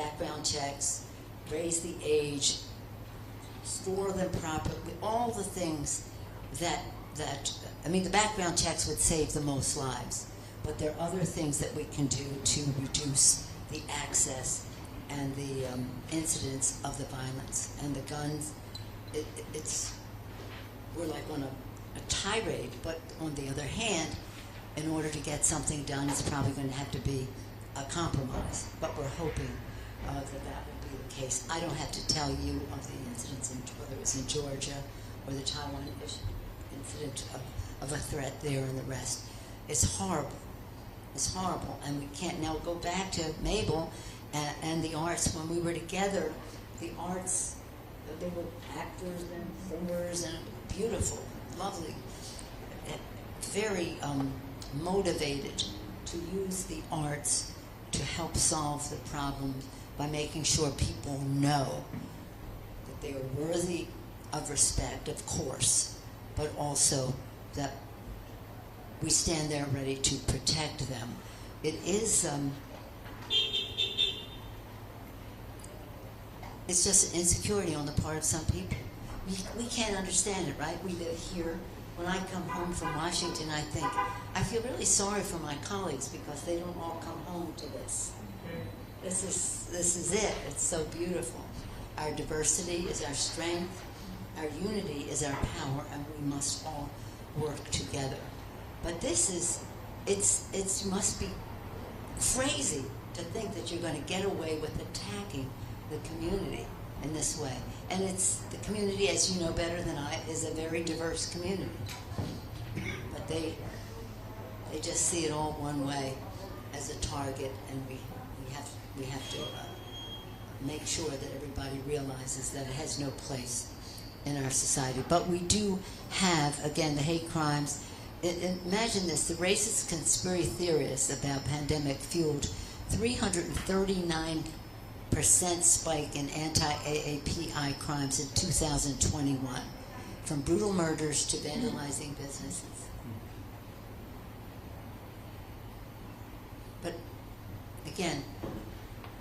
background checks, raise the age, store them properly, all the things that I mean, the background checks would save the most lives, but there are other things that we can do to reduce the access and the incidence of the violence and the guns. We're like on a tirade, but on the other hand, in order to get something done, it's probably going to have to be a compromise. But we're hoping that that will be the case. I don't have to tell you of the incidents, whether it was in Georgia or the Taiwan incident of a threat there and the rest. It's horrible. It's horrible. And we can't now go back to Mabel and the arts. When we were together, the arts, they were actors and singers and beautiful, lovely, very motivated to use the arts to help solve the problems by making sure people know that they are worthy of respect, of course, but also that we stand there ready to protect them. It is, it's just insecurity on the part of some people. We can't understand it, right? We live here. When I come home from Washington, I think, I feel really sorry for my colleagues because they don't all come home to this. This is it. It's so beautiful. Our diversity is our strength. Our unity is our power, and we must all work together. But this is, it must be crazy to think that you're going to get away with attacking the community in this way. And it's, the community, as you know better than I, is a very diverse community. But they just see it all one way as a target, and we have to make sure that everybody realizes that it has no place in our society. But we do have, again, the hate crimes. Imagine this, the racist conspiracy theorists about pandemic fueled 339% spike in anti-AAPI crimes in 2021, from brutal murders to vandalizing businesses. But again,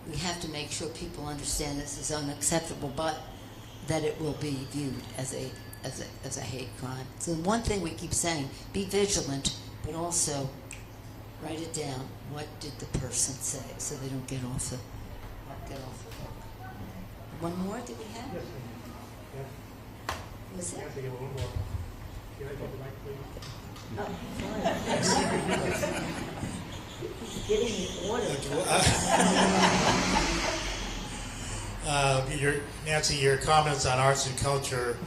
we have to make sure people understand this is unacceptable, but that it will be viewed as a hate crime. So one thing we keep saying, be vigilant, but also write it down. What did the person say, so they don't get off the hook. One more, did we have? Yes, Was that? I have to get one more. Can I get the mic, please? He's getting the order. Nancy, your comments on arts and culture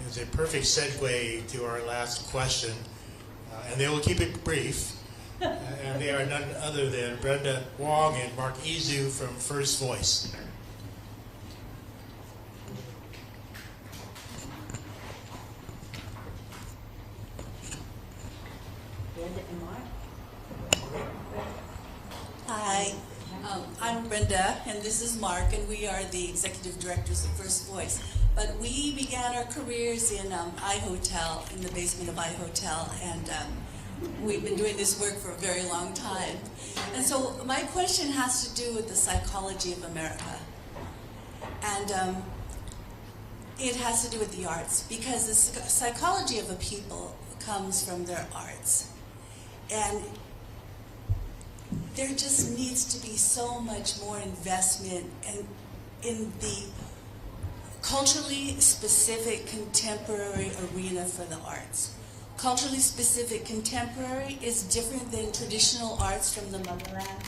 is a perfect segue to our last question, and they will keep it brief. And they are none other than Brenda Wong and Mark Izu from First Voice. Brenda and Mark? Hi, I'm Brenda, and this is Mark, and we are the executive directors of First Voice. But we began our careers in iHotel, in the basement of iHotel, and we've been doing this work for a very long time. And so my question has to do with the psychology of America. And it has to do with the arts, because the psychology of a people comes from their arts. And there just needs to be so much more investment in the culturally specific contemporary arena for the arts. Culturally specific contemporary is different than traditional arts from the motherland.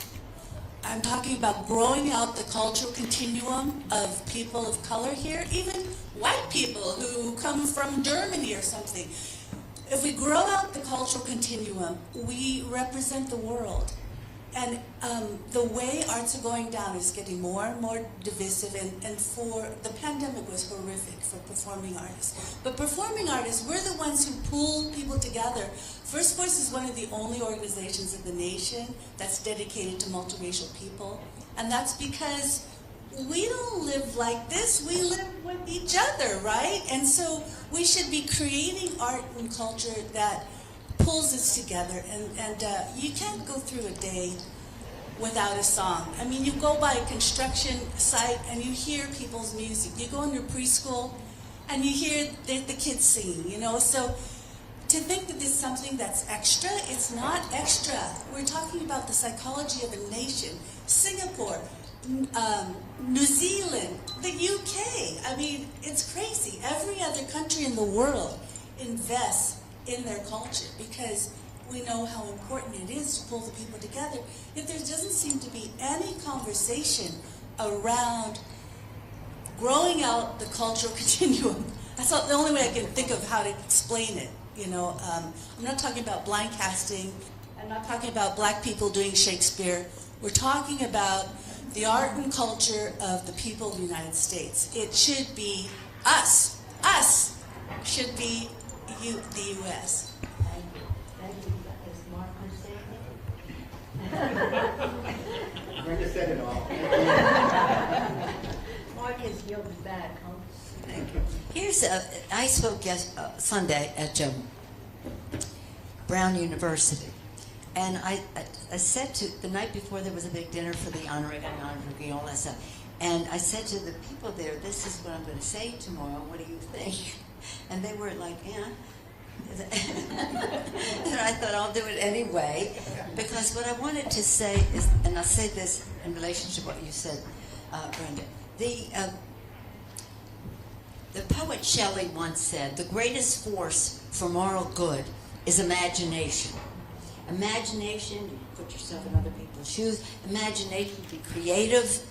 I'm talking about growing out the cultural continuum of people of color here, even white people who come from Germany or something. If we grow out the cultural continuum, we represent the world. And the way arts are going down is getting more and more divisive, and for the pandemic was horrific for performing artists. But performing artists, we're the ones who pull people together. First Voice is one of the only organizations in the nation that's dedicated to multiracial people. And that's because we don't live like this, we live with each other, right? And so we should be creating art and culture that pulls us together, and you can't go through a day without a song. I mean, you go by a construction site and you hear people's music. You go into preschool and you hear the kids singing, you know. So to think that this is something that's extra, it's not extra. We're talking about the psychology of a nation. Singapore, New Zealand, the UK. I mean, it's crazy. Every other country in the world invests in their culture because we know how important it is to pull the people together. Yet there doesn't seem to be any conversation around growing out the cultural continuum. That's the only way I can think of how to explain it. You know, I'm not talking about blind casting. I'm not talking about black people doing Shakespeare. We're talking about the art and culture of the people of the United States. It should be us. Us should be the U.S. Brenda said it all. Marcus yielded back, huh? Thank you. Here's I spoke Sunday at Brown University, and I said to the night before there was a big dinner for the honorary and all that stuff, and I said to the people there, "This is what I'm going to say tomorrow. What do you think?" And they were like, "Yeah." And I thought I'll do it anyway, because what I wanted to say is, and I'll say this in relation to what you said, Brenda. The poet Shelley once said, "The greatest force for moral good is imagination." Imagination, you put yourself in other people's shoes. Imagination, be creative.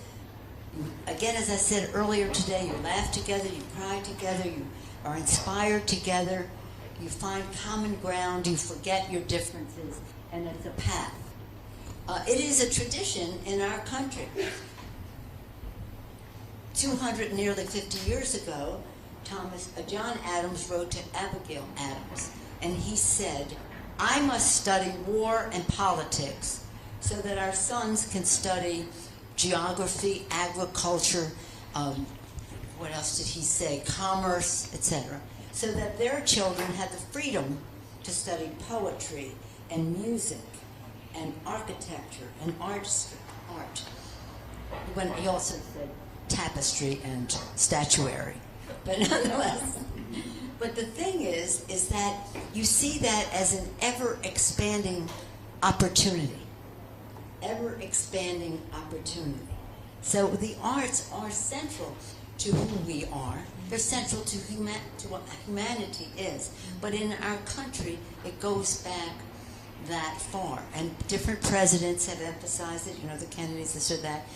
Again, as I said earlier today, you laugh together, you cry together, you are inspired together. You find common ground, you forget your differences, and it's a path. It is a tradition in our country. 250 years ago, John Adams wrote to Abigail Adams, and he said, "I must study war and politics so that our sons can study geography, agriculture, what else did he say, commerce, etc., so that their children have the freedom to study poetry and music and architecture and art." When he also said tapestry and statuary, but nonetheless. But the thing is that you see that as an ever-expanding opportunity, ever-expanding opportunity. So the arts are central to who we are. They're central to what humanity is. But in our country, it goes back that far. And different presidents have emphasized it, you know, the Kennedys, this or that.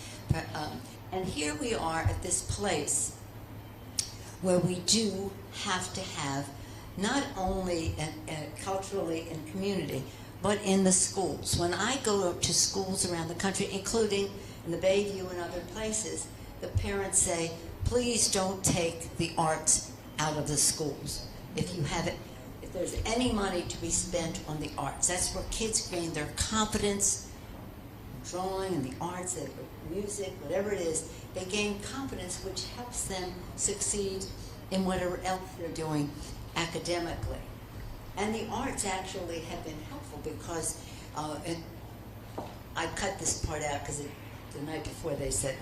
And here we are at this place where we do have to have not only culturally in community, but in the schools. When I go to schools around the country, including in the Bayview and other places, the parents say, "Please don't take the arts out of the schools. If there's any money to be spent on the arts, that's where kids gain their confidence, drawing and the arts, music, whatever it is, they gain confidence, which helps them succeed in whatever else they're doing academically." And the arts actually have been helpful because, I cut this part out because the night before they said,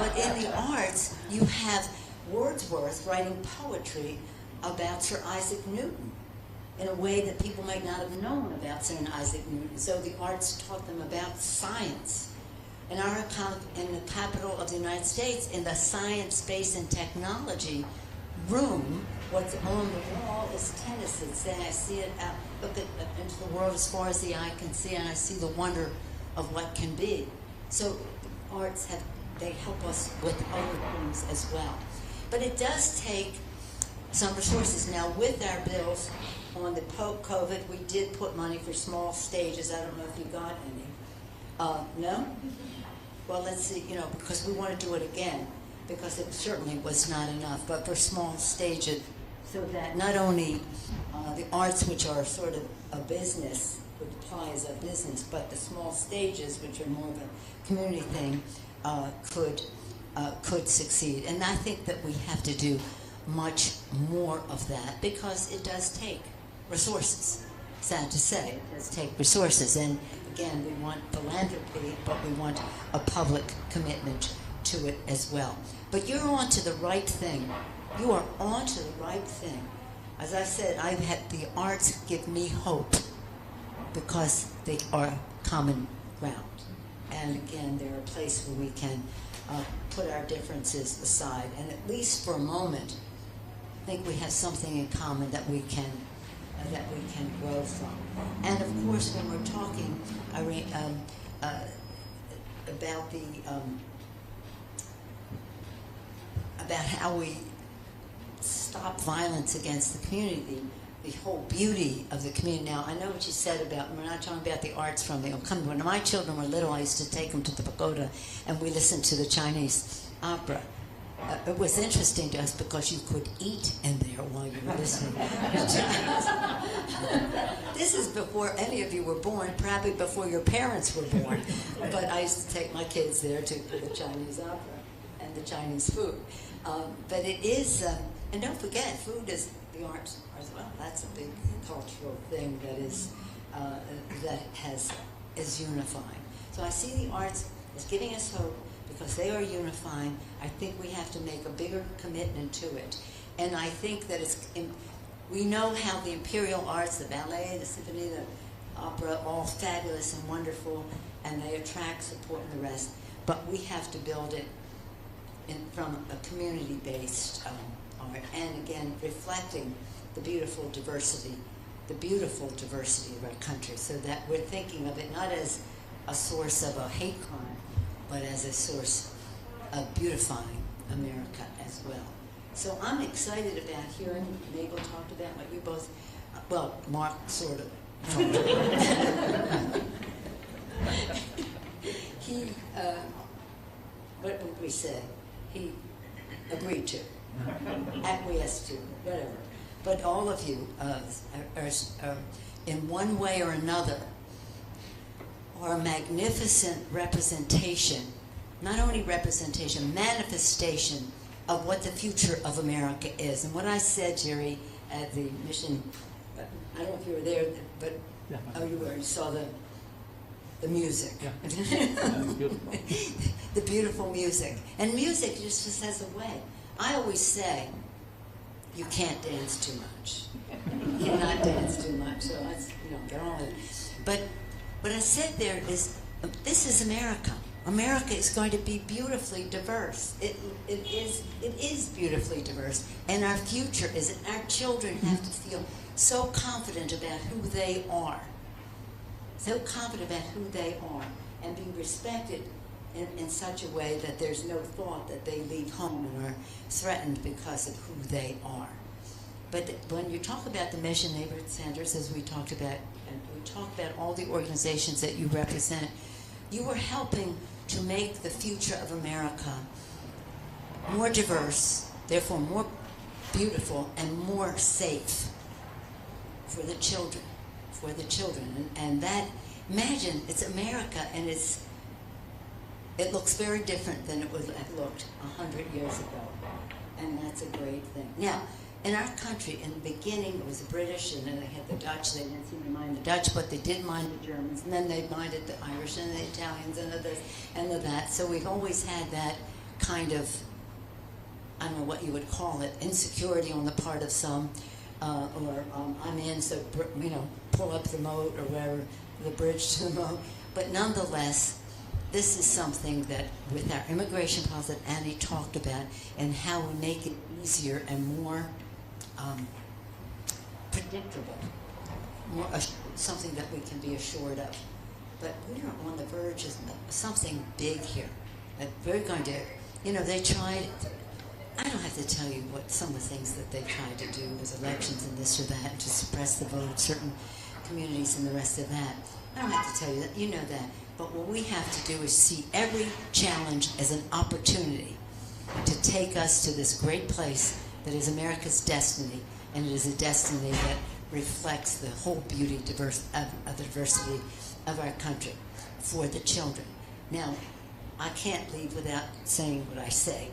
but in the arts, you have Wordsworth writing poetry about Sir Isaac Newton in a way that people might not have known about Sir Isaac Newton. So the arts taught them about science. In the capital of the United States, in the science, space, and technology room, what's on the wall is Tennyson's. Then I see it out, look into the world as far as the eye can see, and I see the wonder of what can be. So arts they help us with other things as well. But it does take some resources. Now, with our bills on the COVID, we did put money for small stages. I don't know if you got any. No? Well, let's see, you know, because we want to do it again, because it certainly was not enough, but for small stages, so that not only the arts, which are sort of a business, which apply as a business, but the small stages, which are more of a community thing, could succeed. And I think that we have to do much more of that, because it does take resources. Sad to say, it does take resources. And again, we want philanthropy, but we want a public commitment to it as well. But you're on to the right thing. You are on to the right thing. As I said, I've had the arts give me hope because they are common ground. And again, they're a place where we can put our differences aside, and at least for a moment, think we have something in common that we can grow from. And of course, when we're talking about how we stop violence against the community, the whole beauty of the community. Now, I know what you said about, we're not talking about the arts from the coming. When my children were little, I used to take them to the pagoda and we listened to the Chinese opera. It was interesting to us because you could eat in there while you were listening. This is before any of you were born, probably before your parents were born. But I used to take my kids there for the Chinese opera and the Chinese food. But it is, and don't forget, food is the arts as well. That's a big cultural thing that is is unifying. So I see the arts as giving us hope because they are unifying. I think we have to make a bigger commitment to it. And I think that we know how the imperial arts, the ballet, the symphony, the opera, all fabulous and wonderful, and they attract support and the rest. But we have to build it from a community-based art, and again, reflecting the beautiful diversity of our country, so that we're thinking of it not as a source of a hate crime, but as a source of beautifying America as well. So I'm excited about hearing Mabel talked about what you both, well, Mark sort of. He, what would we say? He agreed to, acquiesced to, whatever. But all of you are in one way or another, are a magnificent representation, not only representation, manifestation of what the future of America is. And what I said, Jerry, at the mission, I don't know if you were there, but oh, you were, you saw the music. Yeah. The beautiful music. And music just has a way. I always say, you can't dance too much. You cannot dance too much, so let's, get on with it. But what I said there is, this is America. America is going to be beautifully diverse. It is beautifully diverse. And our future is, our children have to feel so confident about who they are. So confident about who they are, and be respected in such a way that there's no thought that they leave home and are threatened because of who they are. But when you talk about the Mission Neighborhood Centers, as we talked about, and we talked about all the organizations that you represent, you are helping to make the future of America more diverse, therefore more beautiful and more safe for the children. And that, imagine, it's America, and it looks very different than it would have looked 100 years ago. And that's a great thing. Now, in our country, in the beginning, it was the British, and then they had the Dutch. They didn't seem to mind the Dutch, but they did mind the Germans. And then they minded the Irish and the Italians and the this and the that. So we've always had that kind of, I don't know what you would call it, insecurity on the part of some, or I'm in, so, pull up the moat or whatever, the bridge to the moat. But nonetheless, this is something that with our immigration policy that Annie talked about, and how we make it easier and more predictable, more something that we can be assured of. But we are on the verge of something big here. That we're going to, they tried, I don't have to tell you what some of the things that they tried to do with elections and this or that, to suppress the vote of certain communities and the rest of that. I don't have to tell you that, you know that. But what we have to do is see every challenge as an opportunity to take us to this great place that is America's destiny, and it is a destiny that reflects the whole beauty of the diversity of our country for the children. Now, I can't leave without saying what I say.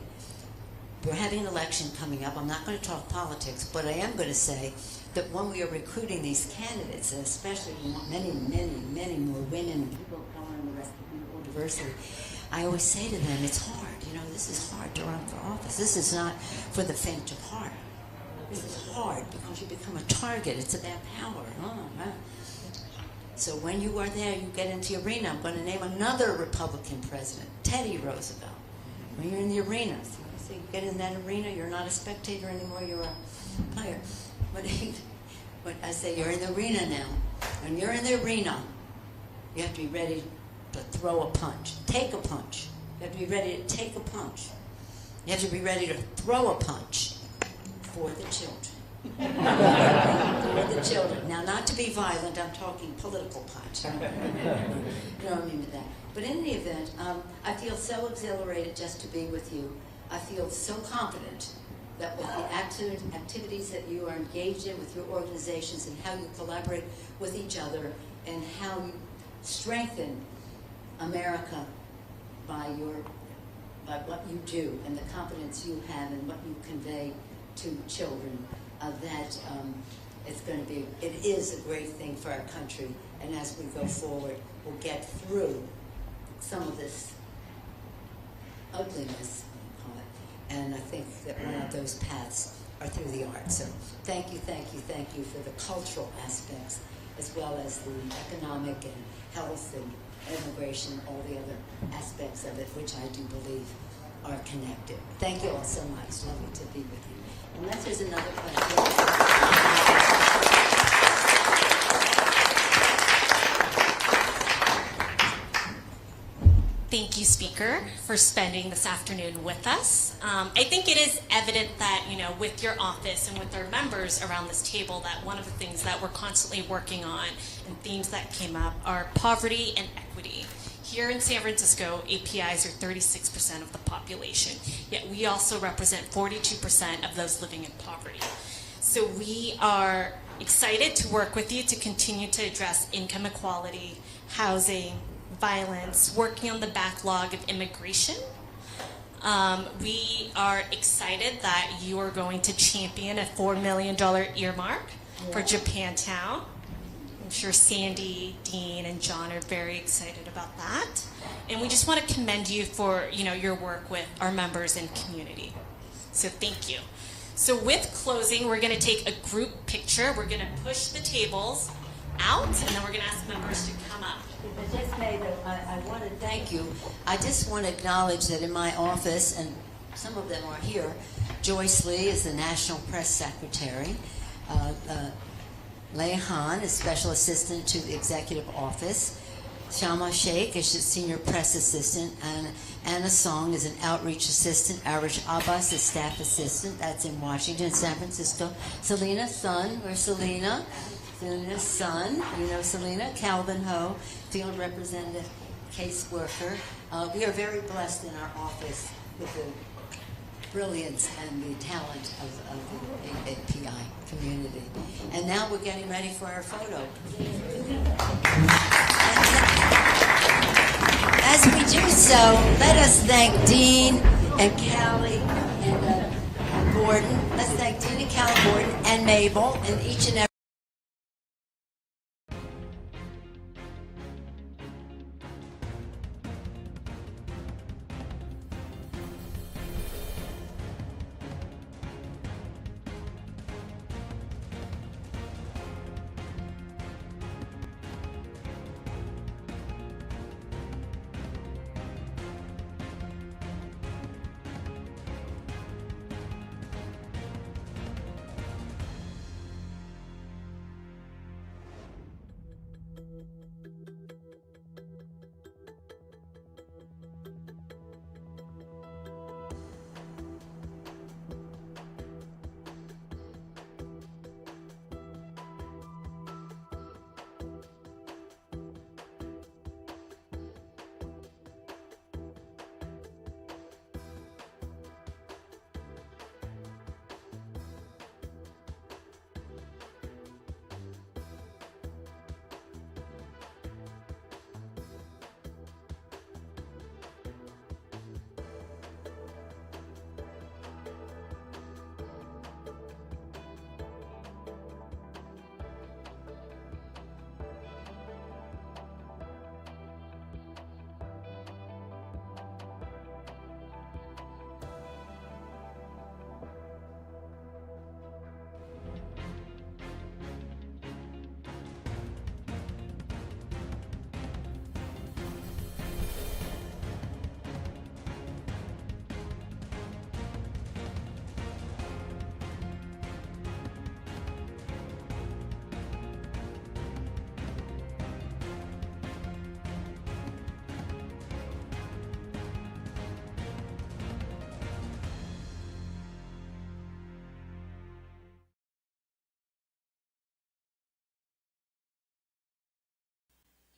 We're having an election coming up. I'm not going to talk politics, but I am going to say that when we are recruiting these candidates, and especially many more women and people of color and the rest of people, diversity, I always say to them, it's hard. This is hard to run for office. This is not for the faint of heart. This is hard because you become a target. It's about power. So when you are there, you get into the arena. I'm going to name another Republican president, Teddy Roosevelt. When you're in the arena, so you get in that arena, you're not a spectator anymore, you're a player. But I say you're in the arena now. When you're in the arena, you have to be ready to throw a punch, take a punch. You have to be ready to take a punch. You have to be ready to throw a punch for the children. For the children. Now, not to be violent, I'm talking political punch. You know what I mean with that. But in the event, I feel so exhilarated just to be with you. I feel so confident that with the activities that you are engaged in with your organizations and how you collaborate with each other and how you strengthen America by what you do and the confidence you have and what you convey to children, that it is a great thing for our country. And as we go forward, we'll get through some of this ugliness, and I think that one of those paths are through the arts. So thank you for the cultural aspects as well as the economic and health and immigration, all the other aspects of it, which I do believe are connected. Thank you all so much. Lovely to be with you. Unless there's another question. Thank you, Speaker, for spending this afternoon with us. I think it is evident that, with your office and with our members around this table, that one of the things that we're constantly working on and themes that came up are poverty and equity. Here in San Francisco, APIs are 36% of the population, yet we also represent 42% of those living in poverty. So we are excited to work with you to continue to address income equality, housing, violence, working on the backlog of immigration. We are excited that you are going to champion a $4 million earmark for Japantown. I'm sure Sandy, Dean, and John are very excited about that. And we just want to commend you for your work with our members and community. So thank you. So with closing, we're going to take a group picture. We're going to push the tables out, and then we're going to ask members to come up. I want to thank you. I just want to acknowledge that in my office, and some of them are here, Joyce Lee is the National Press Secretary. Lei Han is Special Assistant to the Executive Office. Shama Sheikh is the Senior Press Assistant. And Anna Song is an Outreach Assistant. Arish Abbas is Staff Assistant. That's in Washington, San Francisco. Selena Sun, where's Selena? Selena's son, Selena, Calvin Ho, Field Representative, caseworker. We are very blessed in our office with the brilliance and the talent of the API community. And now we're getting ready for our photo. As we do so, let us thank Dean and Callie and Gordon. Let's thank Dean and Callie Gordon and Mabel and each and every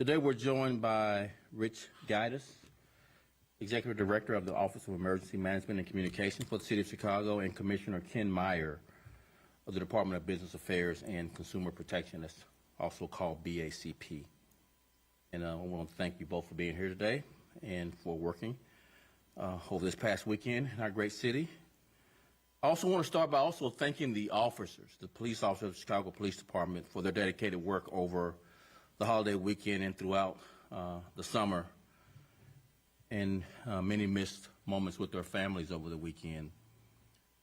Today we're joined by Rich Guidus, Executive Director of the Office of Emergency Management and Communications for the City of Chicago, and Commissioner Ken Meyer of the Department of Business Affairs and Consumer Protection, that's also called BACP. And I want to thank you both for being here today and for working over this past weekend in our great city. I also want to start by also thanking the officers, the police officers of the Chicago Police Department, for their dedicated work over the holiday weekend and throughout the summer, and many missed moments with their families over the weekend.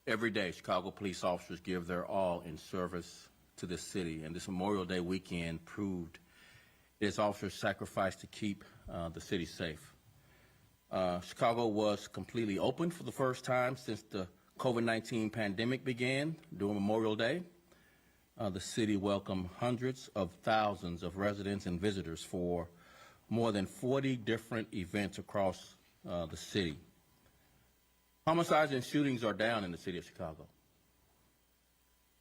Every day, Chicago police officers give their all in service to this city, and this Memorial Day weekend proved its officers sacrificed to keep the city safe. Chicago was completely open for the first time since the COVID-19 pandemic began during Memorial Day. The city welcomed hundreds of thousands of residents and visitors for more than 40 different events across the city. Homicides and shootings are down in the city of Chicago.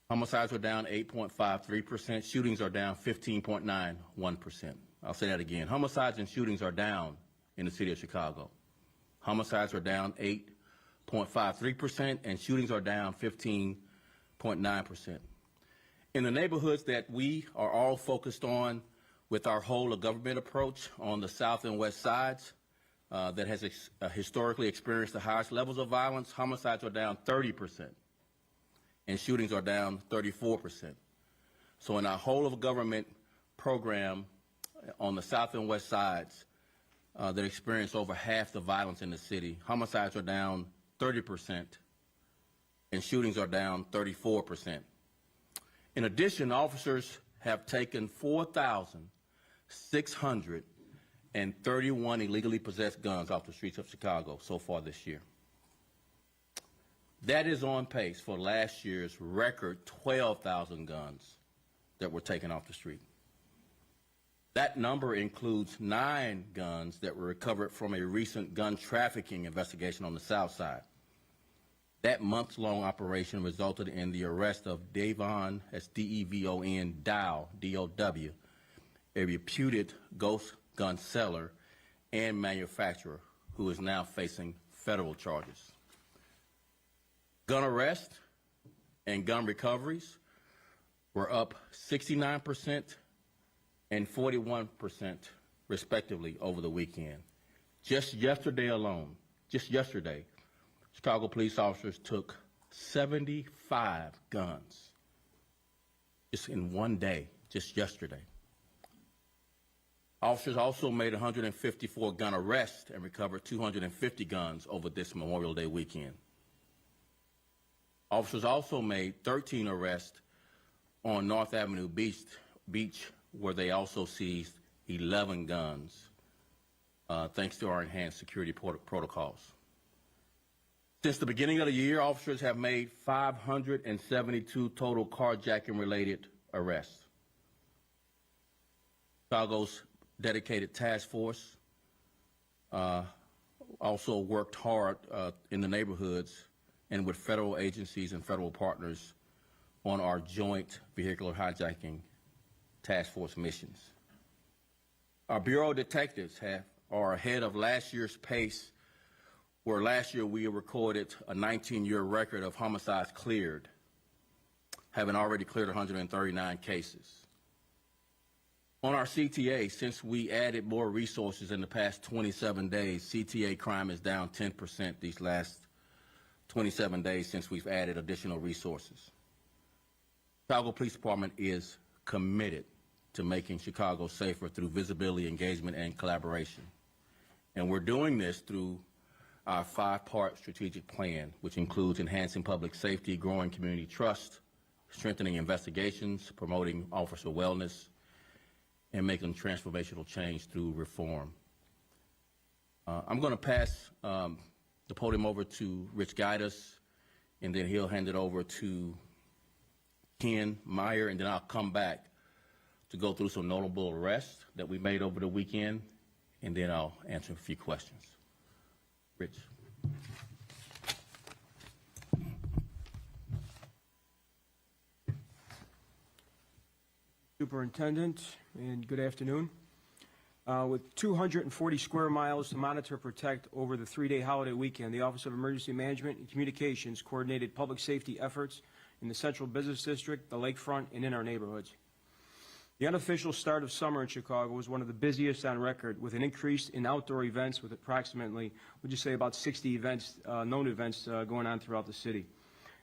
Homicides are down 8.53%. Shootings are down 15.91%. I'll say that again. Homicides and shootings are down in the city of Chicago. Homicides are down 8.53%, and shootings are down 15.9%. In the neighborhoods that we are all focused on with our whole of government approach on the south and west sides that has historically experienced the highest levels of violence, homicides are down 30% and shootings are down 34%. So in our whole of government program on the south and west sides that experience over half the violence in the city, homicides are down 30% and shootings are down 34%. In addition, officers have taken 4,631 illegally possessed guns off the streets of Chicago so far this year. That is on pace for last year's record 12,000 guns that were taken off the street. That number includes 9 guns that were recovered from a recent gun trafficking investigation on the south side. That months-long operation resulted in the arrest of Devon, that's D-E-V-O-N, Dow, D-O-W, a reputed ghost gun seller and manufacturer who is now facing federal charges. Gun arrests and gun recoveries were up 69% and 41% respectively over the weekend. Just yesterday alone, Chicago police officers took 75 guns just in one day, just yesterday. Officers also made 154 gun arrests and recovered 250 guns over this Memorial Day weekend. Officers also made 13 arrests on North Avenue Beach, where they also seized 11 guns, thanks to our enhanced security protocols. Since the beginning of the year, officers have made 572 total carjacking-related arrests. Chicago's dedicated task force also worked hard in the neighborhoods and with federal agencies and federal partners on our joint vehicular hijacking task force missions. Our Bureau of Detectives are ahead of last year's pace, where last year we recorded a 19-year record of homicides cleared, having already cleared 139 cases. On our CTA, since we added more resources in the past 27 days, CTA crime is down 10% these last 27 days since we've added additional resources. Chicago Police Department is committed to making Chicago safer through visibility, engagement, and collaboration. And we're doing this through our 5-part strategic plan, which includes enhancing public safety, growing community trust, strengthening investigations, promoting officer wellness, and making transformational change through reform. I'm going to pass the podium over to Rich Guidus, and then he'll hand it over to Ken Meyer, and then I'll come back to go through some notable arrests that we made over the weekend, and then I'll answer a few questions. Rich. Superintendent, and good afternoon. With 240 square miles to monitor and protect over the 3-day holiday weekend, the Office of Emergency Management and Communications coordinated public safety efforts in the Central Business District, the Lakefront, and in our neighborhoods. The unofficial start of summer in Chicago was one of the busiest on record, with an increase in outdoor events with approximately, would you say, about 60 events, known events going on throughout the city.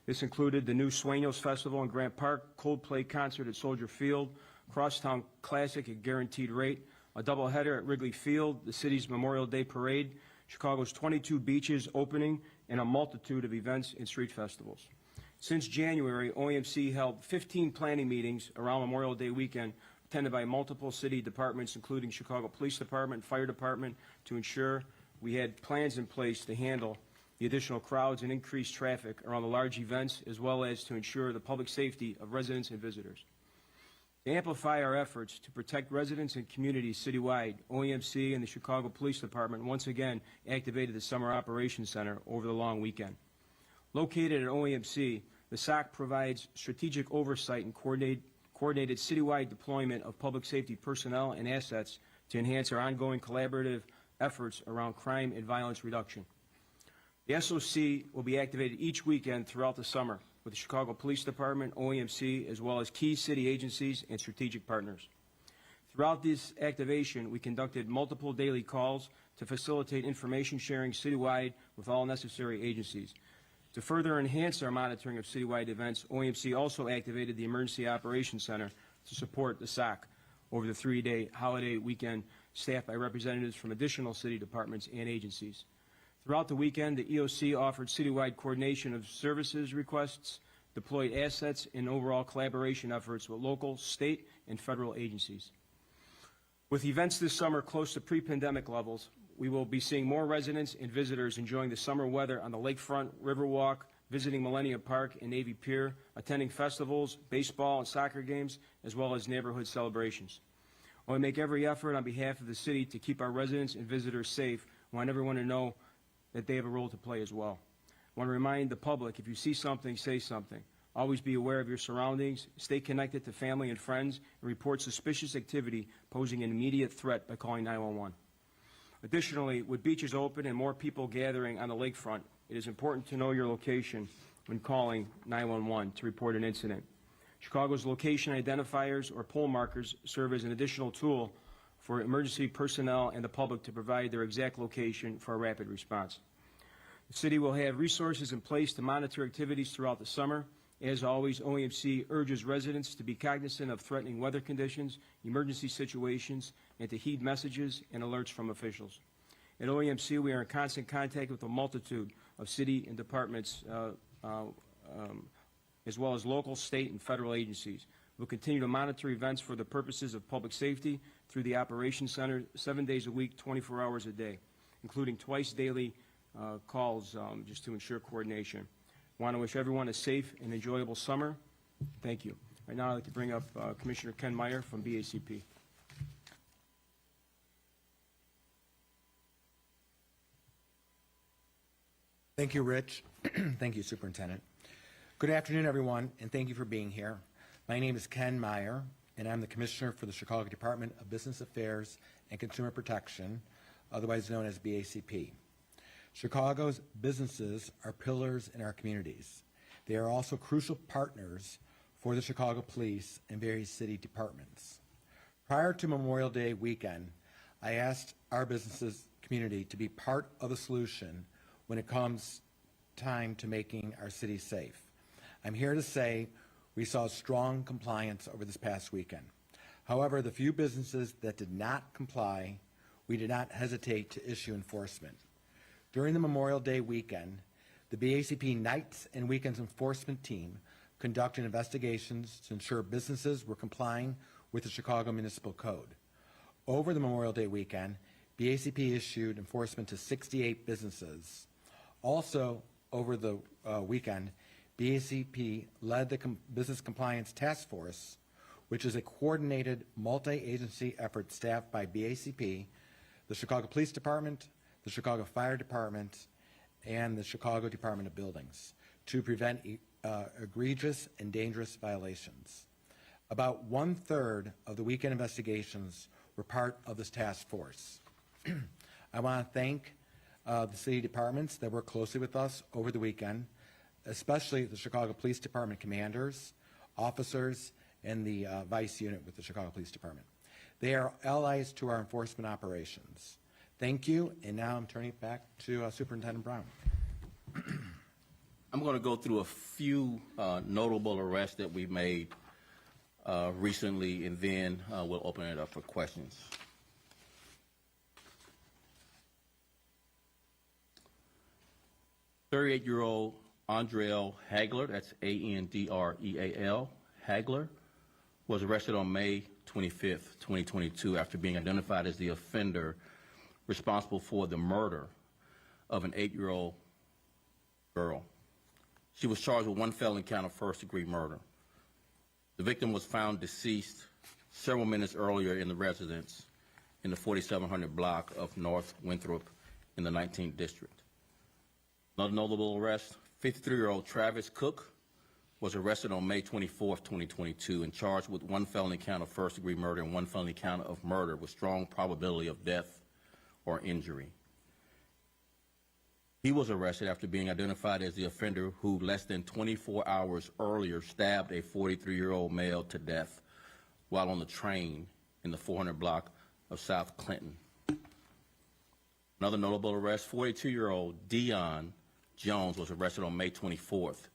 This included the new Sueños Festival in Grant Park, Coldplay concert at Soldier Field, Crosstown Classic at Guaranteed Rate, a doubleheader at Wrigley Field, the city's Memorial Day Parade, Chicago's 22 beaches opening, and a multitude of events and street festivals. Since January, OEMC held 15 planning meetings around Memorial Day weekend, attended by multiple city departments, including Chicago Police Department, Fire Department, to ensure we had plans in place to handle the additional crowds and increased traffic around the large events, as well as to ensure the public safety of residents and visitors. To amplify our efforts to protect residents and communities citywide, OEMC and the Chicago Police Department once again activated the Summer Operations Center over the long weekend. Located at OEMC, the SOC provides strategic oversight and coordinated citywide deployment of public safety personnel and assets to enhance our ongoing collaborative efforts around crime and violence reduction. The SOC will be activated each weekend throughout the summer with the Chicago Police Department, OEMC, as well as key city agencies and strategic partners. Throughout this activation, we conducted multiple daily calls to facilitate information sharing citywide with all necessary agencies. To further enhance our monitoring of citywide events, OEMC also activated the Emergency Operations Center to support the SOC over the 3-day holiday weekend, staffed by representatives from additional city departments and agencies. Throughout the weekend, the EOC offered citywide coordination of services requests, deployed assets, and overall collaboration efforts with local, state, and federal agencies. With events this summer close to pre-pandemic levels, we will be seeing more residents and visitors enjoying the summer weather on the lakefront, Riverwalk, visiting Millennium Park and Navy Pier, attending festivals, baseball and soccer games, as well as neighborhood celebrations. While we make every effort on behalf of the city to keep our residents and visitors safe, we want everyone to know that they have a role to play as well. I want to remind the public, if you see something, say something. Always be aware of your surroundings, stay connected to family and friends, and report suspicious activity posing an immediate threat by calling 911. Additionally, with beaches open and more people gathering on the lakefront, it is important to know your location when calling 911 to report an incident. Chicago's location identifiers or pole markers serve as an additional tool for emergency personnel and the public to provide their exact location for a rapid response. The city will have resources in place to monitor activities throughout the summer. As always, OEMC urges residents to be cognizant of threatening weather conditions, emergency situations, and to heed messages and alerts from officials. At OEMC, we are in constant contact with a multitude of city and departments, as well as local, state, and federal agencies. We'll continue to monitor events for the purposes of public safety through the Operations Center 7 days a week, 24 hours a day, including twice daily calls just to ensure coordination. I want to wish everyone a safe and enjoyable summer. Thank you. Right now I'd like to bring up Commissioner Ken Meyer from BACP. Thank you, Rich. Thank you, Superintendent. Good afternoon, everyone, and thank you for being here. My name is Ken Meyer, and I'm the Commissioner for the Chicago Department of Business Affairs and Consumer Protection, otherwise known as BACP. Chicago's businesses are pillars in our communities. They are also crucial partners for the Chicago Police and various city departments. Prior to Memorial Day weekend, I asked our businesses community to be part of the solution when it comes time to making our city safe. I'm here to say we saw strong compliance over this past weekend. However, the few businesses that did not comply, we did not hesitate to issue enforcement. During the Memorial Day weekend, the BACP Nights and Weekends Enforcement Team conducted investigations to ensure businesses were complying with the Chicago Municipal Code. Over the Memorial Day weekend, BACP issued enforcement to 68 businesses. Also, over the weekend, BACP led the Business Compliance Task Force, which is a coordinated multi-agency effort staffed by BACP, the Chicago Police Department, the Chicago Fire Department, and the Chicago Department of Buildings to prevent egregious and dangerous violations. About 1/3 of the weekend investigations were part of this task force. I want to thank the city departments that worked closely with us over the weekend, especially the Chicago Police Department commanders, officers, and the vice unit with the Chicago Police Department. They are allies to our enforcement operations. Thank you, and now I'm turning it back to Superintendent Brown. I'm going to go through a few notable arrests that we made recently, and then we'll open it up for questions. "38-year-old Andreal Hagler, that's Andreal Hagler, was arrested on May 25th, 2022 after being identified as the offender responsible for the murder of an 8-year-old girl. She was charged with 1 felony count of first-degree murder. The victim was found deceased several minutes earlier in the residence in the 4700 block of North Winthrop in the 19th District. Another notable arrest, 53-year-old Travis Cook was arrested on May 24th, 2022 and charged with 1 felony count of first-degree murder and 1 felony count of murder with strong probability of death or injury. He was arrested after being identified as the offender who less than 24 hours earlier stabbed a 43-year-old male to death while on the train in the 400 block of South Clinton. Another notable arrest, 42-year-old Dion Jones was arrested on May 24th,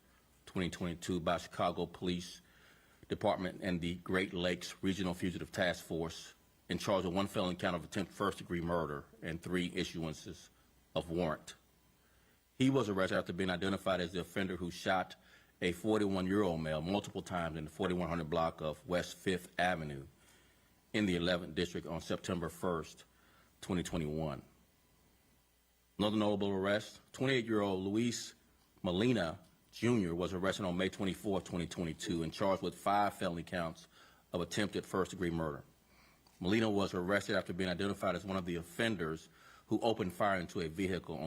2022 by Chicago Police Department and the Great Lakes Regional Fugitive Task Force in charge of 1 felony count of attempted first-degree murder and 3 issuances of warrant. He was arrested after being identified as the offender who shot a 41-year-old male multiple times in the 4100 block of West 5th Avenue in the 11th District on September 1st, 2021. Another notable arrest, 28-year-old Luis Molina Jr. was arrested on May 24, 2022 and charged with 5 felony counts of attempted first-degree murder. Molina was arrested after being identified as one of the offenders who opened fire into a vehicle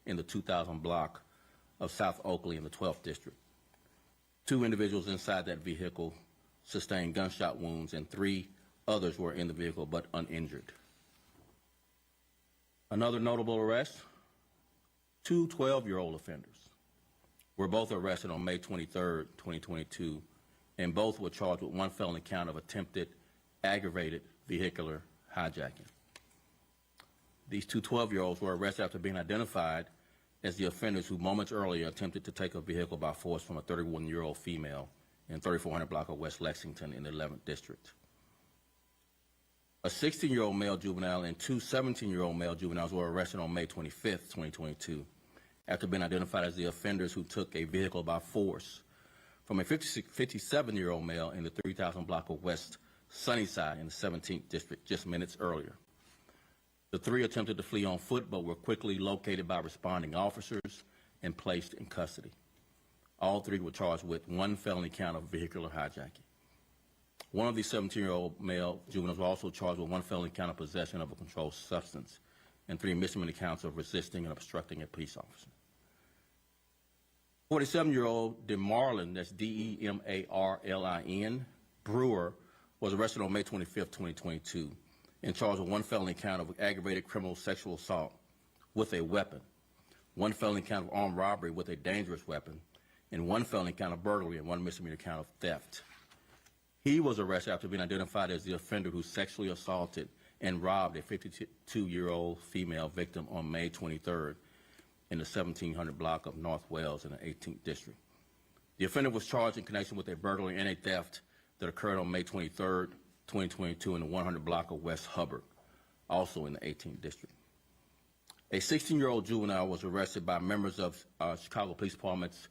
in the 2000 block of South Oakley in the 12th District. 2 individuals inside that vehicle sustained gunshot wounds and 3 others were in the vehicle but uninjured. Another notable arrest, 2 12-year-old offenders were both arrested on May 23, 2022, and both were charged with 1 felony count of attempted aggravated vehicular hijacking. These 2 12-year-olds were arrested after being identified as the offenders who moments earlier attempted to take a vehicle by force from a 31-year-old female in 3400 block of West Lexington in the 11th District. A 16-year-old male juvenile and 2 17-year-old male juveniles were arrested on May 25, 2022, after being identified as the offenders who took a vehicle by force from a 57-year-old male in the 3000 block of West Sunnyside in the 17th District just minutes earlier. The 3 attempted to flee on foot but were quickly located by responding officers and placed in custody. All 3 were charged with 1 felony count of vehicular hijacking. One of these 17-year-old male juveniles was also charged with 1 felony count of possession of a controlled substance and 3 misdemeanor counts of resisting and obstructing a police officer. 47-year-old DeMarlin, that's Demarlin, Brewer, was arrested on May 25, 2022, and charged with 1 felony count of aggravated criminal sexual assault with a weapon, 1 felony count of armed robbery with a dangerous weapon, and 1 felony count of burglary and 1 misdemeanor count of theft. He was arrested after being identified as the offender who sexually assaulted and robbed a 52-year-old female victim on May 23rd in the 1700 block of North Wales in the 18th District. The offender was charged in connection with a burglary and a theft that occurred on May 23rd, 2022 in the 100 block of West Hubbard, also in the 18th District. A 16-year-old juvenile was arrested by members of Chicago Police Department's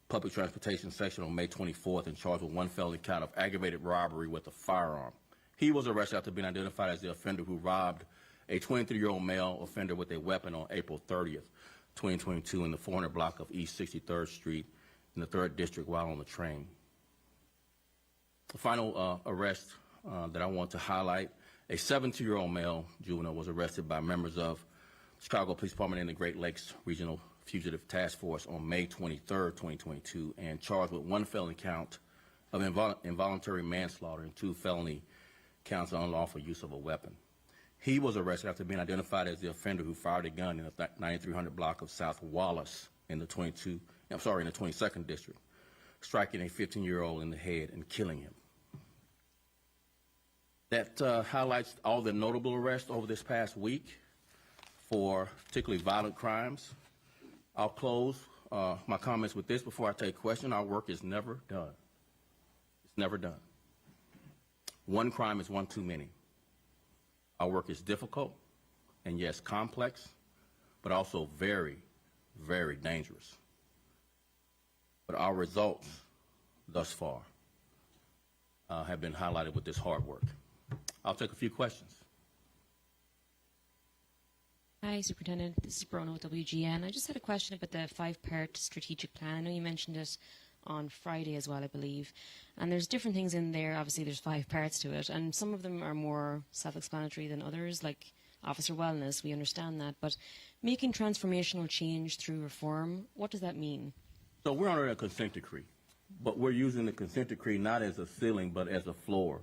Public Transportation Section on May 24th and charged with 1 felony count of aggravated robbery with a firearm. He was arrested after being identified as the offender who robbed a 23-year-old male offender with a weapon on April 30th, 2022 in the 400 block of East 63rd Street in the 3rd District while on the train. The final arrest that I want to highlight, a 17-year-old male juvenile was arrested by members of Chicago Police Department and the Great Lakes Regional Fugitive Task Force on May 23rd, 2022, and charged with 1 felony count of involuntary manslaughter and 2 felony counts of unlawful use of a weapon. He was arrested after being identified as the offender who fired a gun in the 9300 block of South Wallace in the 22nd district, striking a 15-year-old in the head and killing him. That highlights all the notable arrests over this past week for particularly violent crimes. I'll close my comments with this before I take questions. Our work is never done. It's never done. One crime is one too many. Our work is difficult and, yes, complex, but also very, very dangerous. But our results thus far have been highlighted with this hard work. I'll take a few questions. Hi, Superintendent. This is Bruno with WGN. I just had a question about the 5-part strategic plan. I know you mentioned it on Friday as well, I believe. And there's different things in there. Obviously, there's 5 parts to it. And some of them are more self-explanatory than others, like officer wellness. We understand that. But making transformational change through reform, what does that mean? So we're under a consent decree. But we're using the consent decree not as a ceiling, but as a floor.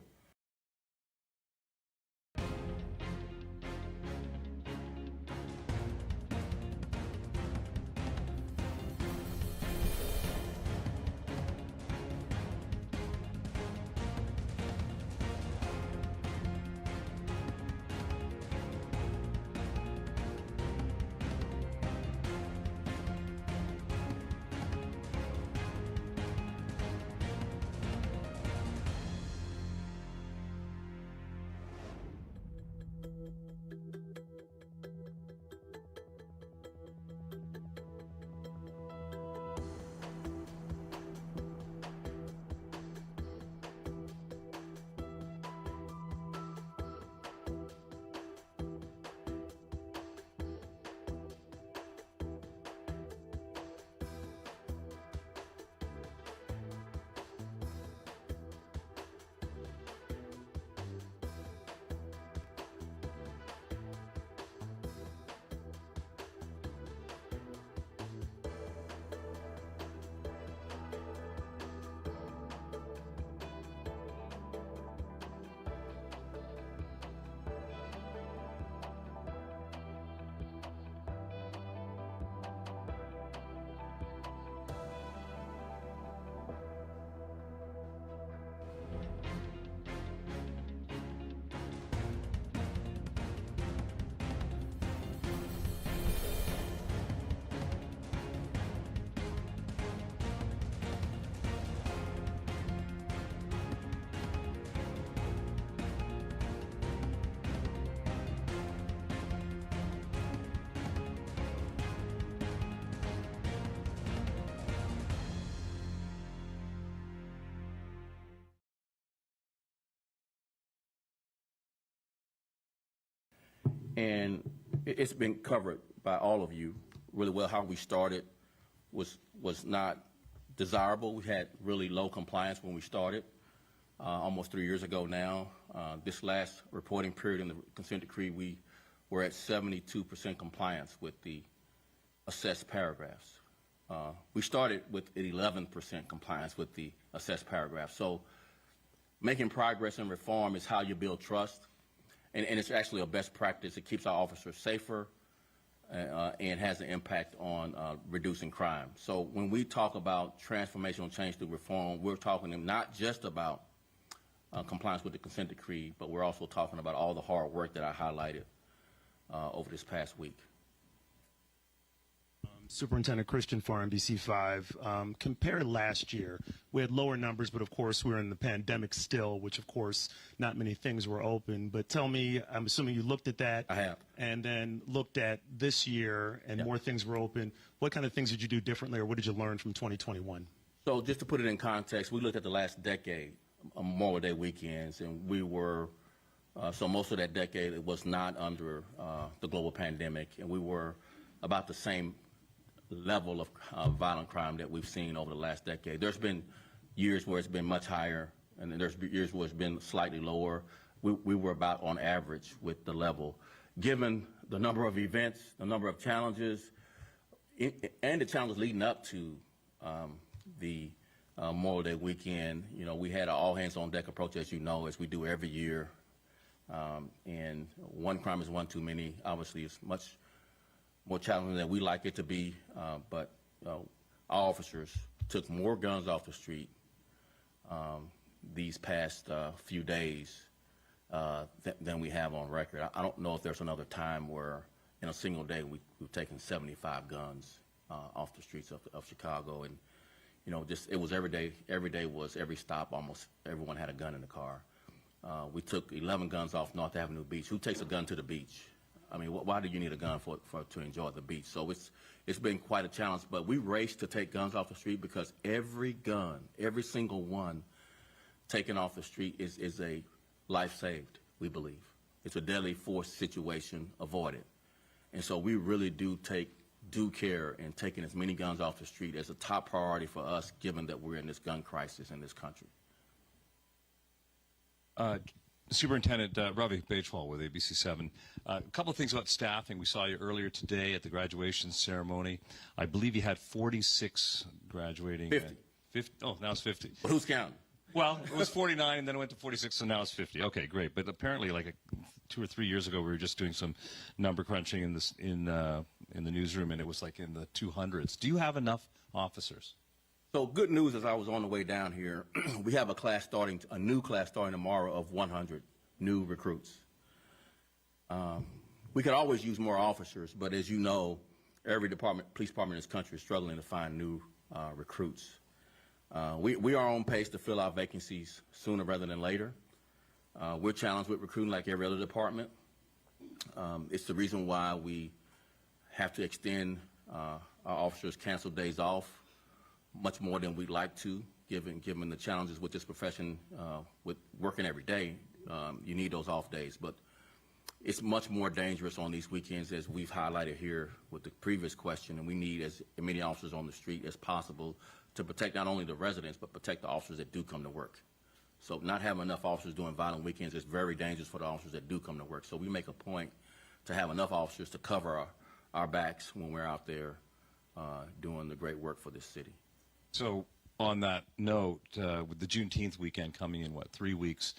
And it's been covered by all of you really well. How we started was not desirable. We had really low compliance when we started, almost 3 years ago now. This last reporting period in the consent decree, we were at 72% compliance with the assessed paragraphs. We started with 11% compliance with the assessed paragraphs. So making progress in reform is how you build trust. And it's actually a best practice. It keeps our officers safer and has an impact on reducing crime. So when we talk about transformational change through reform, we're talking not just about compliance with the consent decree, but we're also talking about all the hard work that I highlighted over this past week. Superintendent Christian for NBC5. Compared last year, we had lower numbers, but of course we're in the pandemic still, which of course not many things were open. But tell me, I'm assuming you looked at that. I have. And then looked at this year and more things were open. What kind of things did you do differently, or what did you learn from 2021? So just to put it in context, we looked at the last decade, Memorial Day weekends, and we were, so most of that decade it was not under the global pandemic, and we were about the same level of violent crime that we've seen over the last decade. There's been years where it's been much higher, and then there's years where it's been slightly lower. We were about on average with the level. Given the number of events, the number of challenges, and the challenges leading up to the Memorial Day weekend, you know, we had an all-hands-on-deck approach, as you know, as we do every year And one crime is one too many. Obviously, it's much more challenging than we like it to be, but our officers took more guns off the street these past few days than we have on record. I don't know if there's another time where in a single day we've taken 75 guns off the streets of Chicago. And, you know, just it was every day was every stop, almost everyone had a gun in the car. We took 11 guns off North Avenue Beach. Who takes a gun to the beach? I mean, why do you need a gun to enjoy the beach? So it's been quite a challenge, but we raced to take guns off the street because every gun, every single one taken off the street is a life saved, we believe. It's a deadly force situation avoided. And so we really do take due care in taking as many guns off the street as a top priority for us, given that we're in this gun crisis in this country. Superintendent Ravi Bajwal with ABC7. A couple of things about staffing. We saw you earlier today at the graduation ceremony. I believe you had 46 graduating. 50. Oh, now it's 50. But who's counting? Well, it was 49, and then it went to 46, so now it's 50. Okay, great. But apparently, like 2 or 3 years ago, we were just doing some number crunching in the newsroom, and it was like in the 200s. Do you have enough officers? So good news, as I was on the way down here, we have a new class starting tomorrow of 100 new recruits. We could always use more officers, but as you know, every police department in this country is struggling to find new recruits. We are on pace to fill our vacancies sooner rather than later. We're challenged with recruiting like every other department. It's the reason why we have to extend our officers' canceled days off much more than we'd like to, given the challenges with this profession, with working every day. You need those off days, but it's much more dangerous on these weekends, as we've highlighted here with the previous question, and we need as many officers on the street as possible to protect not only the residents, but protect the officers that do come to work. So not having enough officers doing violent weekends is very dangerous for the officers that do come to work. So we make a point to have enough officers to cover our backs when we're out there doing the great work for this city. So on that note, with the Juneteenth weekend coming in, 3 weeks,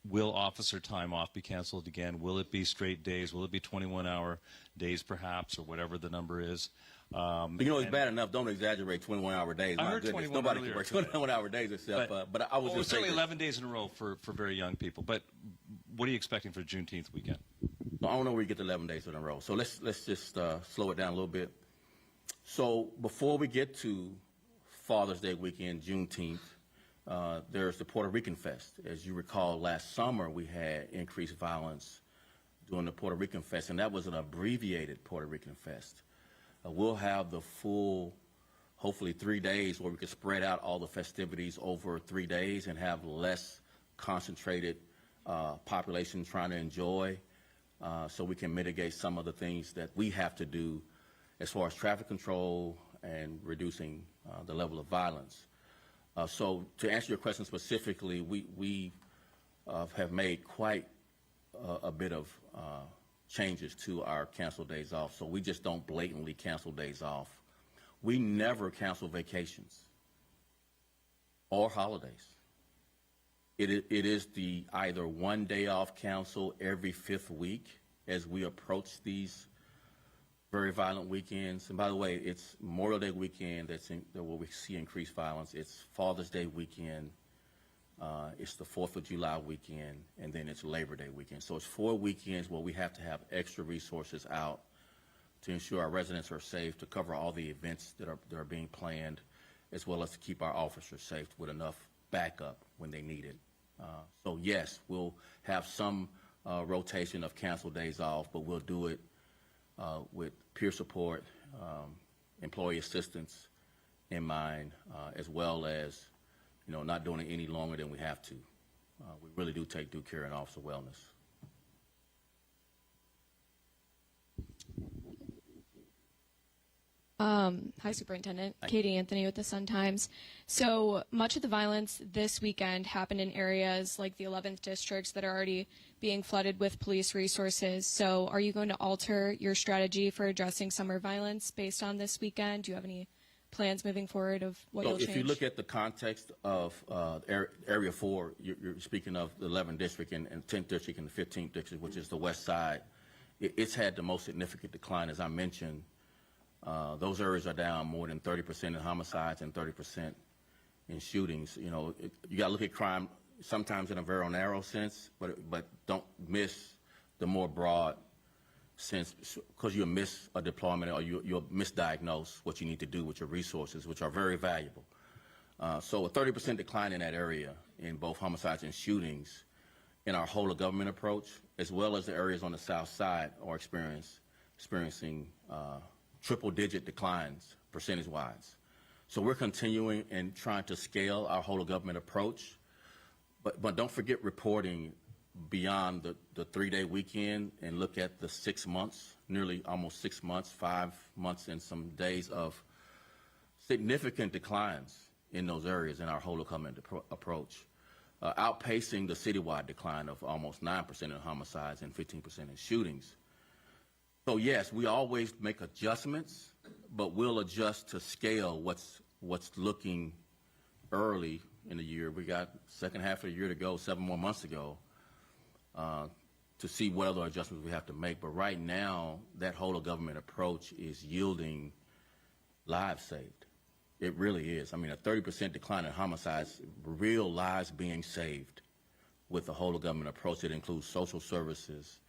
will officer time off be canceled again? Will it be straight days? Will it be 21-hour days perhaps, or whatever the number is? It's bad enough. Don't exaggerate 21-hour days. I My heard goodness, 21 nobody earlier, can work 21-hour days except. But I was just certainly saying 11 days in a row for very young people. But what are you expecting for Juneteenth weekend? I don't know where you get the 11 days in a row. So let's just slow it down a little bit. So before we get to Father's Day weekend, Juneteenth, there's the Puerto Rican Fest. As you recall, last summer we had increased violence during the Puerto Rican Fest, and that was an abbreviated Puerto Rican Fest. We'll have the full, hopefully 3 days, where we can spread out all the festivities over 3 days and have less concentrated population trying to enjoy, so we can mitigate some of the things that we have to do as far as traffic control and reducing the level of violence. So to answer your question specifically, we have made quite a bit of changes to our canceled days off. So we just don't blatantly cancel days off. We never cancel vacations or holidays. It is the either 1 day off cancel every 5th week as we approach these very violent weekends. And by the way, it's Memorial Day weekend where we see increased violence. It's Father's Day weekend. It's the 4th of July weekend, and then it's Labor Day weekend. So it's 4 weekends where we have to have extra resources out to ensure our residents are safe, to cover all the events that are being planned, as well as to keep our officers safe with enough backup when they need it. So yes, we'll have some rotation of canceled days off, but we'll do it with peer support, employee assistance in mind, as well as not doing it any longer than we have to. We really do take due care in officer wellness. Hi, Superintendent. Hi. Katie Anthony with the Sun-Times. So much of the violence this weekend happened in areas like the 11th districts that are already being flooded with police resources. So are you going to alter your strategy for addressing summer violence based on this weekend? Do you have any plans moving forward of what you'll change? If you look at the context of Area 4, you're speaking of the 11th District and 10th District and the 15th District, which is the west side. It's had the most significant decline, as I mentioned. Those areas are down more than 30% in homicides and 30% in shootings. You know, you got to look at crime sometimes in a very narrow sense, but don't miss the more broad sense, because you'll miss a deployment or you'll misdiagnose what you need to do with your resources, which are very valuable. So a 30% decline in that area in both homicides and shootings in our whole of government approach, as well as the areas on the south side are experiencing triple-digit declines percentage-wise. So we're continuing and trying to scale our whole of government approach, but don't forget reporting beyond the 3-day weekend and look at the 6 months, nearly almost 6 months, 5 months and some days of significant declines in those areas in our whole of government approach, outpacing the citywide decline of almost 9% in homicides and 15% in shootings. So yes, we always make adjustments, but we'll adjust to scale what's looking early in the year. We got second half of the year to go, 7 more months to go, to see what other adjustments we have to make. But right now, that whole of government approach is yielding lives saved. It really is. I mean, a 30% decline in homicides, real lives being saved with the whole of government approach. It includes social services,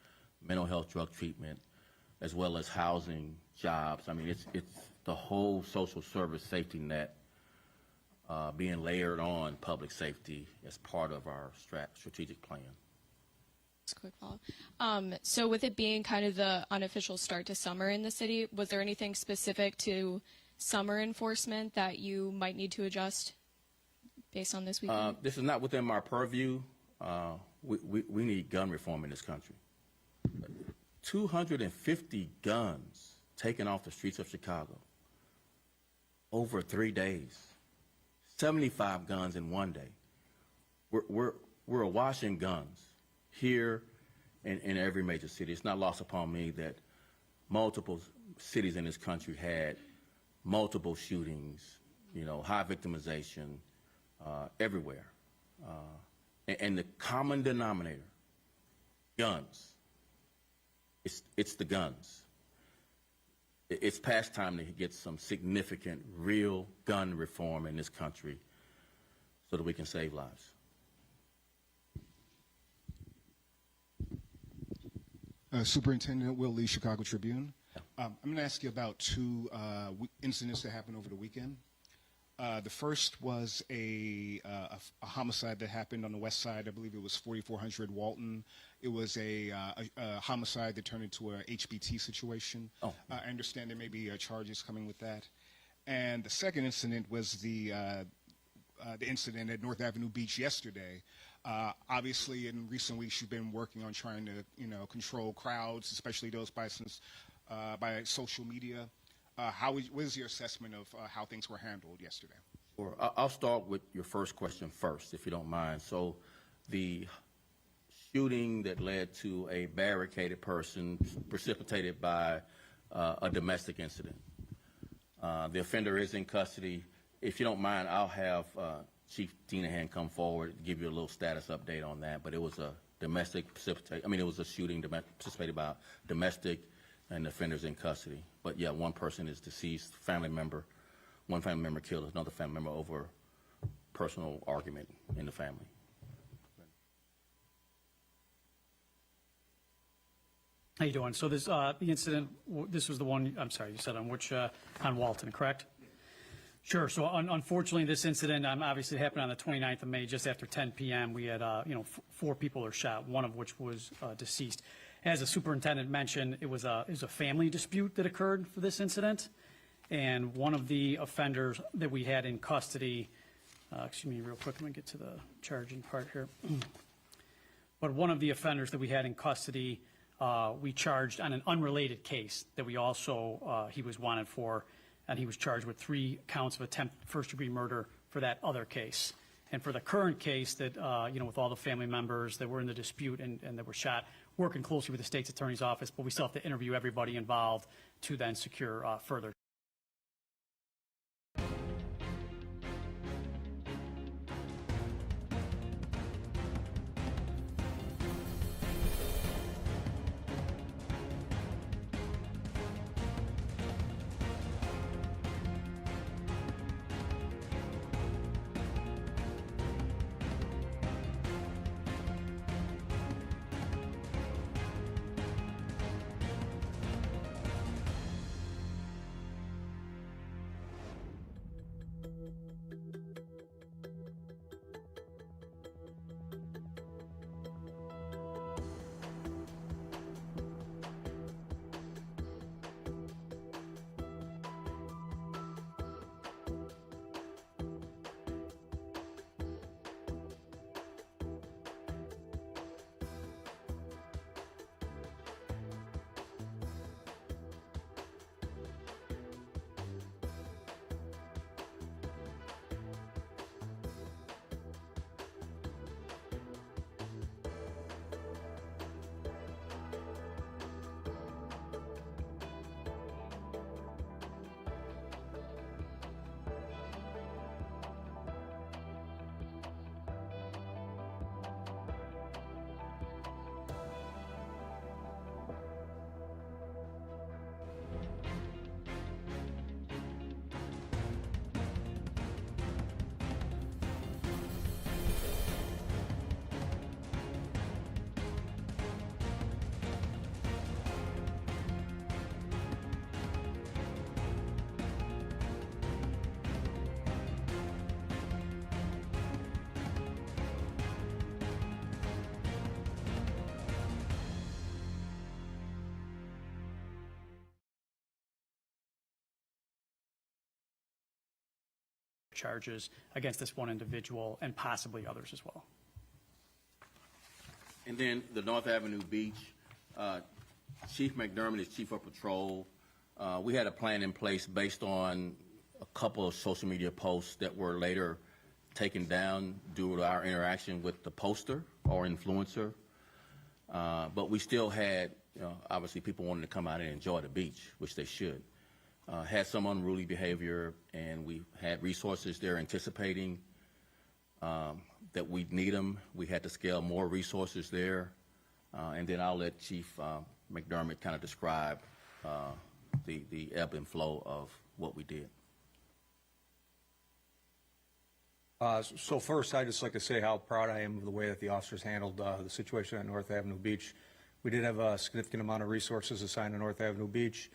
mental health, drug treatment, as well as housing, jobs. I mean, it's the whole social service safety net being layered on public safety as part of our strategic plan. Quick follow. So with it being kind of the unofficial start to summer in the city, was there anything specific to summer enforcement that you might need to adjust based on this weekend? This is not within my purview. We need gun reform in this country. 250 guns taken off the streets of Chicago over 3 days. 75 guns in 1 day. We're awash in guns here and in every major city. It's not lost upon me that multiple cities in this country had multiple shootings, you know, high victimization everywhere. And the common denominator, guns. It's the guns. It's past time to get some significant, real gun reform in this country so that we can save lives. Superintendent Will Lee, Chicago Tribune. I'm going to ask you about two incidents that happened over the weekend. The first was a homicide that happened on the west side. I believe it was 4400 Walton. It was a homicide that turned into a HBT situation. Oh. I understand there may be charges coming with that. And the second incident was the incident at North Avenue Beach yesterday. Obviously, in recent weeks, you've been working on trying to, control crowds, especially those by social media. What is your assessment of how things were handled yesterday? Sure. I'll start with your first question first, if you don't mind. So the shooting that led to a barricaded person precipitated by a domestic incident. The offender is in custody. If you don't mind, I'll have Chief Dinahan come forward and give you a little status update on that. But it was a it was a shooting precipitated by domestic, and the offender's in custody. But yeah, one person is deceased, one family member killed another family member over personal argument in the family. How you doing? So this the incident, this was the one, I'm sorry, you said on Walton, correct? Sure. So unfortunately, this incident obviously happened on the 29th of May, just after 10 p.m. We had 4 people were shot, one of which was deceased. As the superintendent mentioned, it was a family dispute that occurred for this incident, and one of the offenders that we had in custody, excuse me real quick, I'm going to get to the charging part here. But one of the offenders that we had in custody, we charged on an unrelated case that we also, he was wanted for, and he was charged with 3 counts of attempt first-degree murder for that other case. And for the current case that, with all the family members that were in the dispute and that were shot, working closely with the state's attorney's office, but we still have to interview everybody involved to then secure further. charges against this one individual and possibly others as well. And then the North Avenue Beach, Chief McDermott is Chief of Patrol. We had a plan in place based on a couple of social media posts that were later taken down due to our interaction with the poster or influencer. But we still had, obviously people wanted to come out and enjoy the beach, which they should. Had some unruly behavior, and we had resources there anticipating that we'd need them. We had to scale more resources there. And then I'll let Chief McDermott kind of describe the ebb and flow of what we did. So first, I'd just like to say how proud I am of the way that the officers handled the situation at North Avenue Beach. We did have a significant amount of resources assigned to North Avenue Beach.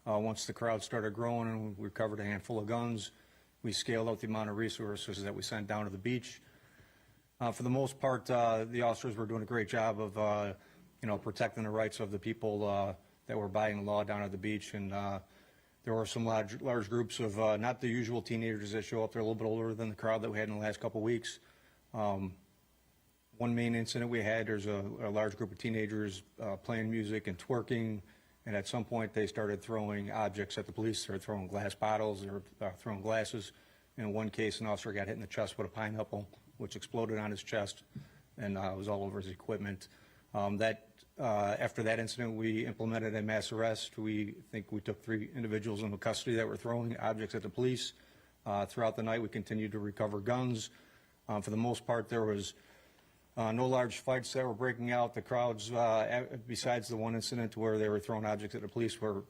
Once the crowd started growing and we recovered a handful of guns, we scaled out the amount of resources that we sent down to the beach. For the most part, the officers were doing a great job of, protecting the rights of the people that were abiding the law down at the beach. And there were some large groups of not the usual teenagers that show up. They're a little bit older than the crowd that we had in the last couple of weeks. One main incident we had, there's a large group of teenagers playing music and twerking, and at some point they started throwing objects at the police. They were throwing glass bottles, they were throwing glasses. In one case, an officer got hit in the chest with a pineapple, which exploded on his chest and was all over his equipment. After that incident, we implemented a mass arrest. We think we took 3 individuals into custody that were throwing objects at the police. Throughout the night, we continued to recover guns. For the most part, there was no large fights that were breaking out. The crowds, besides the one incident where they were throwing objects at the police, were,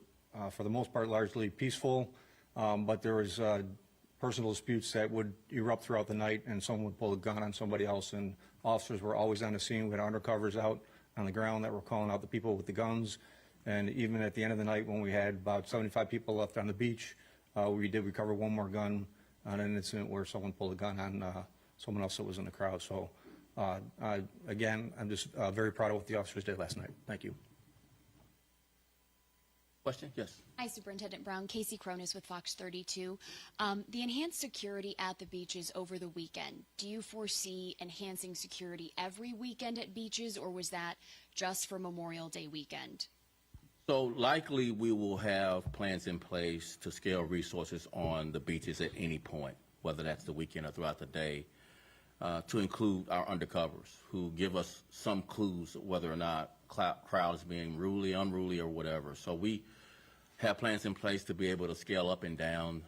for the most part, largely peaceful. But there was personal disputes that would erupt throughout the night, and someone would pull a gun on somebody else, and officers were always on the scene. We had undercovers out on the ground that were calling out the people with the guns. And even at the end of the night, when we had about 75 people left on the beach, we did recover one more gun on an incident where someone pulled a gun on someone else that was in the crowd. So again, I'm just very proud of what the officers did last night. Thank you. Question? Yes. Hi, Superintendent Brown. Casey Cronus with Fox 32. The enhanced security at the beaches over the weekend, do you foresee enhancing security every weekend at beaches, or was that just for Memorial Day weekend? So likely we will have plans in place to scale resources on the beaches at any point, whether that's the weekend or throughout the day, to include our undercovers who give us some clues whether or not crowd is being unruly, or whatever. So we have plans in place to be able to scale up and down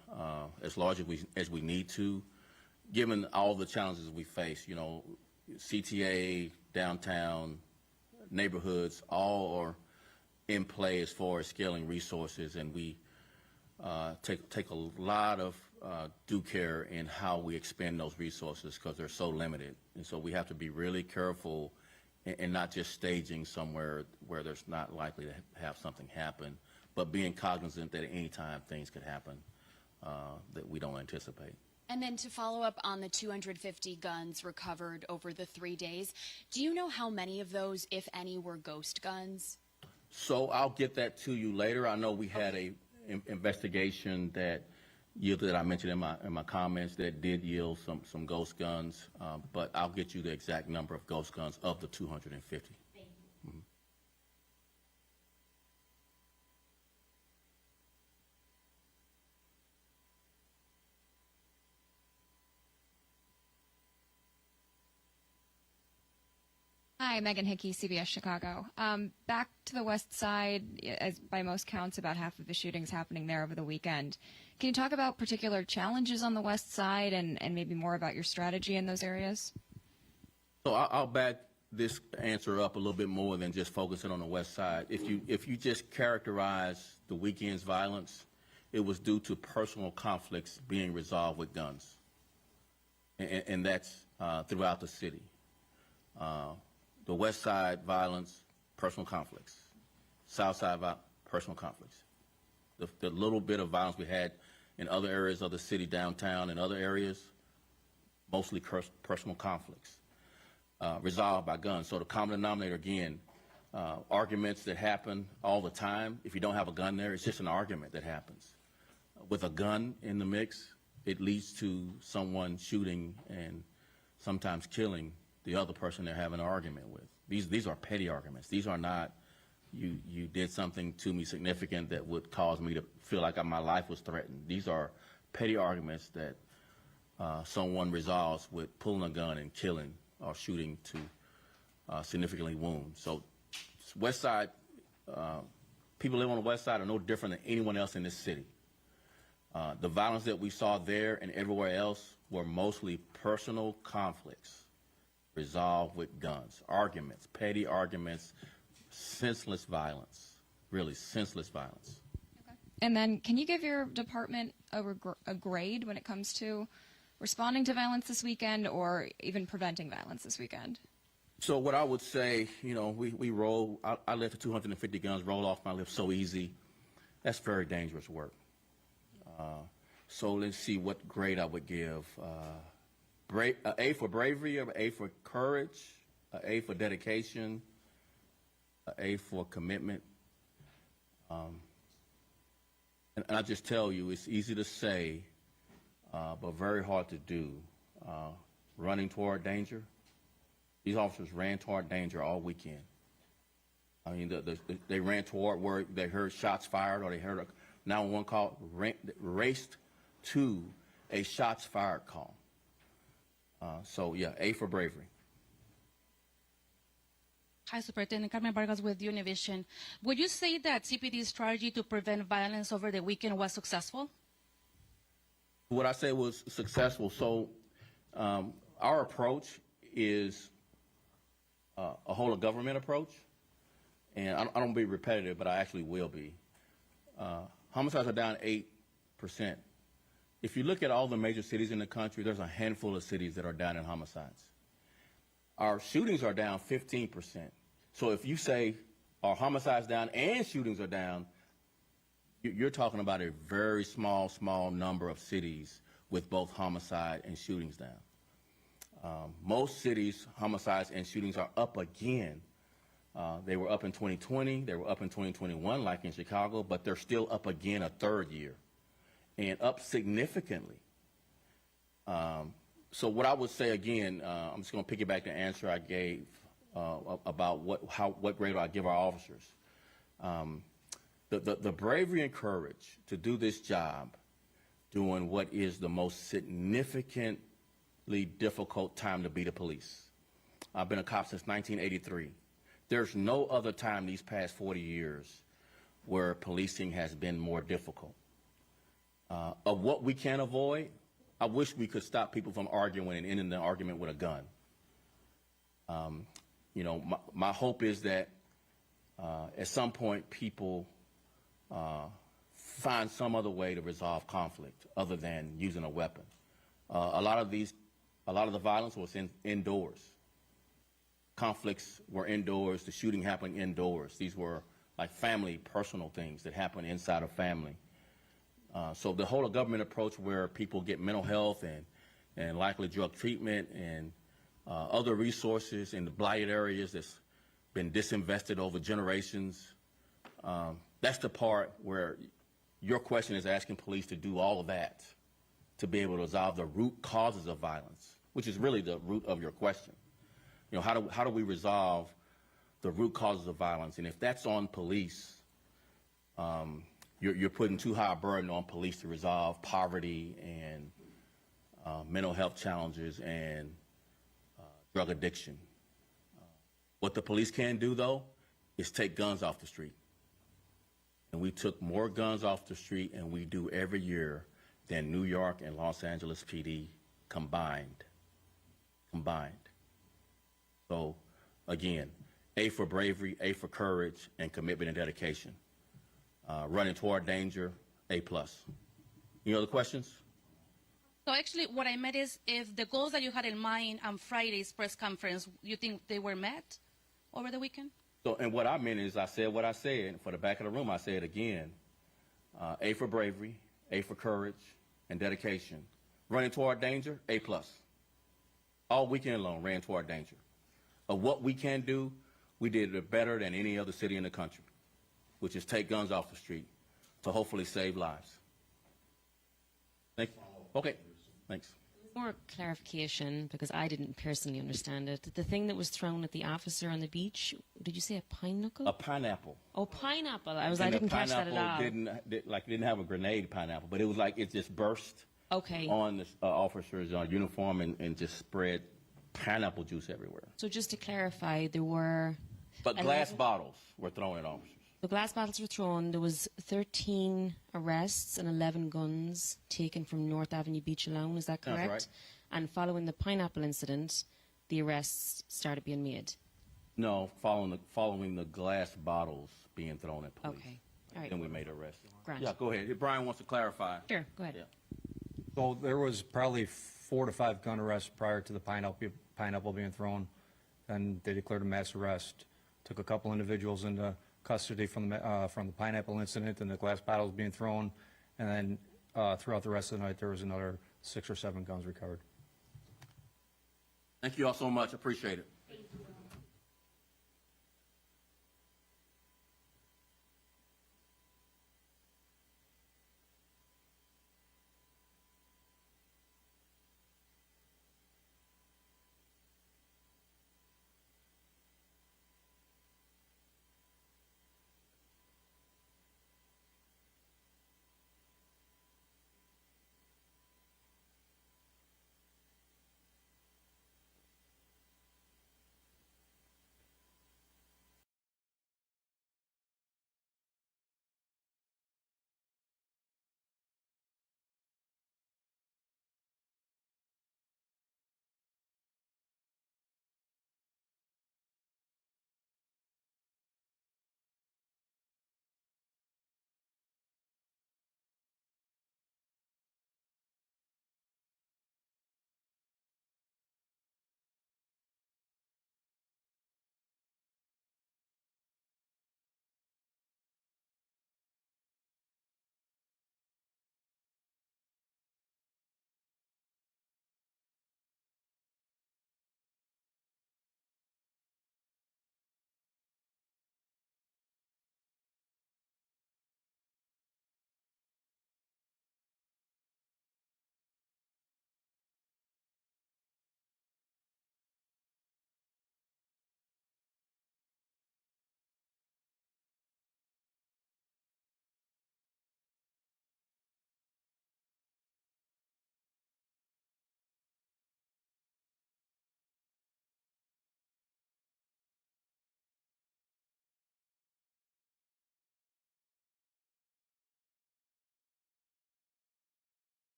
as large as we need to, given all the challenges we face. CTA, downtown, neighborhoods, all are in play as far as scaling resources, and we take a lot of due care in how we expend those resources because they're so limited. And so we have to be really careful and not just staging somewhere where there's not likely to have something happen, but being cognizant that at any time things could happen that we don't anticipate. And then to follow up on the 250 guns recovered over the 3 days, do you know how many of those, if any, were ghost guns? So I'll get that to you later. I know we had a investigation that yielded, I mentioned in my comments, that did yield some ghost guns, but I'll get you the exact number of ghost guns of the 250. Thank you. Mm-hmm. Hi, Megan Hickey, CBS Chicago. Back to the West Side, as by most counts, about half of the shootings happening there over the weekend. Can you talk about particular challenges on the West Side and maybe more about your strategy in those areas? So I'll back this answer up a little bit more than just focusing on the West Side. If you just characterize the weekend's violence, it was due to personal conflicts being resolved with guns, and that's throughout the city. The West Side violence, personal conflicts. South Side personal conflicts. The little bit of violence we had in other areas of the city, downtown and other areas, mostly personal conflicts, resolved by guns. So the common denominator, again, arguments that happen all the time. If you don't have a gun there, it's just an argument that happens. With a gun in the mix, it leads to someone shooting and sometimes killing the other person they're having an argument with. These are petty arguments. These are not, you did something to me significant that would cause me to feel like my life was threatened. These are petty arguments that someone resolves with pulling a gun and killing or shooting to significantly wound. So West Side, people live on the West Side are no different than anyone else in this city. The violence that we saw there and everywhere else were mostly personal conflicts resolved with guns, arguments, petty arguments, senseless violence, really senseless violence. And then can you give your department a grade when it comes to responding to violence this weekend or even preventing violence this weekend? So what I would say, you know, we roll, I let the 250 guns roll off my lips so easy. That's very dangerous work. So let's see what grade I would give. A for bravery, an A for courage, an A for dedication, an A for commitment. And I just tell you, it's easy to say, but very hard to do. Running toward danger. These officers ran toward danger all weekend. I mean, they ran toward where they heard shots fired or they heard a 911 call, raced to a shots fired call. So, yeah, A for bravery. Hi, Superintendent Carmen Vargas with Univision. Would you say that CPD's strategy to prevent violence over the weekend was successful? What I say was successful. So our approach is a whole of government approach. And I don't want to be repetitive, but I actually will be. Homicides are down 8%. If you look at all the major cities in the country, there's a handful of cities that are down in homicides. Our shootings are down 15%. So if you say our homicides down and shootings are down, you're talking about a very small number of cities with both homicide and shootings down. Most cities, homicides and shootings are up again. They were up in 2020, they were up in 2021, like in Chicago, but they're still up again a third year, and up significantly. So what I would say again, I'm just going to piggyback the answer I gave about what grade I give our officers. The bravery and courage to do this job, doing what is the most significantly difficult time to be the police. I've been a cop since 1983. There's no other time these past 40 years where policing has been more difficult. Of what we can avoid, I wish we could stop people from arguing and ending the argument with a gun. You know, my hope is that at some point people find some other way to resolve conflict other than using a weapon. A lot of the violence was indoors. Conflicts were indoors. The shooting happened indoors. These were like family, personal things that happen inside a family. So the whole of government approach where people get mental health and likely drug treatment and other resources in the blighted areas that's been disinvested over generations, that's the part where your question is asking police to do all of that to be able to resolve the root causes of violence, which is really the root of your question. You know, how do we resolve the root causes of violence? And if that's on police, you're putting too high a burden on police to resolve poverty and mental health challenges and drug addiction. What the police can do, though, is take guns off the street. And we took more guns off the street, and we do every year, than New York and Los Angeles PD combined. So, again, A for bravery, A for courage, and commitment and dedication. Running toward danger, A+. Any other questions? So actually what I meant is if the goals that you had in mind on Friday's press conference, you think they were met over the weekend? So, and what I meant is I said what I said. For the back of the room, I say it again. A for bravery, A for courage, and dedication. Running toward danger, A+. All weekend long, ran toward danger. Of what we can do, we did it better than any other city in the country, which is take guns off the street to hopefully save lives. Thank you. Okay, thanks. More clarification, because I didn't personally understand it. The thing that was thrown at the officer on the beach, did you say a pine knuckle? A pineapple. Oh, pineapple. I And didn't the catch that at all. pineapple didn't have a grenade pineapple, but it was like it just burst Okay. on the officer's uniform and just spread pineapple juice everywhere. So just to clarify, there were... But glass bottles were thrown at officers. The glass bottles were thrown. There was 13 arrests and 11 guns taken from North Avenue Beach alone. Is that correct? That's right. And following the pineapple incident, the arrests started being made. No, following the glass bottles being thrown at police. Okay. All right. Then we made arrests. Grant. Yeah, go ahead. If Brian wants to clarify. Sure, go ahead. Yeah. So there was probably 4 to 5 gun arrests prior to the pineapple being thrown, and they declared a mass arrest. Took a couple individuals into custody from the pineapple incident and the glass bottles being thrown, and then throughout the rest of the night there was another 6 or 7 guns recovered. Thank you all so much. Appreciate it.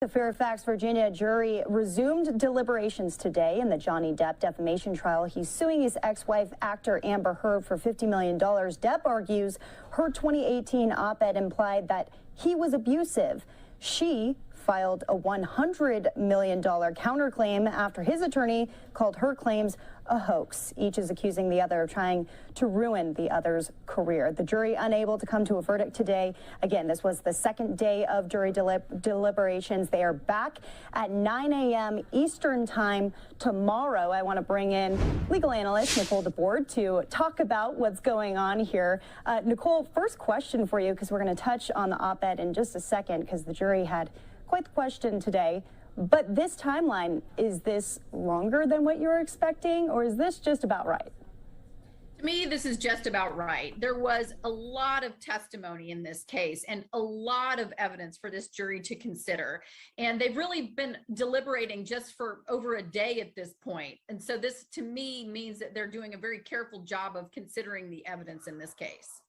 The Fairfax, Virginia jury resumed deliberations today in the Johnny Depp defamation trial. He's suing his ex-wife, actor Amber Heard, for $50 million. Depp argues her 2018 op-ed implied that he was abusive. She filed a $100 million counterclaim after his attorney called her claims a hoax. Each is accusing the other of trying to ruin the other's career. The jury unable to come to a verdict today. Again, this was the second day of jury deliberations. They are back at 9 a.m. Eastern time tomorrow. I want to bring in legal analyst Nicole DeBoard to talk about what's going on here. Nicole, first question for you, because we're going to touch on the op-ed in just a second, because the jury had quite the question today. But this timeline, is this longer than what you were expecting, or is this just about right? To me, this is just about right. There was a lot of testimony in this case and a lot of evidence for this jury to consider. And they've really been deliberating just for over a day at this point. And so this, to me, means that they're doing a very careful job of considering the evidence in this case.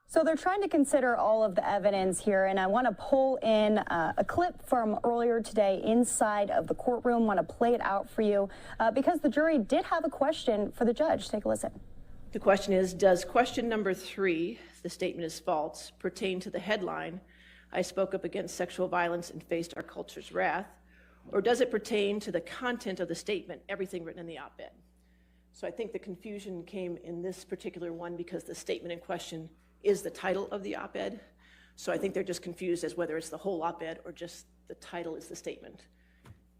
So they're trying to consider all of the evidence here, and I want to pull in a clip from earlier today inside of the courtroom. I want to play it out for you because the jury did have a question for the judge. Take a listen. The question is, does question number 3, the statement is false, pertain to the headline, I spoke up against sexual violence and faced our culture's wrath, or does it pertain to the content of the statement, everything written in the op-ed? So I think the confusion came in this particular one because the statement in question is the title of the op-ed. So I think they're just confused as whether it's the whole op-ed or just the title is the statement.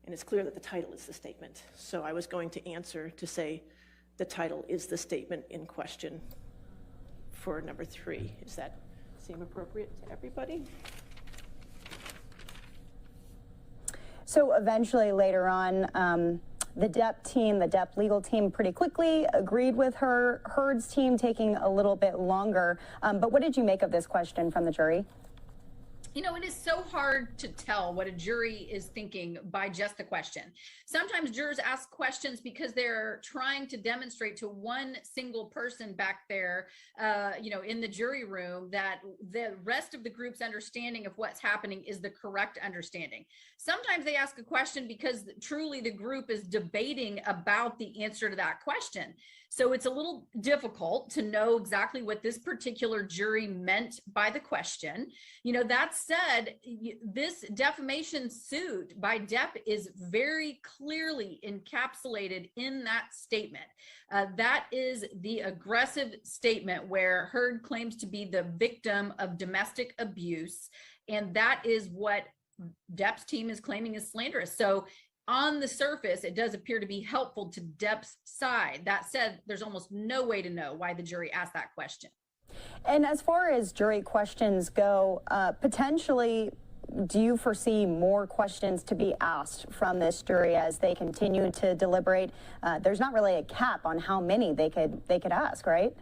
And it's clear that the title is the statement. So I was going to answer to say the title is the statement in question for number 3. Does that seem appropriate to everybody? So eventually later on, the Depp legal team pretty quickly agreed with Heard's team, taking a little bit longer. But what did you make of this question from the jury? You know, it is so hard to tell what a jury is thinking by just the question. Sometimes jurors ask questions because they're trying to demonstrate to one single person back there, in the jury room, that the rest of the group's understanding of what's happening is the correct understanding. Sometimes they ask a question because truly the group is debating about the answer to that question. So it's a little difficult to know exactly what this particular jury meant by the question. You know, that said, this defamation suit by Depp is very clearly encapsulated in that statement. That is the aggressive statement where Heard claims to be the victim of domestic abuse. And that is what Depp's team is claiming is slanderous. So on the surface, it does appear to be helpful to Depp's side. That said, there's almost no way to know why the jury asked that question. And as far as jury questions go, potentially, do you foresee more questions to be asked from this jury as they continue to deliberate? There's not really a cap on how many they could ask, right?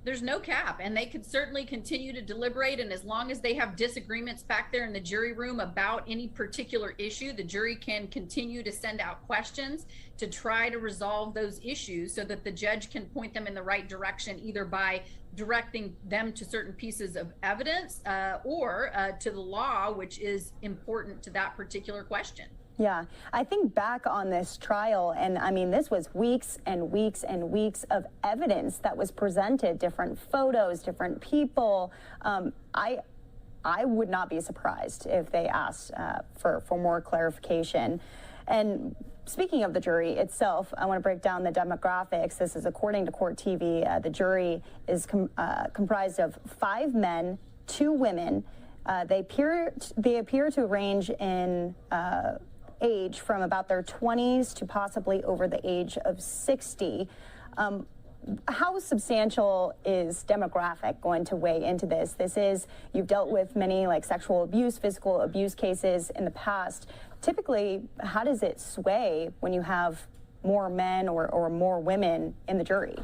There's no cap, and they could certainly continue to deliberate. And as long as they have disagreements back there in the jury room about any particular issue, the jury can continue to send out questions to try to resolve those issues so that the judge can point them in the right direction, either by directing them to certain pieces of evidence or to the law, which is important to that particular question. Yeah, I think back on this trial, and I mean, this was weeks and weeks and weeks of evidence that was presented, different photos, different people. I would not be surprised if they asked for more clarification. And speaking of the jury itself, I want to break down the demographics. This is according to Court TV. The jury is comprised of 5 men, 2 women. They appear to range in age from about their 20s to possibly over the age of 60. How substantial is demographic going to weigh into this? You've dealt with many like sexual abuse, physical abuse cases in the past. Typically, how does it sway when you have more men or more women in the jury?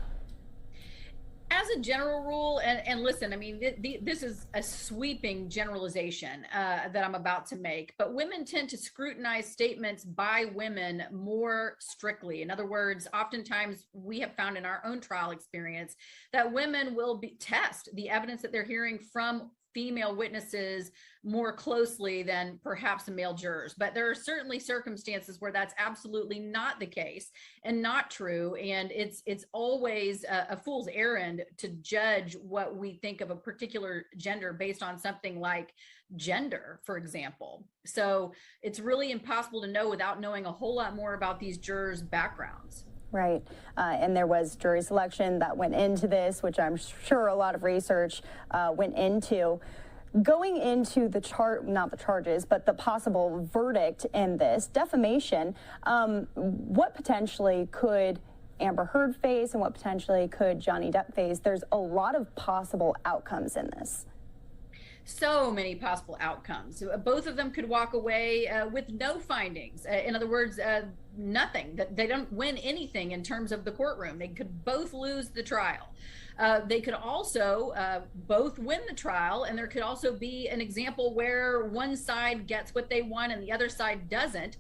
As a general rule, and listen, I mean, this is a sweeping generalization that I'm about to make, but women tend to scrutinize statements by women more strictly. In other words, oftentimes we have found in our own trial experience that women will test the evidence that they're hearing from female witnesses more closely than perhaps male jurors. But there are certainly circumstances where that's absolutely not the case and not true. And it's always a fool's errand to judge what we think of a particular gender based on something like gender, for example. So it's really impossible to know without knowing a whole lot more about these jurors' backgrounds. Right. And there was jury selection that went into this, which I'm sure a lot of research went into. Going into the not the charges, but the possible verdict in this defamation, what potentially could Amber Heard face and what potentially could Johnny Depp face? There's a lot of possible outcomes in this. So many possible outcomes. Both of them could walk away with no findings. In other words, nothing. That they don't win anything in terms of the courtroom. They could both lose the trial. They could also both win the trial, and there could also be an example where one side gets what they want and the other side doesn't.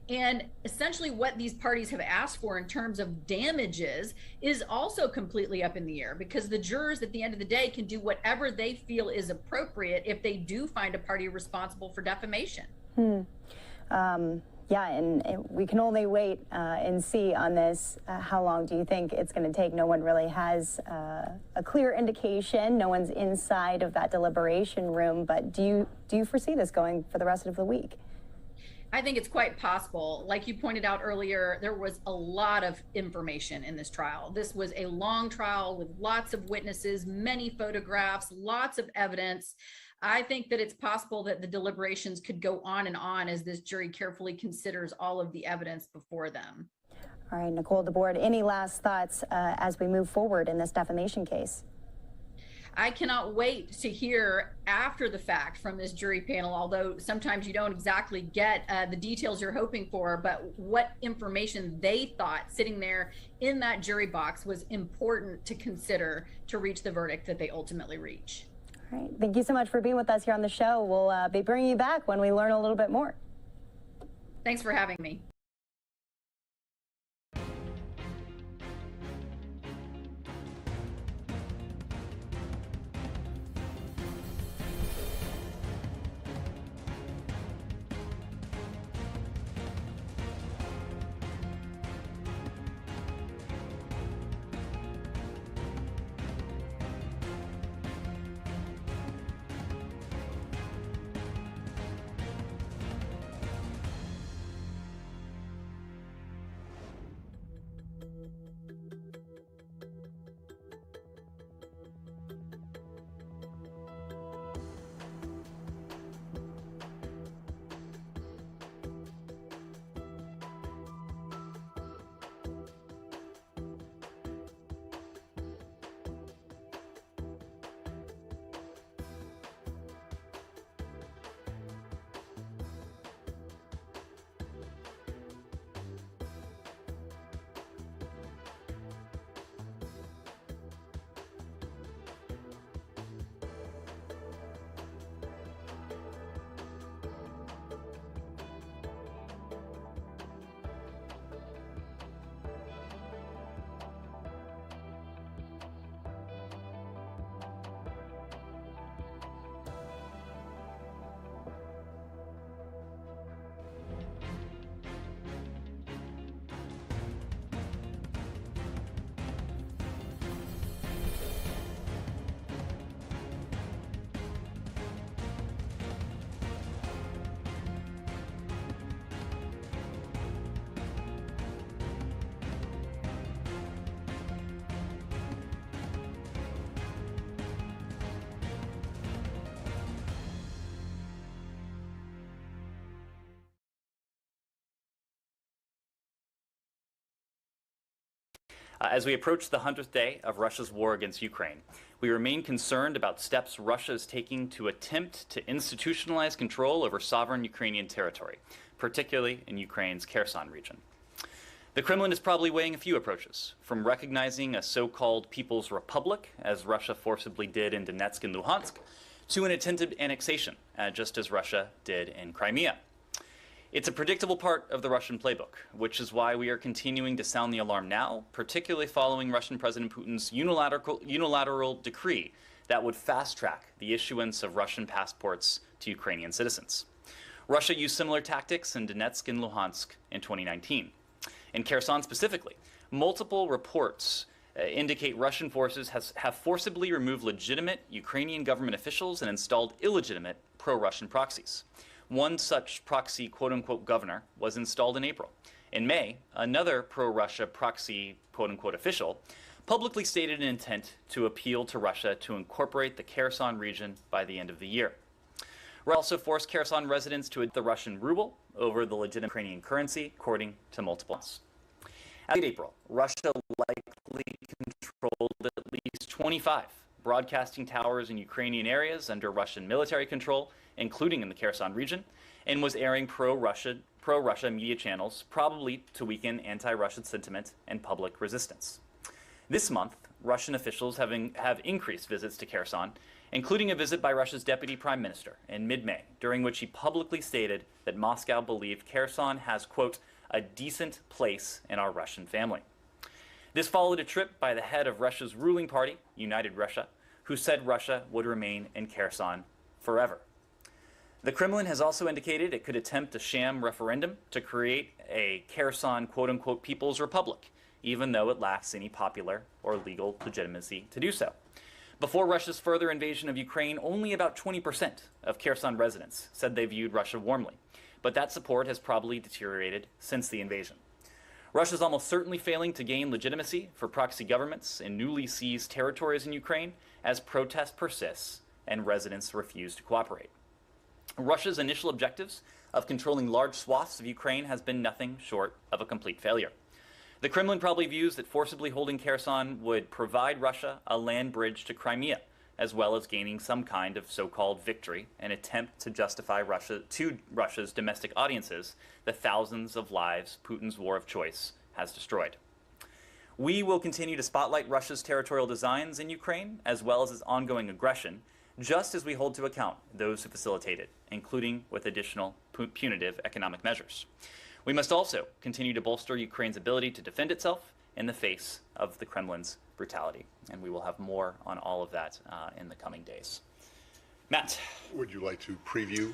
And essentially what these parties have asked for in terms of damages is also completely up in the air, because the jurors at the end of the day can do whatever they feel is appropriate if they do find a party responsible for defamation. Yeah, and we can only wait and see on this. How long do you think it's going to take? No one really has a clear indication. No one's inside of that deliberation room. But do you foresee this going for the rest of the week? I think it's quite possible. Like you pointed out earlier, there was a lot of information in this trial. This was a long trial with lots of witnesses, many photographs, lots of evidence. I think that it's possible that the deliberations could go on and on as this jury carefully considers all of the evidence before them. All right, Nicole DeBoard, any last thoughts as we move forward in this defamation case? I cannot wait to hear after the fact from this jury panel, although sometimes you don't exactly get the details you're hoping for, but what information they thought sitting there in that jury box was important to consider to reach the verdict that they ultimately reach. All right, thank you so much for being with us here on the show. We'll be bringing you back when we learn a little bit more. Thanks for having me. As we approach the 100th day of Russia's war against Ukraine, we remain concerned about steps Russia is taking to attempt to institutionalize control over sovereign Ukrainian territory, particularly in Ukraine's Kherson region. The Kremlin is probably weighing a few approaches, from recognizing a so-called People's Republic, as Russia forcibly did in Donetsk and Luhansk, to an attempted annexation, just as Russia did in Crimea. It's a predictable part of the Russian playbook, which is why we are continuing to sound the alarm now, particularly following Russian President Putin's unilateral decree that would fast-track the issuance of Russian passports to Ukrainian citizens. Russia used similar tactics in Donetsk and Luhansk in 2019. In Kherson specifically, multiple reports indicate Russian forces have forcibly removed legitimate Ukrainian government officials and installed illegitimate pro-Russian proxies. One such proxy quote-unquote governor was installed in April. In May, another pro-Russia proxy quote-unquote official publicly stated an intent to appeal to Russia to incorporate the Kherson region by the end of the year. Russia also forced Kherson residents to adopt the Russian ruble over the legitimate Ukrainian currency, according to multiple sources. As of April, Russia likely controlled at least 25 broadcasting towers in Ukrainian areas under Russian military control, including in the Kherson region, and was airing pro-Russia media channels, probably to weaken anti-Russian sentiment and public resistance. This month, Russian officials have increased visits to Kherson, including a visit by Russia's deputy prime minister in mid-May, during which he publicly stated that Moscow believed Kherson has, quote, a decent place in our Russian family. This followed a trip by the head of Russia's ruling party, United Russia, who said Russia would remain in Kherson forever. The Kremlin has also indicated it could attempt a sham referendum to create a Kherson quote-unquote People's Republic, even though it lacks any popular or legal legitimacy to do so. Before Russia's further invasion of Ukraine, only about 20% of Kherson residents said they viewed Russia warmly, but that support has probably deteriorated since the invasion. Russia is almost certainly failing to gain legitimacy for proxy governments in newly seized territories in Ukraine as protest persists and residents refuse to cooperate. Russia's initial objectives of controlling large swaths of Ukraine has been nothing short of a complete failure. The Kremlin probably views that forcibly holding Kherson would provide Russia a land bridge to Crimea, as well as gaining some kind of so-called victory, an attempt to justify Russia's domestic audiences the thousands of lives Putin's war of choice has destroyed. We will continue to spotlight Russia's territorial designs in Ukraine, as well as its ongoing aggression, just as we hold to account those who facilitate it, including with additional punitive economic measures. We must also continue to bolster Ukraine's ability to defend itself in the face of the Kremlin's brutality. And we will have more on all of that in the coming days. Matt. Would you like to preview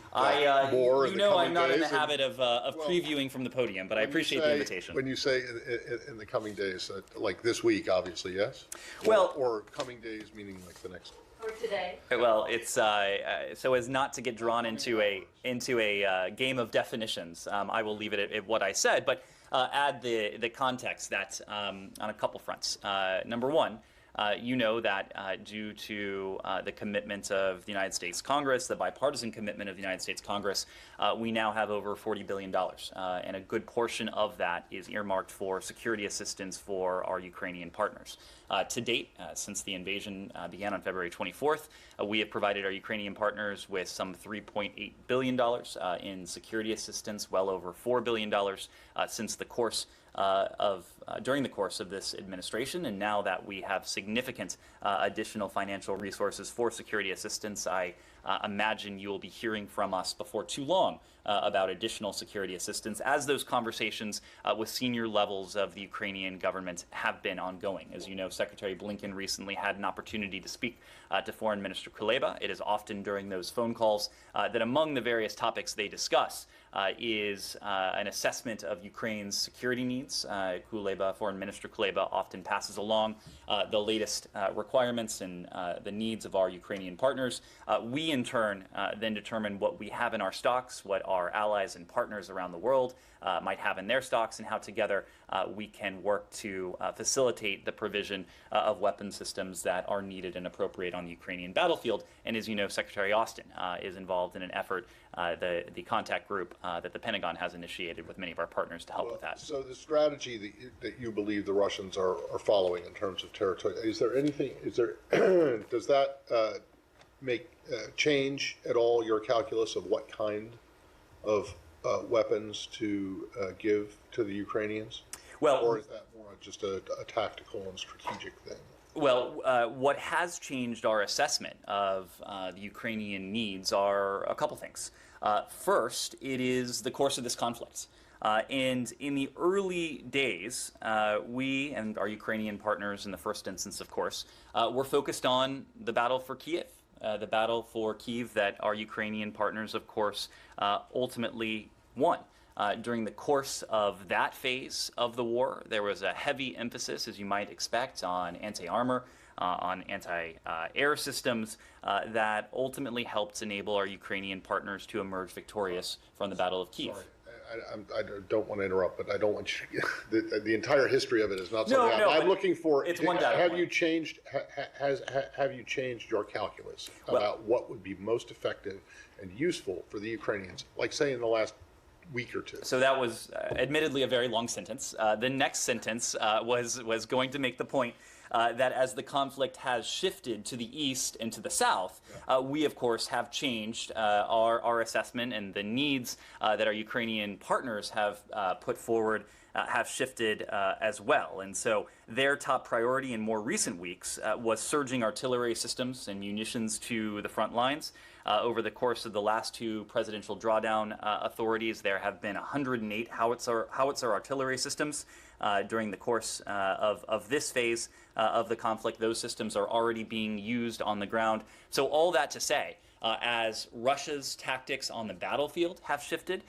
more in the coming I'm not days? in the habit of previewing from the podium, but I appreciate the invitation. When you say in the coming days, like this week, obviously, yes? Or coming days, meaning like the next Or today. Well, it's so as not to get drawn into a game of definitions. I will leave it at what I said, but add the context that on a couple fronts. Number one, you know that due to the commitment of the United States Congress, the bipartisan commitment of the United States Congress, we now have over $40 billion, and a good portion of that is earmarked for security assistance for our Ukrainian partners. To date, since the invasion began on February 24th, we have provided our Ukrainian partners with some $3.8 billion in security assistance, well over $4 billion since the course during the course of this administration, and now that we have significant additional financial resources for security assistance, I imagine you will be hearing from us before too long about additional security assistance, as those conversations with senior levels of the Ukrainian government have been ongoing. As you know, Secretary Blinken recently had an opportunity to speak to Foreign Minister Kuleba. It is often during those phone calls that among the various topics they discuss is an assessment of Ukraine's security needs. Foreign Minister Kuleba often passes along the latest requirements and the needs of our Ukrainian partners. We, in turn, then determine what we have in our stocks, what our allies and partners around the world might have in their stocks, and how together we can work to facilitate the provision of weapon systems that are needed and appropriate on the Ukrainian battlefield. And as you know, Secretary Austin is involved in an effort, the contact group that the Pentagon has initiated with many of our partners to help with that. So the strategy that you believe the Russians are following in terms of territory, is there anything, does that make change at all your calculus of what kind of weapons to give to the Ukrainians? Or is that more just a tactical and strategic thing? Well, what has changed our assessment of the Ukrainian needs are a couple things. First, it is the course of this conflict. And in the early days, we and our Ukrainian partners, in the first instance, of course, were focused on the battle for Kiev. The battle for Kyiv that our Ukrainian partners, of course, ultimately won. During the course of that phase of the war, there was a heavy emphasis, as you might expect, on anti-armor, on anti-air systems that ultimately helped enable our Ukrainian partners to emerge victorious from the Battle of Kyiv. Sorry. I don't want to interrupt, but I don't want you, the entire history of it is not something I'm looking for. It's one data have point. you changed? Have you changed your calculus about what would be most effective and useful for the Ukrainians? Like, say, in the last week or two. So that was admittedly a very long sentence. The next sentence was going to make the point that as the conflict has shifted to the east and to the south, we, of course, have changed our assessment, and the needs that our Ukrainian partners have put forward have shifted as well. And so their top priority in more recent weeks was surging artillery systems and munitions to the front lines. Over the course of the last two presidential drawdown authorities, there have been 108 howitzer artillery systems. During the course of this phase of the conflict, those systems are already being used on the ground. So all that to say, as Russia's tactics on the battlefield have shifted,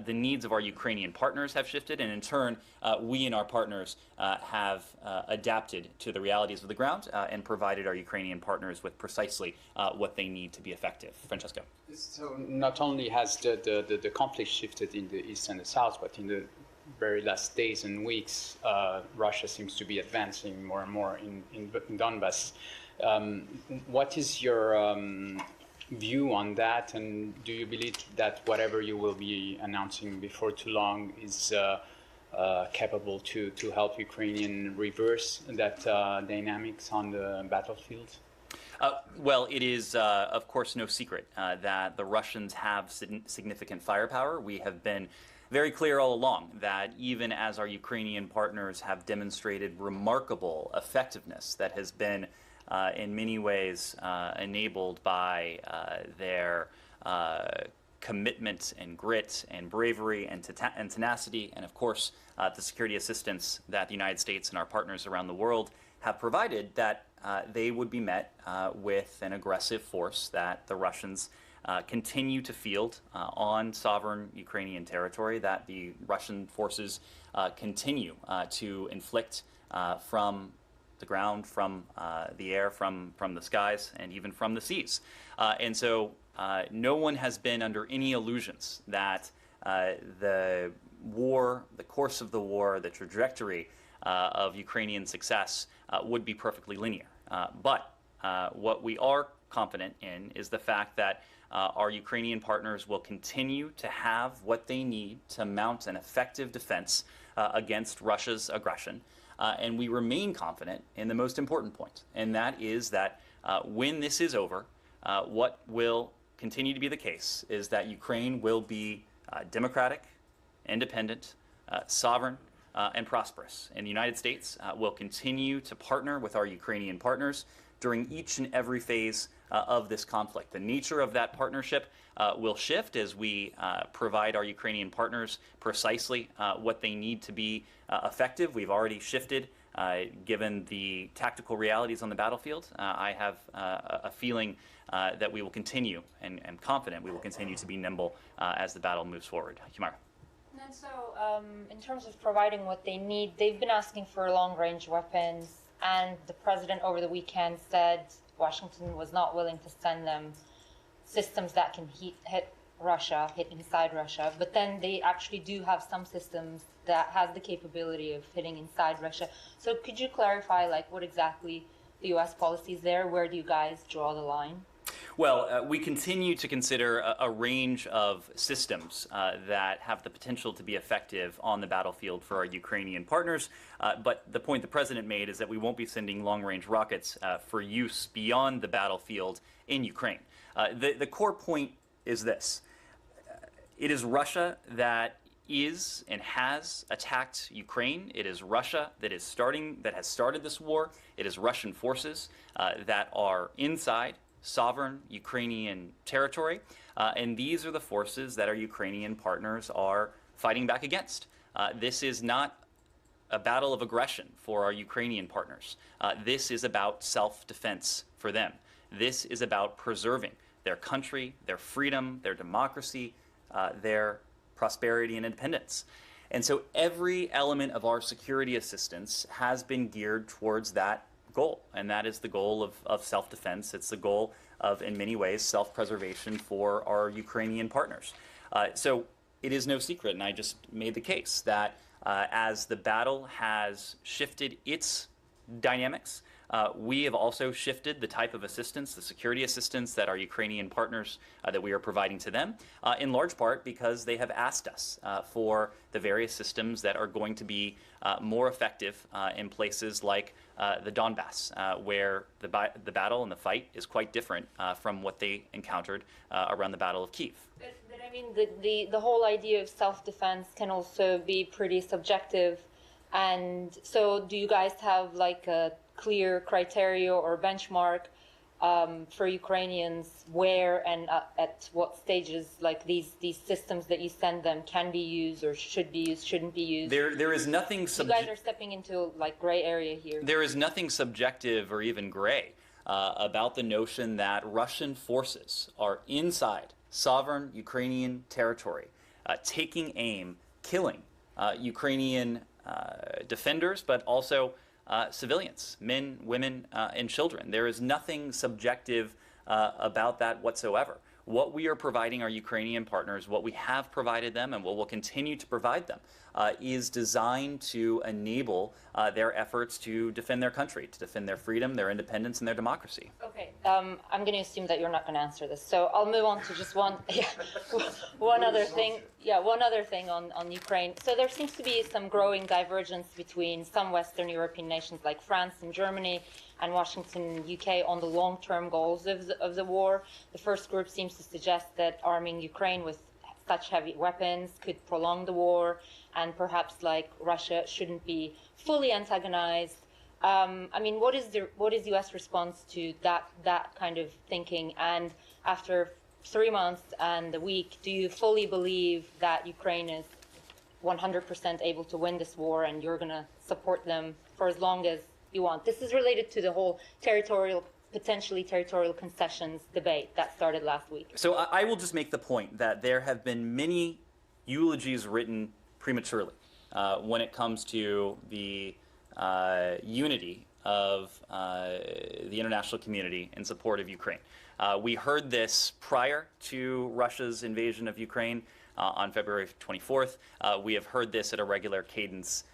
the needs of our Ukrainian partners have shifted, and in turn, we and our partners have adapted to the realities of the ground and provided our Ukrainian partners with precisely what they need to be effective. Francesco. So not only has the conflict shifted in the east and the south, but in the very last days and weeks, Russia seems to be advancing more and more in Donbass. What is your view on that, and do you believe that whatever you will be announcing before too long is capable to help Ukrainian reverse that dynamics on the battlefield? Well, it is, of course, no secret that the Russians have significant firepower. We have been very clear all along that even as our Ukrainian partners have demonstrated remarkable effectiveness that has been in many ways enabled by their commitment and grit and bravery and tenacity, and of course the security assistance that the United States and our partners around the world have provided, that they would be met with an aggressive force that the Russians continue to field on sovereign Ukrainian territory, that the Russian forces continue to inflict from the ground, from the air, from the skies, and even from the seas. And so no one has been under any illusions that the war, the course of the war, the trajectory of Ukrainian success would be perfectly linear. But what we are confident in is the fact that our Ukrainian partners will continue to have what they need to mount an effective defense against Russia's aggression. And we remain confident in the most important point, and that is that when this is over, what will continue to be the case is that Ukraine will be democratic, independent, sovereign, and prosperous. And the United States will continue to partner with our Ukrainian partners during each and every phase of this conflict. The nature of that partnership will shift as we provide our Ukrainian partners precisely what they need to be effective. We've already shifted given the tactical realities on the battlefield. I have a feeling that we will continue, and am confident we will continue to be nimble as the battle moves forward. Humara. And so, in terms of providing what they need, they've been asking for long-range weapons, and the president over the weekend said Washington was not willing to send them systems that can hit Russia, hit inside Russia. But then they actually do have some systems that have the capability of hitting inside Russia. So could you clarify, like, what exactly the U.S. policy is there? Where do you guys draw the line? Well, we continue to consider a range of systems that have the potential to be effective on the battlefield for our Ukrainian partners. But the point the president made is that we won't be sending long-range rockets for use beyond the battlefield in Ukraine. The core point is this. It is Russia that is and has attacked Ukraine. It is Russia that has started this war. It is Russian forces that are inside sovereign Ukrainian territory, and these are the forces that our Ukrainian partners are fighting back against. This is not a battle of aggression for our Ukrainian partners. This is about self-defense for them. This is about preserving their country, their freedom, their democracy, their prosperity and independence. And so every element of our security assistance has been geared towards that goal, and that is the goal of self-defense. It's the goal of, in many ways, self-preservation for our Ukrainian partners. So it is no secret, and I just made the case, that as the battle has shifted its dynamics, we have also shifted the type of assistance, the security assistance that our Ukrainian partners, that we are providing to them, in large part because they have asked us for the various systems that are going to be more effective in places like the Donbass, where the battle and the fight is quite different from what they encountered around the Battle of Kyiv. But I mean, the whole idea of self-defense can also be pretty subjective. And so do you guys have like a clear criteria or benchmark for Ukrainians where and at what stages, like these systems that you send them, can be used or should be used, shouldn't be used? There is nothing you guys are stepping into like gray area here. There is nothing subjective or even gray about the notion that Russian forces are inside sovereign Ukrainian territory, taking aim, killing Ukrainian defenders, but also civilians, men, women, and children. There is nothing subjective about that whatsoever. What we are providing our Ukrainian partners, what we have provided them, and what we'll continue to provide them, is designed to enable their efforts to defend their country, to defend their freedom, their independence, and their democracy. Okay, I'm going to assume that you're not going to answer this, so I'll move on to just one other thing. Yeah, one other thing on Ukraine. So there seems to be some growing divergence between some Western European nations like France and Germany and Washington, UK, on the long-term goals of the war. The first group seems to suggest that arming Ukraine with such heavy weapons could prolong the war, and perhaps like Russia shouldn't be fully antagonized. I mean, what is U.S. response to that kind of thinking? And after 3 months and a week, do you fully believe that Ukraine is 100% able to win this war, and you're going to support them for as long as you want? This is related to the whole potentially territorial concessions debate that started last week. So I will just make the point that there have been many eulogies written prematurely when it comes to the unity of the international community in support of Ukraine. We heard this prior to Russia's invasion of Ukraine on February 24th. We have heard this at a regular cadence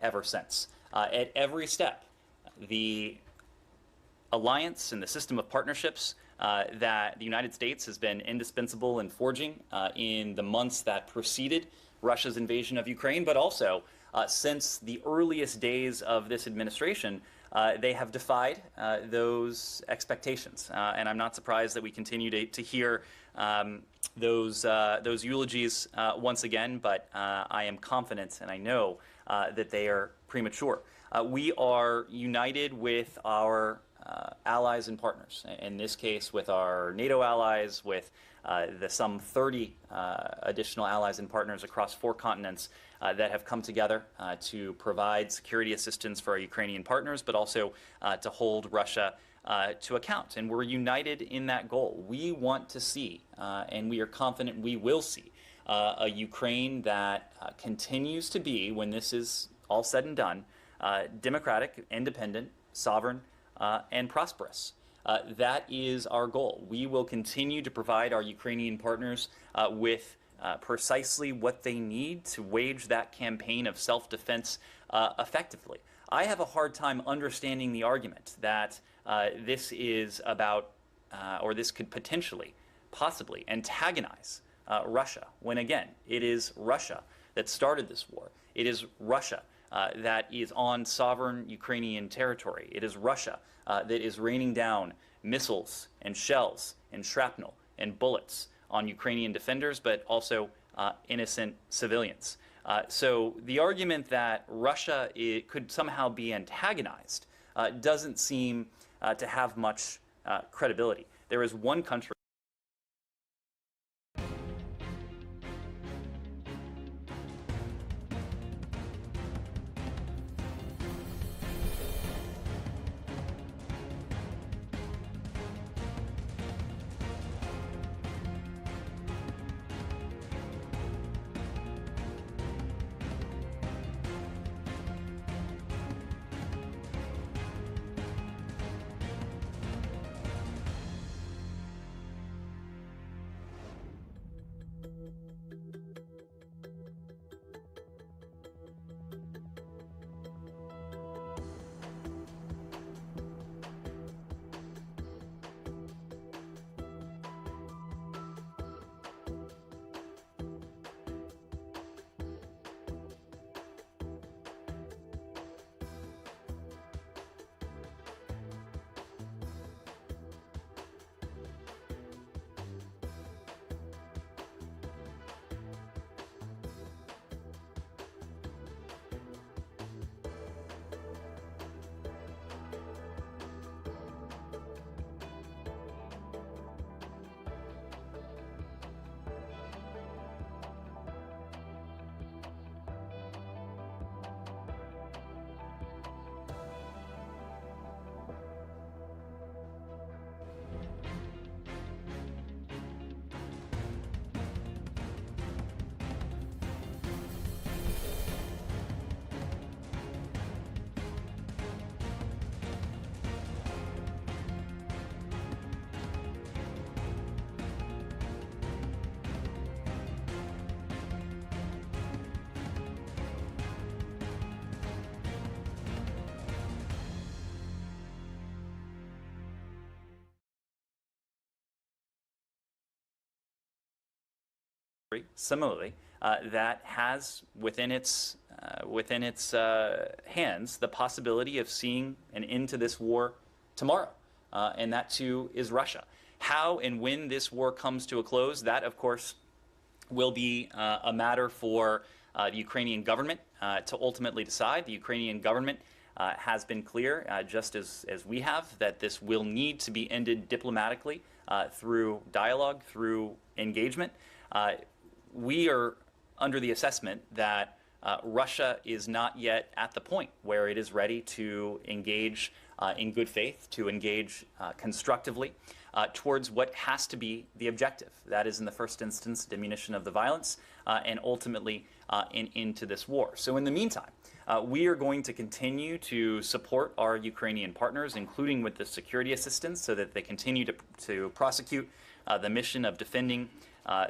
ever since. At every step, the alliance and the system of partnerships that the United States has been indispensable in forging in the months that preceded Russia's invasion of Ukraine, but also since the earliest days of this administration, they have defied those expectations. And I'm not surprised that we continue to hear those eulogies once again, but I am confident and I know that they are premature. We are united with our allies and partners, in this case with our NATO allies, with the some 30 additional allies and partners across 4 continents that have come together to provide security assistance for our Ukrainian partners, but also to hold Russia to account. And we're united in that goal. We want to see, and we are confident we will see, a Ukraine that continues to be, when this is all said and done, democratic, independent, sovereign, and prosperous. That is our goal. We will continue to provide our Ukrainian partners with precisely what they need to wage that campaign of self-defense effectively. I have a hard time understanding the argument that this is about, or this could potentially, possibly antagonize Russia, when again, it is Russia that started this war. It is Russia that is on sovereign Ukrainian territory. It is Russia that is raining down missiles and shells and shrapnel and bullets on Ukrainian defenders, but also innocent civilians. So the argument that Russia could somehow be antagonized doesn't seem to have much credibility. There is one country. similarly, that has within its hands the possibility of seeing an end to this war tomorrow, and that too is Russia. How and when this war comes to a close, that of course will be a matter for the Ukrainian government to ultimately decide. The Ukrainian government has been clear, just as we have, that this will need to be ended diplomatically through dialogue, through engagement. We are under the assessment that Russia is not yet at the point where it is ready to engage in good faith, to engage constructively towards what has to be the objective. That is, in the first instance, diminution of the violence and ultimately into this war. So in the meantime, we are going to continue to support our Ukrainian partners, including with the security assistance, so that they continue to prosecute the mission of defending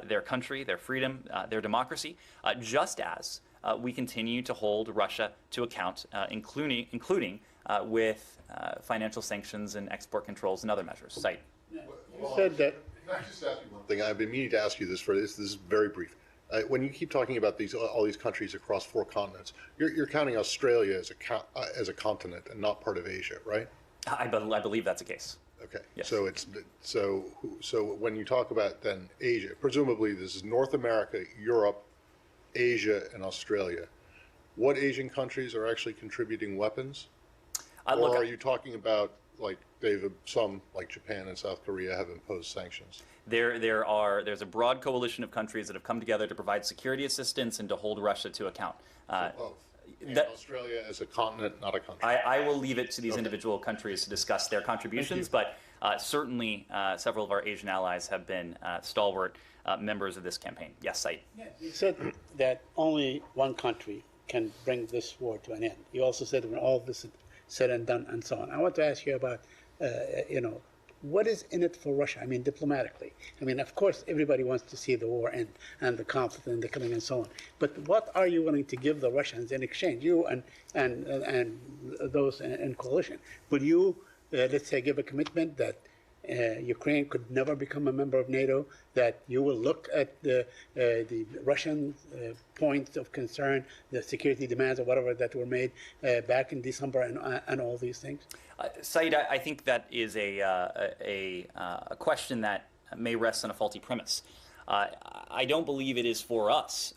their country, their freedom, their democracy, just as we continue to hold Russia to account, including with financial sanctions and export controls and other measures. Cite. You said that. Can I just ask you one thing? I've been meaning to ask you this for this. This is very brief. When you keep talking about all these countries across 4 continents, you're counting Australia as a continent and not part of Asia, right? I believe that's the case. Okay. Yes. So when you talk about then Asia, presumably this is North America, Europe, Asia, and Australia. What Asian countries are actually contributing weapons? Or are you talking about like some like Japan and South Korea have imposed sanctions? There's a broad coalition of countries that have come together to provide security assistance and to hold Russia to account. Both. And Australia as a continent, not a country. I will leave it to these individual countries to discuss their contributions, but certainly several of our Asian allies have been stalwart members of this campaign. Yes, Said. Yeah, you said that only one country can bring this war to an end. You also said when all this is said and done and so on. I want to ask you about, what is in it for Russia? I mean, diplomatically. I mean, of course, everybody wants to see the war end and the conflict and the killing and so on. But what are you willing to give the Russians in exchange? You and those in coalition. Will you, let's say, give a commitment that Ukraine could never become a member of NATO, that you will look at the Russian points of concern, the security demands or whatever that were made back in December and all these things? Said, I think that is a question that may rest on a faulty premise. I don't believe it is for us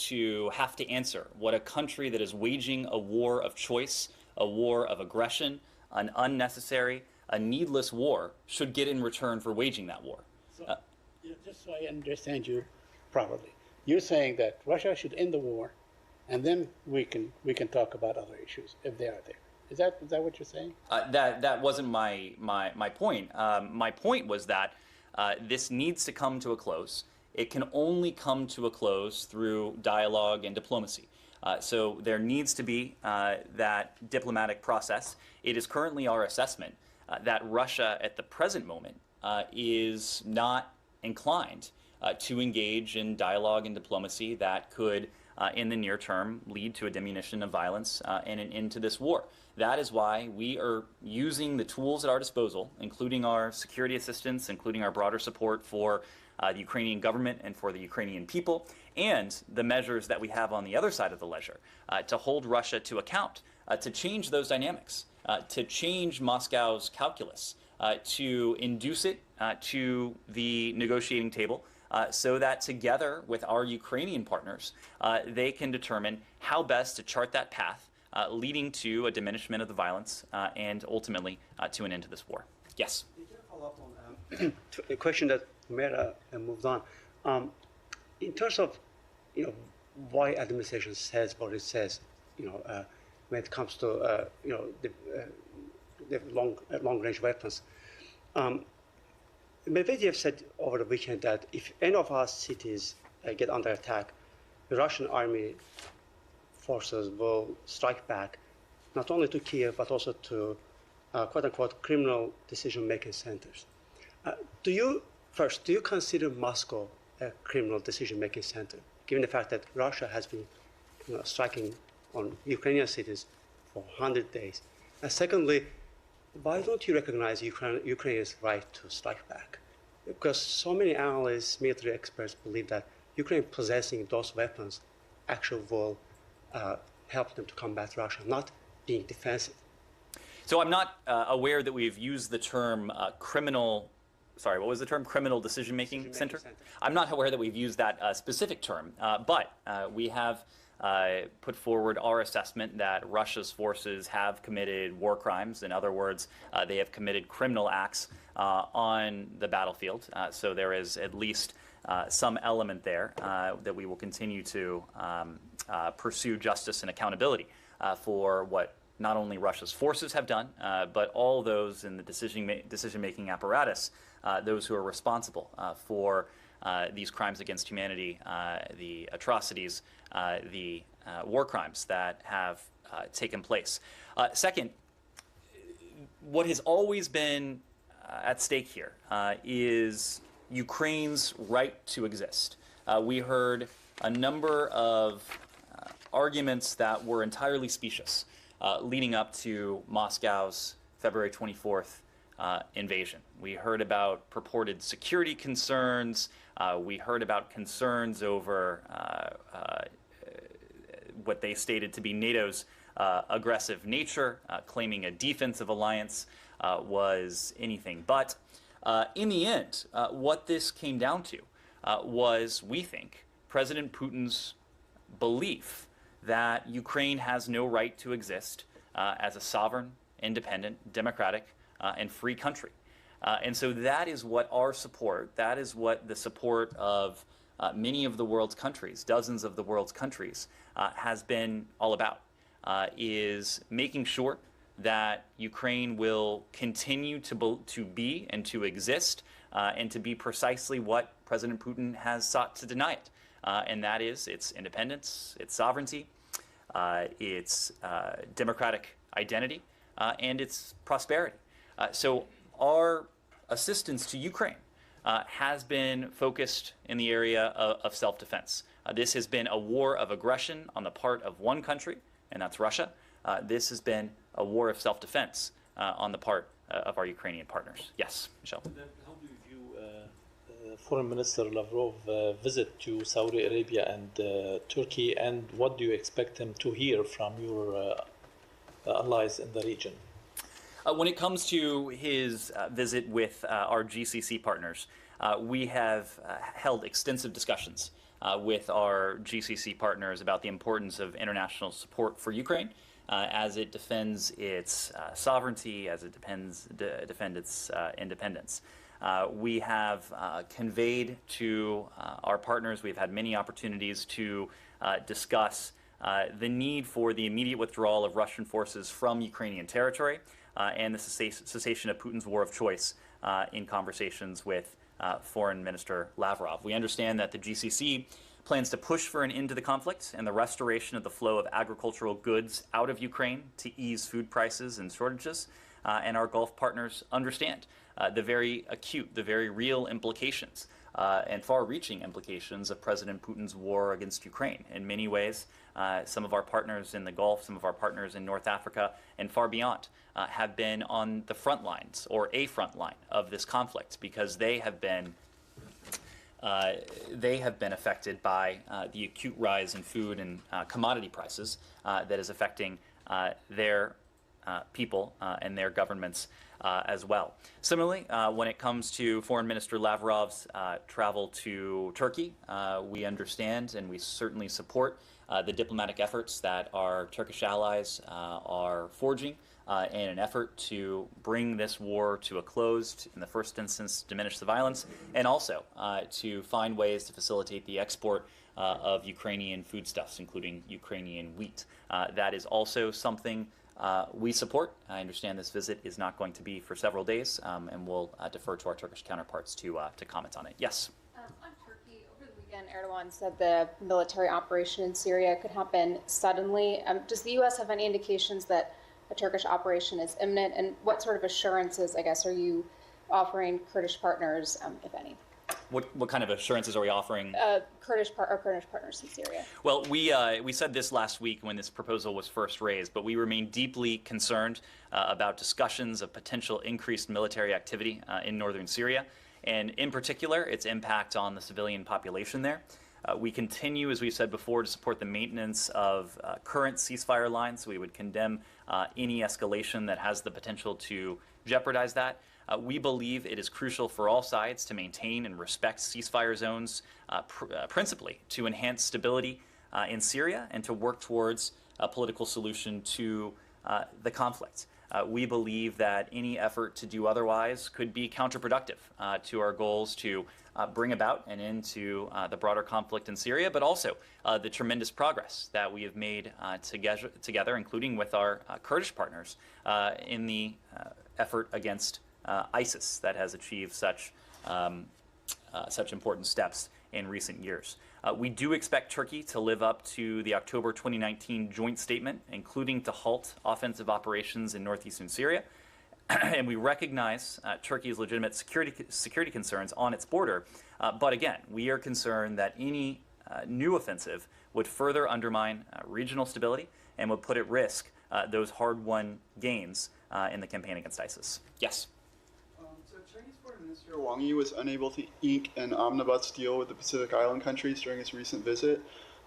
to have to answer what a country that is waging a war of choice, a war of aggression, an unnecessary, a needless war should get in return for waging that war. So, just so I understand you properly, you're saying that Russia should end the war, and then we can talk about other issues if they are there. Is that what you're saying? That wasn't my point. My point was that this needs to come to a close. It can only come to a close through dialogue and diplomacy. So there needs to be that diplomatic process. It is currently our assessment that Russia at the present moment is not inclined to engage in dialogue and diplomacy that could, in the near term, lead to a diminution of violence and an end to this war. That is why we are using the tools at our disposal, including our security assistance, including our broader support for the Ukrainian government and for the Ukrainian people, and the measures that we have on the other side of the ledger to hold Russia to account, to change those dynamics, to change Moscow's calculus, to induce it to the negotiating table so that together with our Ukrainian partners, they can determine how best to chart that path leading to a diminishment of the violence and ultimately to an end to this war. Yes? Did you follow up on a question that Mera moved on? In terms of, why administration says what it says, when it comes to, the long-range weapons. Medvedev said over the weekend that if any of our cities get under attack, the Russian army forces will strike back, not only to Kiev, but also to, quote-unquote, criminal decision-making centers. Do you consider Moscow a criminal decision-making center, given the fact that Russia has been striking on Ukrainian cities for 100 days? And secondly, why don't you recognize Ukraine's right to strike back? Because so many analysts, military experts believe that Ukraine possessing those weapons actually will help them to combat Russia, not being defensive. So I'm not aware that we've used the term criminal. Sorry, what was the term? Criminal decision-making center? I'm not aware that we've used that specific term, but we have put forward our assessment that Russia's forces have committed war crimes. In other words, they have committed criminal acts on the battlefield. So there is at least some element there that we will continue to pursue justice and accountability for what not only Russia's forces have done, but all those in the decision-making apparatus, those who are responsible for these crimes against humanity, the atrocities, the war crimes that have taken place. Second, what has always been at stake here is Ukraine's right to exist. We heard a number of arguments that were entirely specious leading up to Moscow's February 24th invasion. We heard about purported security concerns. We heard about concerns over what they stated to be NATO's aggressive nature, claiming a defensive alliance was anything but. In the end, what this came down to was, we think, President Putin's belief that Ukraine has no right to exist as a sovereign, independent, democratic, and free country. And so that is what our support, that is what the support of many of the world's countries, dozens of the world's countries, has been all about, is making sure that Ukraine will continue to be and to exist and to be precisely what President Putin has sought to deny it. And that is its independence, its sovereignty, its democratic identity, and its prosperity. So our assistance to Ukraine has been focused in the area of self-defense. This has been a war of aggression on the part of one country, and that's Russia. This has been a war of self-defense on the part of our Ukrainian partners. Yes, Michelle. How do you view Foreign Minister Lavrov's visit to Saudi Arabia and Turkey, and what do you expect him to hear from your allies in the region? When it comes to his visit with our GCC partners, we have held extensive discussions with our GCC partners about the importance of international support for Ukraine as it defends its sovereignty, as it defends its independence. We have conveyed to our partners, we've had many opportunities to discuss the need for the immediate withdrawal of Russian forces from Ukrainian territory and the cessation of Putin's war of choice in conversations with Foreign Minister Lavrov. We understand that the GCC plans to push for an end to the conflict and the restoration of the flow of agricultural goods out of Ukraine to ease food prices and shortages. And our Gulf partners understand the very acute, the very real implications and far-reaching implications of President Putin's war against Ukraine. In many ways, some of our partners in the Gulf, some of our partners in North Africa, and far beyond have been on the front lines or a front line of this conflict because they have been affected by the acute rise in food and commodity prices that is affecting their people and their governments as well. Similarly, when it comes to Foreign Minister Lavrov's travel to Turkey, we understand and we certainly support the diplomatic efforts that our Turkish allies are forging in an effort to bring this war to a close, in the first instance, diminish the violence, and also to find ways to facilitate the export of Ukrainian foodstuffs, including Ukrainian wheat. That is also something we support. I understand this visit is not going to be for several days, and we'll defer to our Turkish counterparts to comment on it. Yes? On Turkey, over the weekend, Erdogan said the military operation in Syria could happen suddenly. Does the U.S. have any indications that a Turkish operation is imminent, and what sort of assurances, I guess, are you offering Kurdish partners, if any? What kind of assurances are we offering? Kurdish partners in Syria. Well, we said this last week when this proposal was first raised, but we remain deeply concerned about discussions of potential increased military activity in northern Syria, and in particular, its impact on the civilian population there. We continue, as we said before, to support the maintenance of current ceasefire lines. We would condemn any escalation that has the potential to jeopardize that. We believe it is crucial for all sides to maintain and respect ceasefire zones, principally to enhance stability in Syria and to work towards a political solution to the conflict. We believe that any effort to do otherwise could be counterproductive to our goals to bring about an end to the broader conflict in Syria, but also the tremendous progress that we have made together, including with our Kurdish partners, in the effort against ISIS that has achieved such important steps in recent years. We do expect Turkey to live up to the October 2019 joint statement, including to halt offensive operations in northeastern Syria. And we recognize Turkey's legitimate security concerns on its border. But again, we are concerned that any new offensive would further undermine regional stability and would put at risk those hard-won gains in the campaign against ISIS. Yes? So Chinese Foreign Minister Wang Yi was unable to ink an omnibus deal with the Pacific Island countries during his recent visit.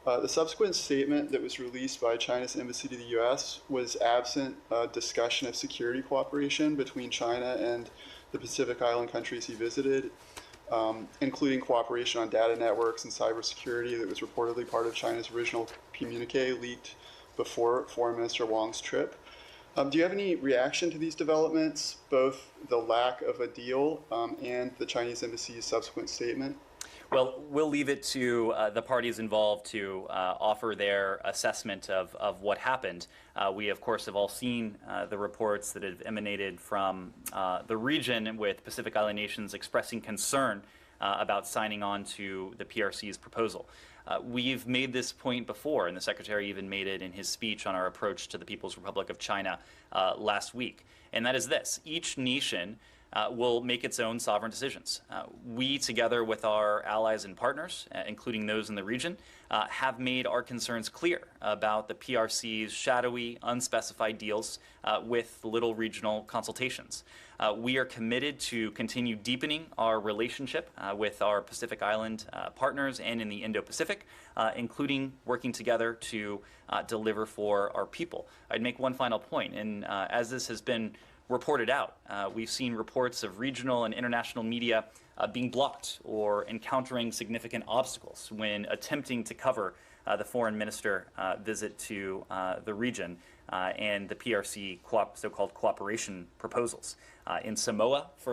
The subsequent statement that was released by China's embassy to the U.S. was absent a discussion of security cooperation between China and the Pacific Island countries he visited, including cooperation on data networks and cybersecurity that was reportedly part of China's original communique leaked before Foreign Minister Wang's trip. Do you have any reaction to these developments, both the lack of a deal and the Chinese embassy's subsequent statement? Well, we'll leave it to the parties involved to offer their assessment of what happened. We, of course, have all seen the reports that have emanated from the region with Pacific Island nations expressing concern about signing on to the PRC's proposal. We've made this point before, and the Secretary even made it in his speech on our approach to the People's Republic of China last week, and that is this. Each nation will make its own sovereign decisions. We, together with our allies and partners, including those in the region, have made our concerns clear about the PRC's shadowy, unspecified deals with little regional consultations. We are committed to continue deepening our relationship with our Pacific Island partners and in the Indo-Pacific, including working together to deliver for our people. I'd make one final point, and as this has been reported out, we've seen reports of regional and international media being blocked or encountering significant obstacles when attempting to cover the foreign minister visit to the region and the PRC so-called cooperation proposals. In Samoa, for